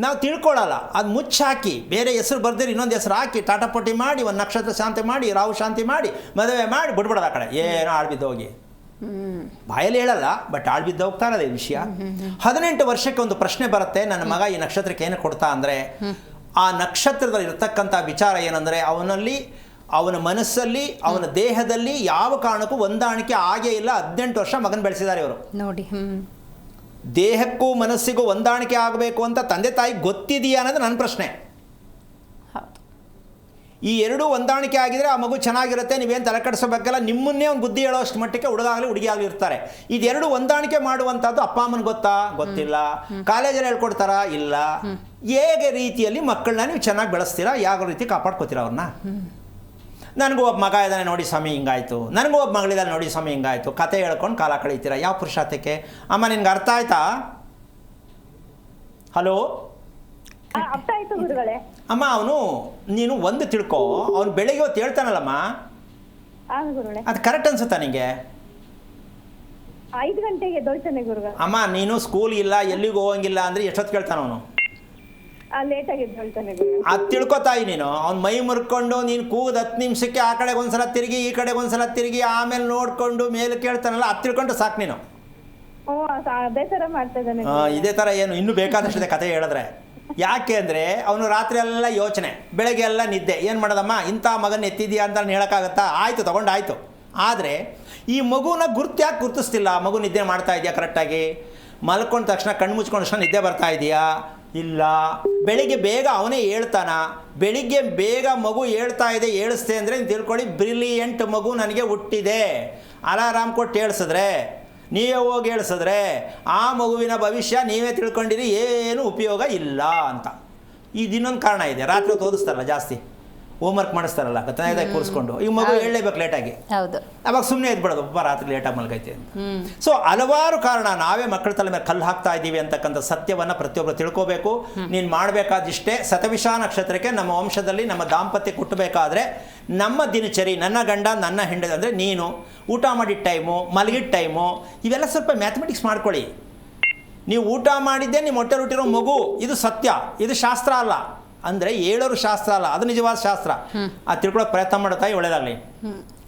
ನಾವು ತಿಳ್ಕೊಳ್ಳಲ್ಲ, ಅದು ಮುಚ್ಚಾಕಿ ಬೇರೆ ಹೆಸರು ಬರ್ದಿರಿ ಇನ್ನೊಂದು ಹೆಸರು ಹಾಕಿ ಟಾಟಾಪಟ್ಟಿ ಮಾಡಿ ಒಂದು ನಕ್ಷತ್ರ ಶಾಂತಿ ಮಾಡಿ ರಾಹು ಶಾಂತಿ ಮಾಡಿ ಮದುವೆ ಮಾಡಿ ಬಿಡ್ಬಿಡೋದು. ಆ ಕಡೆ ಏನೋ ಆಳ್ಬಿದ್ದೋಗಿ ಬಾಯಲ್ಲಿ ಹೇಳಲ್ಲ, ಬಟ್ ಆಳ್ಬಿದ್ದು ಹೋಗ್ತಾ ಇರೋದೇ ವಿಷಯ. 18 ವರ್ಷಕ್ಕೆ ಒಂದು ಪ್ರಶ್ನೆ ಬರುತ್ತೆ, ನನ್ನ ಮಗ ಈ ನಕ್ಷತ್ರಕ್ಕೆ ಏನು ಕೊಡ್ತಾ ಅಂದರೆ, ಆ ನಕ್ಷತ್ರದಲ್ಲಿ ಇರ್ತಕ್ಕಂಥ ವಿಚಾರ ಏನಂದರೆ, ಅವನ ಮನಸ್ಸಲ್ಲಿ ಅವನ ದೇಹದಲ್ಲಿ ಯಾವ ಕಾರಣಕ್ಕೂ ಹೊಂದಾಣಿಕೆ ಆಗೇ ಇಲ್ಲ. 18 ವರ್ಷ ಮಗನ ಬೆಳೆಸಿದ್ದಾರೆ ಇವರು ನೋಡಿ. ದೇಹಕ್ಕೂ ಮನಸ್ಸಿಗೂ ಹೊಂದಾಣಿಕೆ ಆಗಬೇಕು ಅಂತ ತಂದೆ ತಾಯಿ ಗೊತ್ತಿದೆಯಾ ಅನ್ನೋದು ನನ್ನ ಪ್ರಶ್ನೆ. ಈ ಎರಡೂ ಹೊಂದಾಣಿಕೆ ಆಗಿದ್ರೆ ಆ ಮಗು ಚೆನ್ನಾಗಿರುತ್ತೆ, ನೀವೇನು ತಲೆ ಕೆಡಿಸೋಬೇಕಲ್ಲ. ನಿಮ್ಮನ್ನೇ ಒಂದು ಬುದ್ಧಿ ಹೇಳೋಷ್ಟು ಮಟ್ಟಕ್ಕೆ ಹುಡುಗಾಗಲಿ ಹುಡುಗಿಯಾಗಲಿ ಇರ್ತಾರೆ. ಇದೆರಡು ಹೊಂದಾಣಿಕೆ ಮಾಡುವಂಥದ್ದು ಅಪ್ಪ ಅಮ್ಮನ ಗೊತ್ತಿಲ್ಲ. ಕಾಲೇಜಲ್ಲಿ ಹೇಳ್ಕೊಡ್ತಾರಾ? ಇಲ್ಲ. ಹೇಗೆ ರೀತಿಯಲ್ಲಿ ಮಕ್ಕಳನ್ನ ನೀವು ಚೆನ್ನಾಗಿ ಬೆಳೆಸ್ತೀರಾ, ಯಾವ ರೀತಿ ಕಾಪಾಡ್ಕೋತೀರಾ ಅವ್ರನ್ನ? ನನಗೂ ಒಬ್ಬ ಮಗ ಇದ್ದಾನೆ ನೋಡಿ ಸ್ವಾಮಿ ಹಿಂಗಾಯ್ತು, ನನಗೂ ಒಬ್ಬ ಮಗಳಿದ್ದಾನೆ ನೋಡಿ ಸ್ವಾಮಿ ಹಿಂಗಾಯ್ತು, ಕತೆ ಹೇಳ್ಕೊಂಡು ಕಾಲ ಕಳೀತೀರಾ. ಯಾವ ಪುರುಷಾರ್ಥಕ್ಕೆ? ಅಮ್ಮ ನಿನ್ಗೆ ಅರ್ಥ ಆಯ್ತಾ? ಹಲೋ ಅರ್ಥ ಆಯ್ತು ಗುರುಗಳೇ. ಅಮ್ಮ, ನೀನು ಒಂದು ತಿಳ್ಕೊ, ಅವನು ಬೆಳಿಗ್ಗೆ ಹೊತ್ತು ಹೇಳ್ತಾನಲ್ಲಮ್ಮ, ಅದು ಕರೆಕ್ಟ್ ಅನ್ಸುತ್ತಾ ನಿಂಗೆ? 5 ಗಂಟೆಗೆ ಎದ್ದೊಳ್ತಾನೆ ಗುರುಗಳೇ. ಅಮ್ಮ, ನೀನು ಸ್ಕೂಲ್ ಇಲ್ಲ ಎಲ್ಲಿಗೂ ಹೋಗಂಗಿಲ್ಲ ಅಂದರೆ ಎಷ್ಟೊತ್ತು ಕೇಳ್ತಾನ ಅವನು? ಲೇಟಾಗಿ ಎದ್ದೊಳ್ತಾನೆ ಗುರುಗಳೇ. ಅದು ತಿಳ್ಕೊತಾಯಿ ನೀನು. ಅವ್ನು ಮೈ ಮುರ್ಕೊಂಡು ನೀನು ಕೂಗದ 10 ನಿಮಿಷಕ್ಕೆ ಆ ಕಡೆಗೆ ಒಂದ್ಸಲ ತಿರುಗಿ ಈ ಕಡೆಗೆ ಒಂದ್ಸಲ ತಿರುಗಿ ಆಮೇಲೆ ನೋಡ್ಕೊಂಡು ಮೇಲೆ ಕೇಳ್ತಾನಲ್ಲ, ಅದು ತಿಳ್ಕೊಂಡು ಸಾಕು ನೀನು. ಅದೇ ಥರ ಮಾಡ್ತಾ ಇದ್ದಾನೆ. ಇದೇ ಥರ ಏನು ಇನ್ನೂ ಬೇಕಾದಷ್ಟಿದೆ ಕತೆ ಹೇಳಿದ್ರೆ. ಯಾಕೆ ಅಂದರೆ ಅವನು ರಾತ್ರಿ ಎಲ್ಲ ಯೋಚನೆ, ಬೆಳಗ್ಗೆ ಎಲ್ಲ ನಿದ್ದೆ. ಏನು ಮಾಡೋದಮ್ಮ, ಇಂಥ ಮಗನ ಎತ್ತಿದೆಯಾ ಅಂತ ಹೇಳೋಕ್ಕಾಗತ್ತಾ? ಆಯಿತು, ತೊಗೊಂಡಾಯ್ತು. ಆದರೆ ಈ ಮಗುನ ಯಾಕೆ ಗುರ್ತಿಸ್ತಿಲ್ಲ? ಮಗು ನಿದ್ದೆ ಮಾಡ್ತಾ ಇದೆಯಾ ಕರೆಕ್ಟಾಗಿ? ಮಲ್ಕೊಂಡ ತಕ್ಷಣ ಕಣ್ಣು ಮುಚ್ಕೊಂಡ ತಕ್ಷಣ ನಿದ್ದೆ ಬರ್ತಾ ಇದೆಯಾ? ಇಲ್ಲ. ಬೆಳಿಗ್ಗೆ ಬೇಗ ಅವನೇ ಹೇಳ್ತಾನ? ಬೆಳಿಗ್ಗೆ ಬೇಗ ಮಗು ಹೇಳ್ತಾ ಇದೆ, ಹೇಳಿಸ್ತೆ ಅಂದರೆ ನೀವು ತಿಳ್ಕೊಳ್ಳಿ, ಬ್ರಿಲಿಯಂಟ್ ಮಗು ನನಗೆ ಹುಟ್ಟಿದೆ. ಅಲಾರಾಮ್ ಕೊಟ್ಟು ಹೇಳಿಸಿದ್ರೆ, ನೀವೇ ಹೋಗಿ ಹೇಳಿಸಿದ್ರೆ ಆ ಮಗುವಿನ ಭವಿಷ್ಯ ನೀವೇ ತಿಳ್ಕೊಂಡಿರಿ, ಏನು ಉಪಯೋಗ ಇಲ್ಲ ಅಂತ. ಇದು ಇನ್ನೊಂದು ಕಾರಣ ಇದೆ. ರಾತ್ರಿ ಹೊತ್ತು ಓದಿಸ್ತಾರಲ್ಲ ಜಾಸ್ತಿ, ಹೋಮ್ವರ್ಕ್ ಮಾಡಿಸ್ತಾರಲ್ಲ ತಂದೆ ಕೂರಿಸ್ಕೊಂಡು ಈಗ ಮಗು ಹೇಳಲೇಬೇಕು ಲೇಟಾಗಿ, ಹೌದು. ಅವಾಗ ಸುಮ್ಮನೆ ಇದ್ಬಿಡೋದು ರಾತ್ರಿ ಲೇಟಾಗಿ ಮಲ್ಗೈತೆ ಅಂತ. ಸೊ ಹಲವಾರು ಕಾರಣ, ನಾವೇ ಮಕ್ಕಳ ತಲೆ ಮೇಲೆ ಕಲ್ಲು ಹಾಕ್ತಾ ಇದ್ದೀವಿ ಅಂತಕ್ಕಂಥ ಸತ್ಯವನ್ನು ಪ್ರತಿಯೊಬ್ಬರು ತಿಳ್ಕೋಬೇಕು. ನೀನು ಮಾಡಬೇಕಾದಿಷ್ಟೇ, ಶತಭಿಷ ನಕ್ಷತ್ರಕ್ಕೆ ನಮ್ಮ ವಂಶದಲ್ಲಿ ನಮ್ಮ ದಾಂಪತ್ಯ ಹುಟ್ಟಬೇಕಾದ್ರೆ ನಮ್ಮ ದಿನಚರಿ, ನನ್ನ ಗಂಡ ನನ್ನ ಹೆಂಡತಿ ಅಂದರೆ ನೀನು ಊಟ ಮಾಡಿದ ಟೈಮು, ಮಲಗಿದ ಟೈಮು, ಇವೆಲ್ಲ ಸ್ವಲ್ಪ ಮ್ಯಾಥಮೆಟಿಕ್ಸ್ ಮಾಡ್ಕೊಳ್ಳಿ. ನೀವು ಊಟ ಮಾಡಿದ್ದೆ ನಿಮ್ಮ ಹೊಟ್ಟೆ ಹುಟ್ಟಿರೋ ಮಗು, ಇದು ಸತ್ಯ, ಇದು ಶಾಸ್ತ್ರ ಅಲ್ಲ. ಅಂದರೆ ಹೇಳೋರು ಶಾಸ್ತ್ರ ಅಲ್ಲ, ಅದು ನಿಜವಾದ ಶಾಸ್ತ್ರ. ಅದು ತಿಳ್ಕೊಳ್ಳೋಕೆ ಪ್ರಯತ್ನ ಮಾಡ್ತಾ ಒಳ್ಳೆಯದಾಗಲಿ.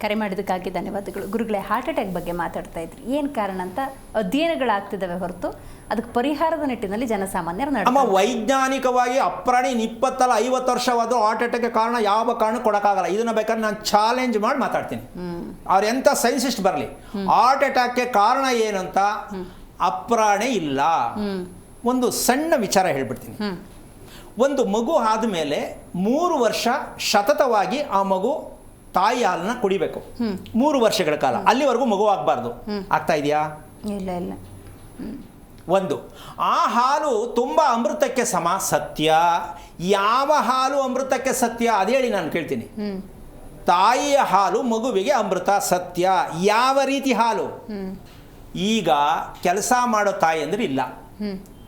ಕರೆ ಮಾಡಿದ್ದಕ್ಕಾಗಿ ಧನ್ಯವಾದಗಳು ಗುರುಗಳೇ. ಹಾರ್ಟ್ ಅಟ್ಯಾಕ್ ಬಗ್ಗೆ ಮಾತಾಡ್ತಾ ಇದ್ರಿ, ಏನು ಕಾರಣ ಅಂತ ಅಧ್ಯಯನಗಳಾಗ್ತಿದ್ದಾವೆ ಹೊರತು ಅದಕ್ಕೆ ಪರಿಹಾರದ ನಿಟ್ಟಿನಲ್ಲಿ ಜನಸಾಮಾನ್ಯರು ನಮ್ಮ ವೈಜ್ಞಾನಿಕವಾಗಿ ಅಪ್ರಾಣಿ 20-50 ವರ್ಷವಾದರೂ ಹಾರ್ಟ್ ಅಟ್ಯಾಕ್ಗೆ ಕಾರಣ ಯಾವ ಕಾರಣ ಕೊಡೋಕ್ಕಾಗಲ್ಲ. ಇದನ್ನ ಬೇಕಾದ್ರೆ ನಾನು ಚಾಲೆಂಜ್ ಮಾಡಿ ಮಾತಾಡ್ತೀನಿ. ಅವ್ರು ಎಂಥ ಸೈನ್ಸಿಸ್ಟ್ ಬರಲಿ, ಹಾರ್ಟ್ ಅಟ್ಯಾಕ್ಗೆ ಕಾರಣ ಏನು ಅಂತ ಅಪ್ರಾಣಿ ಇಲ್ಲ. ಒಂದು ಸಣ್ಣ ವಿಚಾರ ಹೇಳ್ಬಿಡ್ತೀನಿ. ಒಂದು ಮಗು ಆದಮೇಲೆ 3 ವರ್ಷ ಸತತವಾಗಿ ಆ ಮಗು ತಾಯಿ ಹಾಲನ್ನ ಕುಡಿಬೇಕು, 3 ವರ್ಷಗಳ ಕಾಲ. ಅಲ್ಲಿವರೆಗೂ ಮಗು ಆಗಬಾರ್ದು. ಆಗ್ತಾ ಇದೆಯಾ? ಇಲ್ಲ ಇಲ್ಲ. ಒಂದು, ಆ ಹಾಲು ತುಂಬ ಅಮೃತಕ್ಕೆ ಸಮ, ಸತ್ಯ. ಯಾವ ಹಾಲು ಅಮೃತಕ್ಕೆ ಸತ್ಯ ಅದು ಹೇಳಿ ನಾನು ಕೇಳ್ತೀನಿ. ತಾಯಿಯ ಹಾಲು ಮಗುವಿಗೆ ಅಮೃತ, ಸತ್ಯ. ಯಾವ ರೀತಿ ಹಾಲು? ಈಗ ಕೆಲಸ ಮಾಡೋ ತಾಯಿ ಇಲ್ಲ,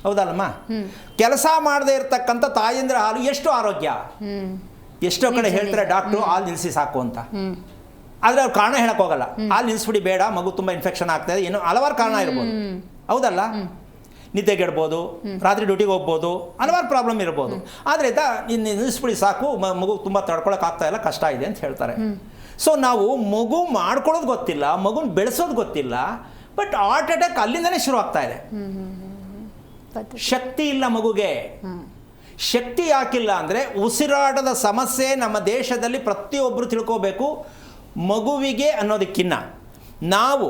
ಹೌದಲ್ಲಮ್ಮ? ಕೆಲಸ ಮಾಡದೇ ಇರ್ತಕ್ಕಂಥ ತಾಯಂದ್ರ ಹಾಲು ಎಷ್ಟು ಆರೋಗ್ಯ. ಎಷ್ಟೋ ಕಡೆ ಹೇಳ್ತಾರೆ ಡಾಕ್ಟ್ರು ಹಾಲು ನಿಲ್ಲಿಸಿ ಸಾಕು ಅಂತ, ಆದರೆ ಅವ್ರು ಕಾರಣ ಹೇಳಕ್ ಹೋಗಲ್ಲ. ಹಾಲು ನಿಲ್ಲಿಸ್ಬಿಡಿ, ಬೇಡ, ಮಗು ತುಂಬ ಇನ್ಫೆಕ್ಷನ್ ಆಗ್ತಾ ಇದೆ, ಏನೋ ಹಲವಾರು ಕಾರಣ ಇರ್ಬೋದು, ಹೌದಲ್ಲ? ನಿದ್ದೆಗೆಡ್ಬೋದು, ರಾತ್ರಿ ಡ್ಯೂಟಿಗೆ ಹೋಗ್ಬೋದು, ಹಲವಾರು ಪ್ರಾಬ್ಲಮ್ ಇರ್ಬೋದು. ಆದರೆ ನಿಲ್ಲಿಸ್ಬಿಡಿ ಸಾಕು, ಮಗು ತುಂಬ ತಡ್ಕೊಳಕ್ ಆಗ್ತಾ ಇಲ್ಲ, ಕಷ್ಟ ಇದೆ ಅಂತ ಹೇಳ್ತಾರೆ. ಸೊ ನಾವು ಮಗು ಮಾಡ್ಕೊಳ್ಳೋದು ಗೊತ್ತಿಲ್ಲ, ಮಗುನ ಬೆಳೆಸೋದು ಗೊತ್ತಿಲ್ಲ, ಬಟ್ ಹಾರ್ಟ್ ಅಟ್ಯಾಕ್ ಅಲ್ಲಿಂದನೇ ಶುರು ಆಗ್ತಾ ಇದೆ. ಶಕ್ತಿ ಇಲ್ಲ ಮಗುಗೆ. ಶಕ್ತಿ ಯಾಕಿಲ್ಲ ಅಂದರೆ ಉಸಿರಾಟದ ಸಮಸ್ಯೆ ನಮ್ಮ ದೇಶದಲ್ಲಿ ಪ್ರತಿಯೊಬ್ಬರು ತಿಳ್ಕೋಬೇಕು. ಮಗುವಿಗೆ ಅನ್ನೋದಕ್ಕಿನ್ನ ನಾವು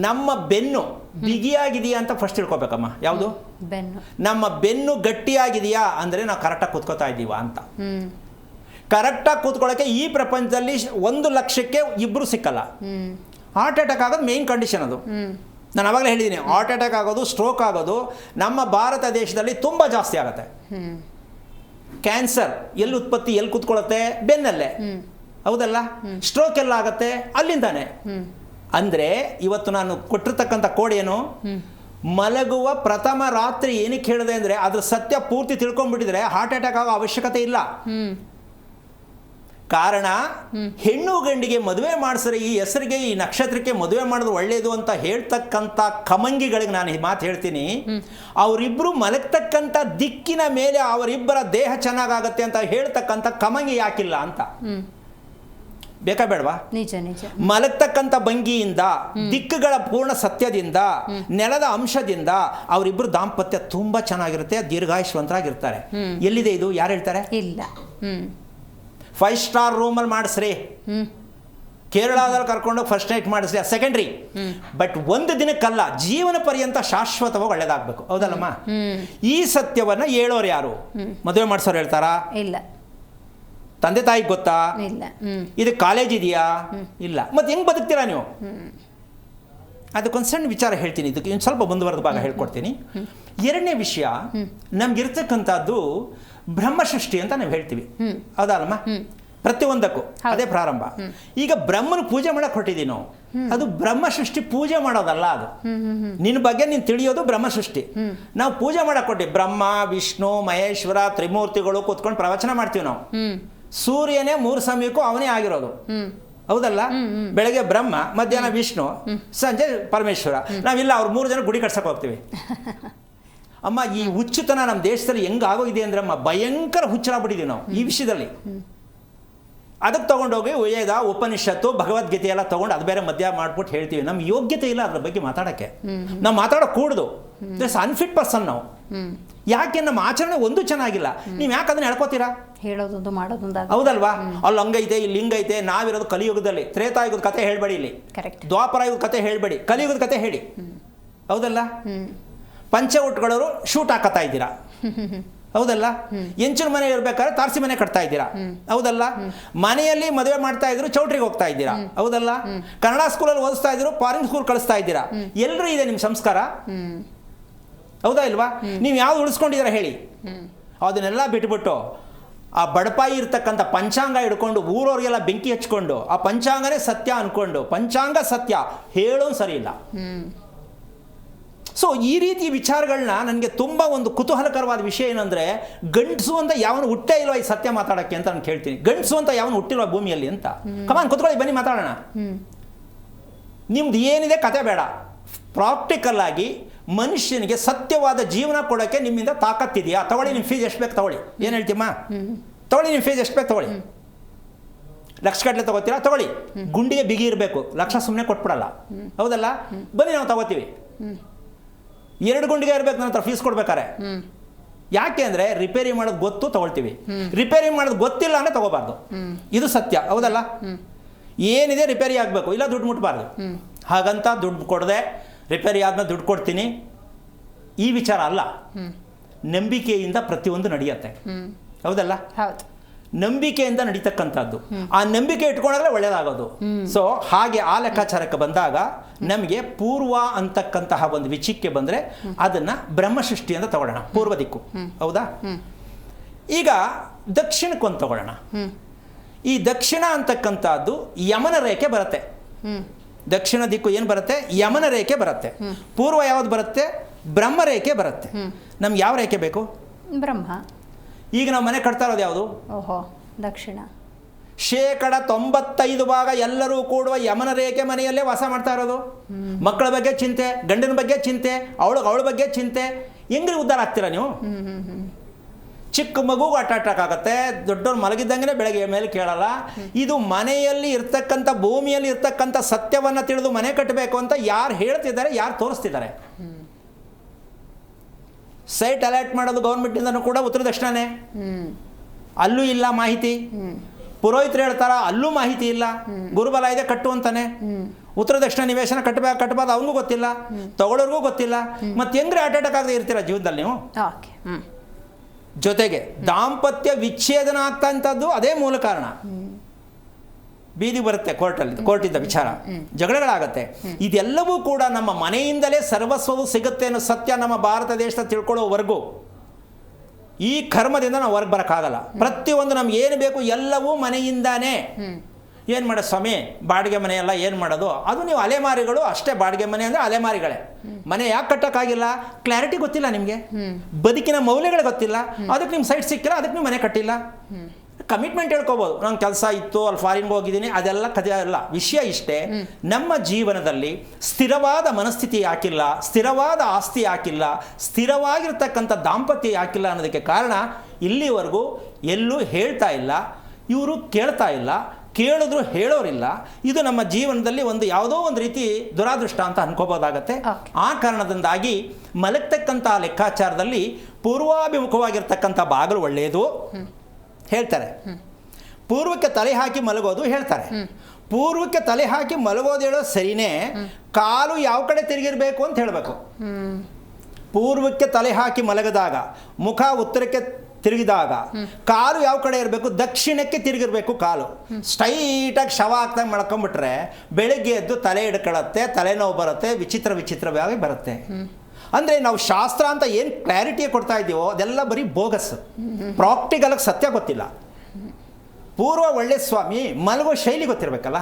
ನಮ್ಮ ಬೆನ್ನು ಬಿಗಿಯಾಗಿದೆಯಾ ಅಂತ ಫಸ್ಟ್ ತಿಳ್ಕೊಬೇಕಮ್ಮ. ಯಾವುದು? ಬೆನ್ನು. ನಮ್ಮ ಬೆನ್ನು ಗಟ್ಟಿಯಾಗಿದೆಯಾ ಅಂದರೆ ನಾವು ಕರೆಕ್ಟಾಗಿ ಕೂತ್ಕೋತಾ ಇದ್ದೀವ ಅಂತ. ಕರೆಕ್ಟಾಗಿ ಕೂತ್ಕೊಳ್ಳೋಕ್ಕೆ ಈ ಪ್ರಪಂಚದಲ್ಲಿ 1 ಲಕ್ಷಕ್ಕೆ 2 ಸಿಕ್ಕಲ್ಲ. ಹಾರ್ಟ್ ಅಟ್ಯಾಕ್ ಆಗೋದು ಮೇನ್ ಕಂಡೀಷನ್. ಅದು ನಾನು ಅವಾಗಲೇ ಹೇಳಿದ್ದೀನಿ, ಹಾರ್ಟ್ ಅಟ್ಯಾಕ್ ಆಗೋದು, ಸ್ಟ್ರೋಕ್ ಆಗೋದು ನಮ್ಮ ಭಾರತ ದೇಶದಲ್ಲಿ ತುಂಬ ಜಾಸ್ತಿ ಆಗುತ್ತೆ. ಕ್ಯಾನ್ಸರ್ ಎಲ್ಲಿ ಉತ್ಪತ್ತಿ, ಎಲ್ಲಿ ಕೂತ್ಕೊಳ್ಳುತ್ತೆ? ಬೆನ್ನಲ್ಲೇ, ಹೌದಲ್ಲ? ಸ್ಟ್ರೋಕ್ ಎಲ್ಲ ಆಗುತ್ತೆ ಅಲ್ಲಿಂದಾನೆ. ಅಂದರೆ ಇವತ್ತು ನಾನು ಕೊಟ್ಟಿರ್ತಕ್ಕಂಥ ಕೋಡ್ ಏನು? ಮಲಗುವ ಪ್ರಥಮ ರಾತ್ರಿ ಏನಕ್ಕೆ ಹೇಳಿದೆ ಅಂದರೆ ಅದ್ರ ಸತ್ಯ ಪೂರ್ತಿ ತಿಳ್ಕೊಂಡ್ಬಿಟ್ಟಿದ್ರೆ ಹಾರ್ಟ್ ಅಟ್ಯಾಕ್ ಆಗೋ ಅವಶ್ಯಕತೆ ಇಲ್ಲ. ಕಾರಣ, ಹೆಣ್ಣು ಗಂಡಿಗೆ ಮದುವೆ ಮಾಡಿಸ್ರೆ ಈ ಹೆಸರಿಗೆ, ಈ ನಕ್ಷತ್ರಕ್ಕೆ ಮದುವೆ ಮಾಡೋದು ಒಳ್ಳೆಯದು ಅಂತ ಹೇಳ್ತಕ್ಕಂಥ ಕಮಂಗಿಗಳಿಗೆ ನಾನು ಈ ಮಾತು ಹೇಳ್ತೀನಿ. ಅವರಿಬ್ಬರು ಮಲಗ್ತಕ್ಕಂಥ ದಿಕ್ಕಿನ ಮೇಲೆ ಅವರಿಬ್ಬರ ದೇಹ ಚೆನ್ನಾಗಾಗತ್ತೆ ಅಂತ ಹೇಳ್ತಕ್ಕಂಥ ಕಮಂಗಿ ಯಾಕಿಲ್ಲ ಅಂತ. ಬೇಕಾ ಬೇಡವಾ? ನಿಜ ನಿಜ. ಮಲಗ್ತಕ್ಕಂಥ ಭಂಗಿಯಿಂದ, ದಿಕ್ಕುಗಳ ಪೂರ್ಣ ಸತ್ಯದಿಂದ, ನೆಲದ ಅಂಶದಿಂದ ಅವರಿಬ್ಬರು ದಾಂಪತ್ಯ ತುಂಬಾ ಚೆನ್ನಾಗಿರುತ್ತೆ, ದೀರ್ಘಾಯುಷ್ವಂತರಾಗಿರ್ತಾರೆ. ಎಲ್ಲಿದೆ ಇದು? ಯಾರು ಹೇಳ್ತಾರೆ? ಇಲ್ಲ. 5 ಸ್ಟಾರ್ ರೂಮಲ್ಲಿ ಮಾಡಿಸ್ರಿ, ಕೇರಳದಲ್ಲಿ ಕರ್ಕೊಂಡೋಗಿ ಫಸ್ಟ್ ನೈಟ್ ಮಾಡಿಸ್ರಿ, ಸೆಕೆಂಡ್ರಿ. ಬಟ್ ಒಂದು ದಿನಕ್ಕಲ್ಲ, ಜೀವನ ಪರ್ಯಂತ ಶಾಶ್ವತವಾಗಿ ಒಳ್ಳೇದಾಗಬೇಕು, ಹೌದಲ್ಲಮ್ಮ? ಈ ಸತ್ಯವನ್ನ ಹೇಳೋರು ಯಾರು? ಮದುವೆ ಮಾಡಿಸೋರು ಹೇಳ್ತಾರಾ? ಇಲ್ಲ. ತಂದೆ ತಾಯಿಗೆ ಗೊತ್ತಾ? ಇಲ್ಲ. ಇದು ಕಾಲೇಜ್ ಇದೆಯಾ? ಇಲ್ಲ. ಮತ್ತೆ ಹೆಂಗ್ ಬದುಕ್ತೀರಾ ನೀವು? ಅದಕ್ಕೊಂದು ಸಣ್ಣ ವಿಚಾರ ಹೇಳ್ತೀನಿ, ಇದಕ್ಕೆ ಇನ್ನು ಸ್ವಲ್ಪ ಮುಂದುವರೆದ ಭಾಗ ಹೇಳ್ಕೊಡ್ತೀನಿ. ಎರಡನೇ ವಿಷಯ, ನಮ್ಗಿರ್ತಕ್ಕಂಥದ್ದು ಬ್ರಹ್ಮ ಸೃಷ್ಟಿ ಅಂತ ನಾವು ಹೇಳ್ತೀವಿ, ಹೌದಲ್ಲಮ್ಮ? ಪ್ರತಿಯೊಂದಕ್ಕೂ ಅದೇ ಪ್ರಾರಂಭ. ಈಗ ಬ್ರಹ್ಮನ ಪೂಜೆ ಮಾಡಕ್ ಹೊಟ್ಟಿದ್ದೀವಿ ನಾವು. ಅದು ಬ್ರಹ್ಮ ಸೃಷ್ಟಿ ಪೂಜೆ ಮಾಡೋದಲ್ಲ. ಅದು ನಿನ್ನ ಬಗ್ಗೆ ನೀನು ತಿಳಿಯೋದು ಬ್ರಹ್ಮ ಸೃಷ್ಟಿ. ನಾವು ಪೂಜೆ ಮಾಡಕ್ ಕೊಟ್ಟಿವಿ. ಬ್ರಹ್ಮ, ವಿಷ್ಣು, ಮಹೇಶ್ವರ, ತ್ರಿಮೂರ್ತಿಗಳು ಕೂತ್ಕೊಂಡು ಪ್ರವಚನ ಮಾಡ್ತೀವಿ ನಾವು. ಸೂರ್ಯನೇ 3 ಸಮಯಕ್ಕೂ ಅವನೇ ಆಗಿರೋದು, ಹೌದಲ್ಲ? ಬೆಳಗ್ಗೆ ಬ್ರಹ್ಮ, ಮಧ್ಯಾಹ್ನ ವಿಷ್ಣು, ಸಂಜೆ ಪರಮೇಶ್ವರ. ನಾವಿಲ್ಲ, ಅವ್ರು 3 ಜನ ಗುಡಿ ಕಟ್ಸಕ್ ಹೋಗ್ತೀವಿ. ಅಮ್ಮ, ಈ ಹುಚ್ಚುತನ ನಮ್ಮ ದೇಶದಲ್ಲಿ ಹೆಂಗಾಗೋಗಿದೆ ಅಂದ್ರೆ ಅಮ್ಮ, ಭಯಂಕರ ಹುಚ್ಚರಾಗ್ಬಿಟ್ಟಿದ್ದೀವಿ ನಾವು ಈ ವಿಷಯದಲ್ಲಿ. ಅದಕ್ಕೆ ತೊಗೊಂಡೋಗಿ ವೇದ, ಉಪನಿಷತ್ತು, ಭಗವದ್ಗೀತೆ ಎಲ್ಲ ತೊಗೊಂಡು ಅದು ಬೇರೆ ಮಧ್ಯ ಮಾಡ್ಬಿಟ್ಟು ಹೇಳ್ತೀವಿ. ನಮ್ಮ ಯೋಗ್ಯತೆ ಇಲ್ಲ ಅದ್ರ ಬಗ್ಗೆ ಮಾತಾಡೋಕ್ಕೆ. ನಾವು ಮಾತಾಡೋಕೆ ಕೂಡುದು, ದಟ್ಸ್ ಅನ್ಫಿಟ್ ಪರ್ಸನ್ ನಾವು. ಯಾಕೆ? ನಮ್ಮ ಆಚರಣೆ ಒಂದು ಚೆನ್ನಾಗಿಲ್ಲ. ನೀವು ಯಾಕೆ ಅದನ್ನ ಹೇಳ್ಕೊತೀರಾ? ಹೇಳೋದೊಂದು ಮಾಡೋದೊಂದು, ಹೌದಲ್ವಾ? ಅಲ್ಲಿ ಹಂಗೈತೆ, ಇಲ್ಲಿ ಹಿಂಗೈತೆ. ನಾವಿರೋದು ಕಲಿಯುಗದಲ್ಲಿ. ತ್ರೇತಾಯುಗದ ಕತೆ ಹೇಳ್ಬೇಡಿ, ಇಲ್ಲಿ ದ್ವಾಪರ ಯುಗದ ಕತೆ ಹೇಳ್ಬೇಡಿ, ಕಲಿಯುಗದ ಕತೆ ಹೇಳಿ, ಹೌದಲ್ಲ? ಪಂಚವುಟ್ಗಳವರು ಶೂಟ್ ಹಾಕತ್ತಾ ಇದ್ದೀರಾ, ಹೌದಲ್ಲ? ಎಂಚಿನ ಮನೆ ಇರ್ಬೇಕಾದ್ರೆ ತಾರಸಿ ಮನೆ ಕಟ್ತಾ ಇದ್ದೀರಾ, ಹೌದಲ್ಲ? ಮನೆಯಲ್ಲಿ ಮದುವೆ ಮಾಡ್ತಾ ಇದ್ರು, ಚೌಟ್ರಿಗೆ ಹೋಗ್ತಾ ಇದ್ದೀರಾ, ಹೌದಲ್ಲ? ಕನ್ನಡ ಸ್ಕೂಲಲ್ಲಿ ಓದಿಸ್ತಾ ಇದ್ರು, ಫಾರಿನ್ ಸ್ಕೂಲ್ ಕಳಿಸ್ತಾ ಇದ್ದೀರಾ. ಎಲ್ಲರೂ ಇದೆ ನಿಮ್ಮ ಸಂಸ್ಕಾರ, ಹೌದಾ ಇಲ್ವಾ? ನೀವು ಯಾವ್ದು ಉಳಿಸ್ಕೊಂಡಿದ್ದೀರಾ ಹೇಳಿ? ಅದನ್ನೆಲ್ಲ ಬಿಟ್ಬಿಟ್ಟು ಆ ಬಡಪಾಯಿ ಇರ್ತಕ್ಕಂಥ ಪಂಚಾಂಗ ಹಿಡ್ಕೊಂಡು ಊರವ್ರಿಗೆಲ್ಲ ಬೆಂಕಿ ಹಚ್ಕೊಂಡು ಆ ಪಂಚಾಂಗನೇ ಸತ್ಯ ಅಂದ್ಕೊಂಡು ಪಂಚಾಂಗ ಸತ್ಯ ಹೇಳೋನು ಸರಿ ಇಲ್ಲ. ಸೊ ಈ ರೀತಿ ವಿಚಾರಗಳನ್ನ ನನಗೆ ತುಂಬ ಒಂದು ಕುತೂಹಲಕರವಾದ ವಿಷಯ ಏನಂದರೆ, ಗಂಡಸು ಅಂತ ಯಾವನು ಹುಟ್ಟೇ ಇಲ್ವ ಈ ಸತ್ಯ ಮಾತಾಡೋಕ್ಕೆ ಅಂತ ನಾನು ಕೇಳ್ತೀನಿ. ಗಂಡಸು ಅಂತ ಯಾವನು ಹುಟ್ಟಿಲ್ವ ಭೂಮಿಯಲ್ಲಿ ಅಂತ. ಕಮಾನ್ ಕುತ್ಕೊಳ್ಳಿ, ಬನ್ನಿ ಮಾತಾಡೋಣ. ನಿಮ್ದು ಏನಿದೆ ಕತೆ ಬೇಡ. ಪ್ರಾಕ್ಟಿಕಲ್ ಆಗಿ ಮನುಷ್ಯನಿಗೆ ಸತ್ಯವಾದ ಜೀವನ ಕೊಡೋಕ್ಕೆ ನಿಮ್ಮಿಂದ ತಾಕತ್ತಿದೆಯಾ? ತಗೊಳ್ಳಿ, ನಿಮ್ಮ ಫೀಸ್ ಎಷ್ಟು ಬೇಕು ತಗೊಳ್ಳಿ. ಏನು ಹೇಳ್ತೀಮ್ಮ? ತಗೊಳ್ಳಿ, ನಿಮ್ಮ ಫೀಸ್ ಎಷ್ಟು ಬೇಕು ತಗೊಳ್ಳಿ. ಲಕ್ಷಗಟ್ಟಲೆ ತಗೋತೀರಾ? ತಗೊಳ್ಳಿ. ಗುಂಡಿಗೆ ಬಿಗಿ ಇರಬೇಕು, ಲಕ್ಷ ಸುಮ್ಮನೆ ಕೊಟ್ಬಿಡಲ್ಲ, ಹೌದಲ್ಲ? ಬನ್ನಿ ನಾವು ತಗೋತೀವಿ. 2 ಗುಂಡಿಗೆ ಇರಬೇಕು ನನ್ನ ಹತ್ರ ಫೀಸ್ ಕೊಡ್ಬೇಕಾರೆ. ಯಾಕೆ ಅಂದರೆ ರಿಪೇರಿ ಮಾಡೋದು ಗೊತ್ತು, ತಗೊಳ್ತೀವಿ. ರಿಪೇರಿ ಮಾಡೋದು ಗೊತ್ತಿಲ್ಲ ಅಂದರೆ ತಗೋಬಾರ್ದು. ಇದು ಸತ್ಯ, ಹೌದಲ್ಲ? ಏನಿದೆ ರಿಪೇರಿ ಆಗಬೇಕು, ಇಲ್ಲ ದುಡ್ಡು ಮುಟ್ಬಾರ್ದು. ಹಾಗಂತ ದುಡ್ಡು ಕೊಡದೆ ರಿಪೇರಿ ಆದ್ಮೇಲೆ ದುಡ್ಡು ಕೊಡ್ತೀನಿ, ಈ ವಿಚಾರ ಅಲ್ಲ. ನಂಬಿಕೆಯಿಂದ ಪ್ರತಿಯೊಂದು ನಡೆಯುತ್ತೆ, ಹೌದಲ್ಲ? ಹೌದು, ನಂಬಿಕೆಯಿಂದ ನಡೀತಕ್ಕಂಥದ್ದು. ಆ ನಂಬಿಕೆ ಇಟ್ಕೊಂಡ್ರೆ ಒಳ್ಳೇದಾಗೋದು. ಸೊ ಹಾಗೆ ಆ ಲೆಕ್ಕಾಚಾರಕ್ಕೆ ಬಂದಾಗ ನಮಗೆ ಪೂರ್ವ ಅಂತಕ್ಕಂತಹ ಒಂದು ವಿಚಿಕ್ಕೆ ಬಂದರೆ ಅದನ್ನು ಬ್ರಹ್ಮಸೃಷ್ಟಿ ಅಂತ ತಗೊಳ್ಳೋಣ, ಪೂರ್ವ ದಿಕ್ಕು, ಹೌದಾ? ಈಗ ದಕ್ಷಿಣಕ್ಕೊಂದು ತಗೊಳ್ಳೋಣ. ಈ ದಕ್ಷಿಣ ಅಂತಕ್ಕಂಥದ್ದು ಯಮನ ರೇಖೆ ಬರುತ್ತೆ. ದಕ್ಷಿಣ ದಿಕ್ಕು ಏನು ಬರುತ್ತೆ? ಯಮನ ರೇಖೆ ಬರುತ್ತೆ. ಪೂರ್ವ ಯಾವ್ದು ಬರುತ್ತೆ? ಬ್ರಹ್ಮ ರೇಖೆ ಬರುತ್ತೆ. ನಮ್ಗೆ ಯಾವ ರೇಖೆ ಬೇಕು? ಬ್ರಹ್ಮ. ಈಗ ನಾವು ಮನೆ ಕಟ್ತಾ ಇರೋದು ಯಾವುದು? ಓಹೋ, ದಕ್ಷಿಣ. 95% ಎಲ್ಲರೂ ಕೂಡುವ ಯಮನ ರೇಖೆ ಮನೆಯಲ್ಲೇ ವಾಸ ಮಾಡ್ತಾ ಇರೋದು. ಮಕ್ಕಳ ಬಗ್ಗೆ ಚಿಂತೆ, ಗಂಡನ ಬಗ್ಗೆ ಚಿಂತೆ, ಅವಳ ಬಗ್ಗೆ ಚಿಂತೆ. ಹೆಂಗ್ರಿ ಉದ್ಧಾರ ಆಗ್ತೀರಾ ನೀವು? ಚಿಕ್ಕ ಮಗುಗೂ ಅಟ್ಯಾಕ್ ಆಗುತ್ತೆ, ದೊಡ್ಡವ್ರು ಮಲಗಿದ್ದಂಗೆ ಬೆಳಗ್ಗೆ ಮೇಲೆ ಕೇಳಲ್ಲ. ಇದು ಮನೆಯಲ್ಲಿ ಇರ್ತಕ್ಕಂಥ, ಭೂಮಿಯಲ್ಲಿ ಇರ್ತಕ್ಕಂಥ ಸತ್ಯವನ್ನು ತಿಳಿದು ಮನೆ ಕಟ್ಟಬೇಕು ಅಂತ ಯಾರು ಹೇಳ್ತಿದ್ದಾರೆ, ಯಾರು ತೋರಿಸ್ತಿದ್ದಾರೆ? ಸೈಟ್ ಅಲರ್ಟ್ ಮಾಡೋದು ಗೌರ್ಮೆಂಟಿಂದನೂ ಕೂಡ ಉತ್ತರ ದಕ್ಷಿಣನೇ. ಅಲ್ಲೂ ಇಲ್ಲ ಮಾಹಿತಿ. ಪುರೋಹಿತರು ಹೇಳ್ತಾರ, ಅಲ್ಲೂ ಮಾಹಿತಿ ಇಲ್ಲ. ಗುರುಬಲ ಇದೆ ಕಟ್ಟು ಅಂತಾನೆ. ಉತ್ತರ ದಕ್ಷಿಣ ನಿವೇಶನ ಕಟ್ಟಬಾರ್ದು ಅವನಿಗೂ ಗೊತ್ತಿಲ್ಲ, ತಗೊಳ್ಳೋರ್ಗೂ ಗೊತ್ತಿಲ್ಲ. ಮತ್ತೆ ಹೆಂಗ್ರೆ ಅಟ್ಯಾಕ್ ಆಗದೆ ಇರ್ತೀರಾ ಜೀವನದಲ್ಲಿ ನೀವು? ಜೊತೆಗೆ ದಾಂಪತ್ಯ ವಿಚ್ಛೇದನ ಆಗ್ತಂಥದ್ದು ಅದೇ ಮೂಲ ಕಾರಣ. ಬೀದಿ ಬರುತ್ತೆ ಕೋರ್ಟಿಂದ ವಿಚಾರ, ಜಗಳಗಳಾಗತ್ತೆ. ಇದೆಲ್ಲವೂ ಕೂಡ ನಮ್ಮ ಮನೆಯಿಂದಲೇ ಸರ್ವಸ್ವವು ಸಿಗುತ್ತೆ ಅನ್ನೋ ಸತ್ಯ ನಮ್ಮ ಭಾರತ ದೇಶ ತಿಳ್ಕೊಳ್ಳೋವರೆಗೂ ಈ ಕರ್ಮದಿಂದ ನಾವು ಹೊರಗೆ ಬರೋಕ್ಕಾಗಲ್ಲ. ಪ್ರತಿಯೊಂದು ನಮ್ಗೆ ಏನು ಬೇಕು ಎಲ್ಲವೂ ಮನೆಯಿಂದಾನೇ. ಏನು ಮಾಡೋದು ಸ್ವಾಮಿ, ಬಾಡಿಗೆ ಮನೆ ಎಲ್ಲ ಏನು ಮಾಡೋದು? ಅದು ನೀವು ಅಲೆಮಾರಿಗಳು ಅಷ್ಟೇ. ಬಾಡಿಗೆ ಮನೆ ಅಂದರೆ ಅಲೆಮಾರಿಗಳೇ. ಮನೆ ಯಾಕೆ ಕಟ್ಟೋಕ್ಕಾಗಿಲ್ಲ? ಕ್ಲಾರಿಟಿ ಗೊತ್ತಿಲ್ಲ ನಿಮಗೆ, ಬದುಕಿನ ಮೌಲ್ಯಗಳು ಗೊತ್ತಿಲ್ಲ. ಅದಕ್ಕೆ ನಿಮ್ಮ ಸೈಟ್ ಸಿಕ್ಕಿಲ್ಲ, ಅದಕ್ಕೆ ನೀವು ಮನೆ ಕಟ್ಟಿಲ್ಲ. ಕಮಿಟ್ಮೆಂಟ್ ಹೇಳ್ಕೋಬೋದು, ನಂಗೆ ಕೆಲಸ ಇತ್ತು, ಅಲ್ಲಿ ಫಾರಿನ್ಗೆ ಹೋಗಿದ್ದೀನಿ, ಅದೆಲ್ಲ ಕಥೆ ಅಲ್ಲ. ವಿಷಯ ಇಷ್ಟೇ, ನಮ್ಮ ಜೀವನದಲ್ಲಿ ಸ್ಥಿರವಾದ ಮನಸ್ಥಿತಿ ಯಾಕಿಲ್ಲ, ಸ್ಥಿರವಾದ ಆಸ್ತಿ ಯಾಕಿಲ್ಲ, ಸ್ಥಿರವಾಗಿರ್ತಕ್ಕಂಥ ದಾಂಪತ್ಯ ಯಾಕಿಲ್ಲ ಅನ್ನೋದಕ್ಕೆ ಕಾರಣ ಇಲ್ಲಿವರೆಗೂ ಎಲ್ಲೂ ಹೇಳ್ತಾ ಇಲ್ಲ, ಇವರು ಕೇಳ್ತಾ ಇಲ್ಲ, ಕೇಳಿದ್ರು ಹೇಳೋರಿಲ್ಲ. ಇದು ನಮ್ಮ ಜೀವನದಲ್ಲಿ ಒಂದು ಯಾವುದೋ ಒಂದು ರೀತಿ ದುರಾದೃಷ್ಟ ಅಂತ ಅನ್ಕೋಬೋದಾಗತ್ತೆ. ಆ ಕಾರಣದಿಂದಾಗಿ ಮಲಗ್ತಕ್ಕಂಥ ಲೆಕ್ಕಾಚಾರದಲ್ಲಿ ಪೂರ್ವಾಭಿಮುಖವಾಗಿರ್ತಕ್ಕಂಥ ಬಾಗಿಲು ಒಳ್ಳೆಯದು ಹೇಳ್ತಾರೆ. ಪೂರ್ವಕ್ಕೆ ತಲೆ ಹಾಕಿ ಮಲಗೋದು ಹೇಳ್ತಾರೆ. ಪೂರ್ವಕ್ಕೆ ತಲೆ ಹಾಕಿ ಮಲಗೋದು ಹೇಳೋದು ಸರಿನೇ, ಕಾಲು ಯಾವ ಕಡೆ ತಿರುಗಿರ್ಬೇಕು ಅಂತ ಹೇಳಬೇಕು. ಪೂರ್ವಕ್ಕೆ ತಲೆ ಹಾಕಿ ಮಲಗಿದಾಗ, ಮುಖ ಉತ್ತರಕ್ಕೆ ತಿರುಗಿದಾಗ ಕಾಲು ಯಾವ ಕಡೆ ಇರಬೇಕು? ದಕ್ಷಿಣಕ್ಕೆ ತಿರುಗಿರ್ಬೇಕು ಕಾಲು. ಸ್ಟ್ರೈಟಾಗಿ ಶವ ಆಗ್ತಾ ಮಲ್ಕೊಂಡ್ಬಿಟ್ರೆ ಬೆಳಗ್ಗೆ ಎದ್ದು ತಲೆ ಹಿಡ್ಕೊಳ್ಳುತ್ತೆ, ತಲೆನೋವು ಬರುತ್ತೆ, ವಿಚಿತ್ರವಾಗಿ ಬರುತ್ತೆ. ಅಂದರೆ ನಾವು ಶಾಸ್ತ್ರ ಅಂತ ಏನು ಕ್ಲಾರಿಟಿ ಕೊಡ್ತಾ ಇದ್ದೀವೋ ಅದೆಲ್ಲ ಬರೀ ಬೋಗಸ್. ಪ್ರಾಕ್ಟಿಕಲಾಗಿ ಸತ್ಯ ಗೊತ್ತಿಲ್ಲ. ಪೂರ್ವ ಒಳ್ಳೆ ಸ್ವಾಮಿ, ಮಲಗೋ ಶೈಲಿ ಗೊತ್ತಿರಬೇಕಲ್ಲ.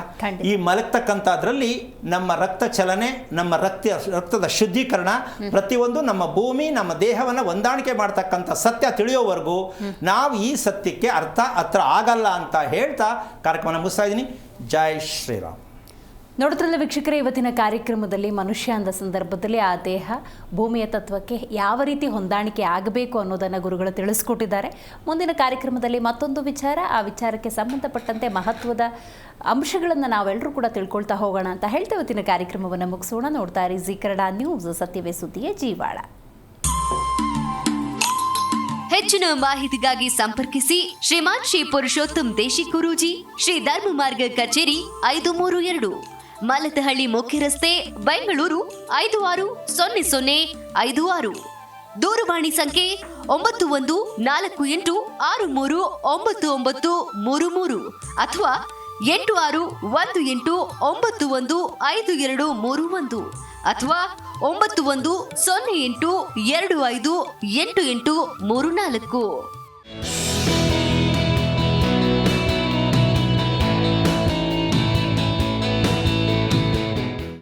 ಈ ಮಲಗ್ತಕ್ಕಂಥದ್ರಲ್ಲಿ ನಮ್ಮ ರಕ್ತ ಚಲನೆ, ನಮ್ಮ ರಕ್ತದ ಶುದ್ಧೀಕರಣ, ಪ್ರತಿಯೊಂದು ನಮ್ಮ ಭೂಮಿ, ನಮ್ಮ ದೇಹವನ್ನು ಹೊಂದಾಣಿಕೆ ಮಾಡ್ತಕ್ಕಂಥ ಸತ್ಯ ತಿಳಿಯೋವರೆಗೂ ನಾವು ಈ ಸತ್ಯಕ್ಕೆ ಅರ್ಥ ಹತ್ರ ಆಗಲ್ಲ ಅಂತ ಹೇಳ್ತಾ ಕಾರ್ಯಕ್ರಮ ಮುಗಿಸ್ತಾ ಇದ್ದೀನಿ. ಜೈ ಶ್ರೀರಾಮ್. ನೋಡುತ್ತಲ್ಲ ವೀಕ್ಷಕರೇ, ಇವತ್ತಿನ ಕಾರ್ಯಕ್ರಮದಲ್ಲಿ ಮನುಷ್ಯ ಅಂದ ಸಂದರ್ಭದಲ್ಲಿ ಆ ದೇಹ ಭೂಮಿಯ ತತ್ವಕ್ಕೆ ಯಾವ ರೀತಿ ಹೊಂದಾಣಿಕೆ ಆಗಬೇಕು ಅನ್ನೋದನ್ನು ಗುರುಗಳು ತಿಳಿಸ್ಕೊಟ್ಟಿದ್ದಾರೆ. ಮುಂದಿನ ಕಾರ್ಯಕ್ರಮದಲ್ಲಿ ಮತ್ತೊಂದು ವಿಚಾರ, ಆ ವಿಚಾರಕ್ಕೆ ಸಂಬಂಧಪಟ್ಟಂತೆ ಮಹತ್ವದ ಅಂಶಗಳನ್ನು ನಾವೆಲ್ಲರೂ ಕೂಡ ತಿಳ್ಕೊಳ್ತಾ ಹೋಗೋಣ ಅಂತ ಹೇಳ್ತಾ ಇವತ್ತಿನ ಕಾರ್ಯಕ್ರಮವನ್ನು ಮುಗಿಸೋಣ. ನೋಡ್ತಾ ಇರಿ ಜೀ ಕನ್ನಡ ನ್ಯೂಸ್, ಸತ್ಯವೇ ಸುದ್ದಿಯೇ ಜೀವಾಳ. ಹೆಚ್ಚಿನ ಮಾಹಿತಿಗಾಗಿ ಸಂಪರ್ಕಿಸಿ ಶ್ರೀಮಾನ್ ಶ್ರೀ ಪುರುಷೋತ್ತಮ್ ದೇಶಿ ಗುರೂಜಿ, ಶ್ರೀ ಧರ್ಮ ಮಾರ್ಗ ಕಚೇರಿ 532, ಮಲತಹಳ್ಳಿ ಮುಖ್ಯ ರಸ್ತೆ, ಬೆಂಗಳೂರು 560056. ದೂರವಾಣಿ ಸಂಖ್ಯೆ 9148639933 ಅಥವಾ 8618915231 ಅಥವಾ 9108258834.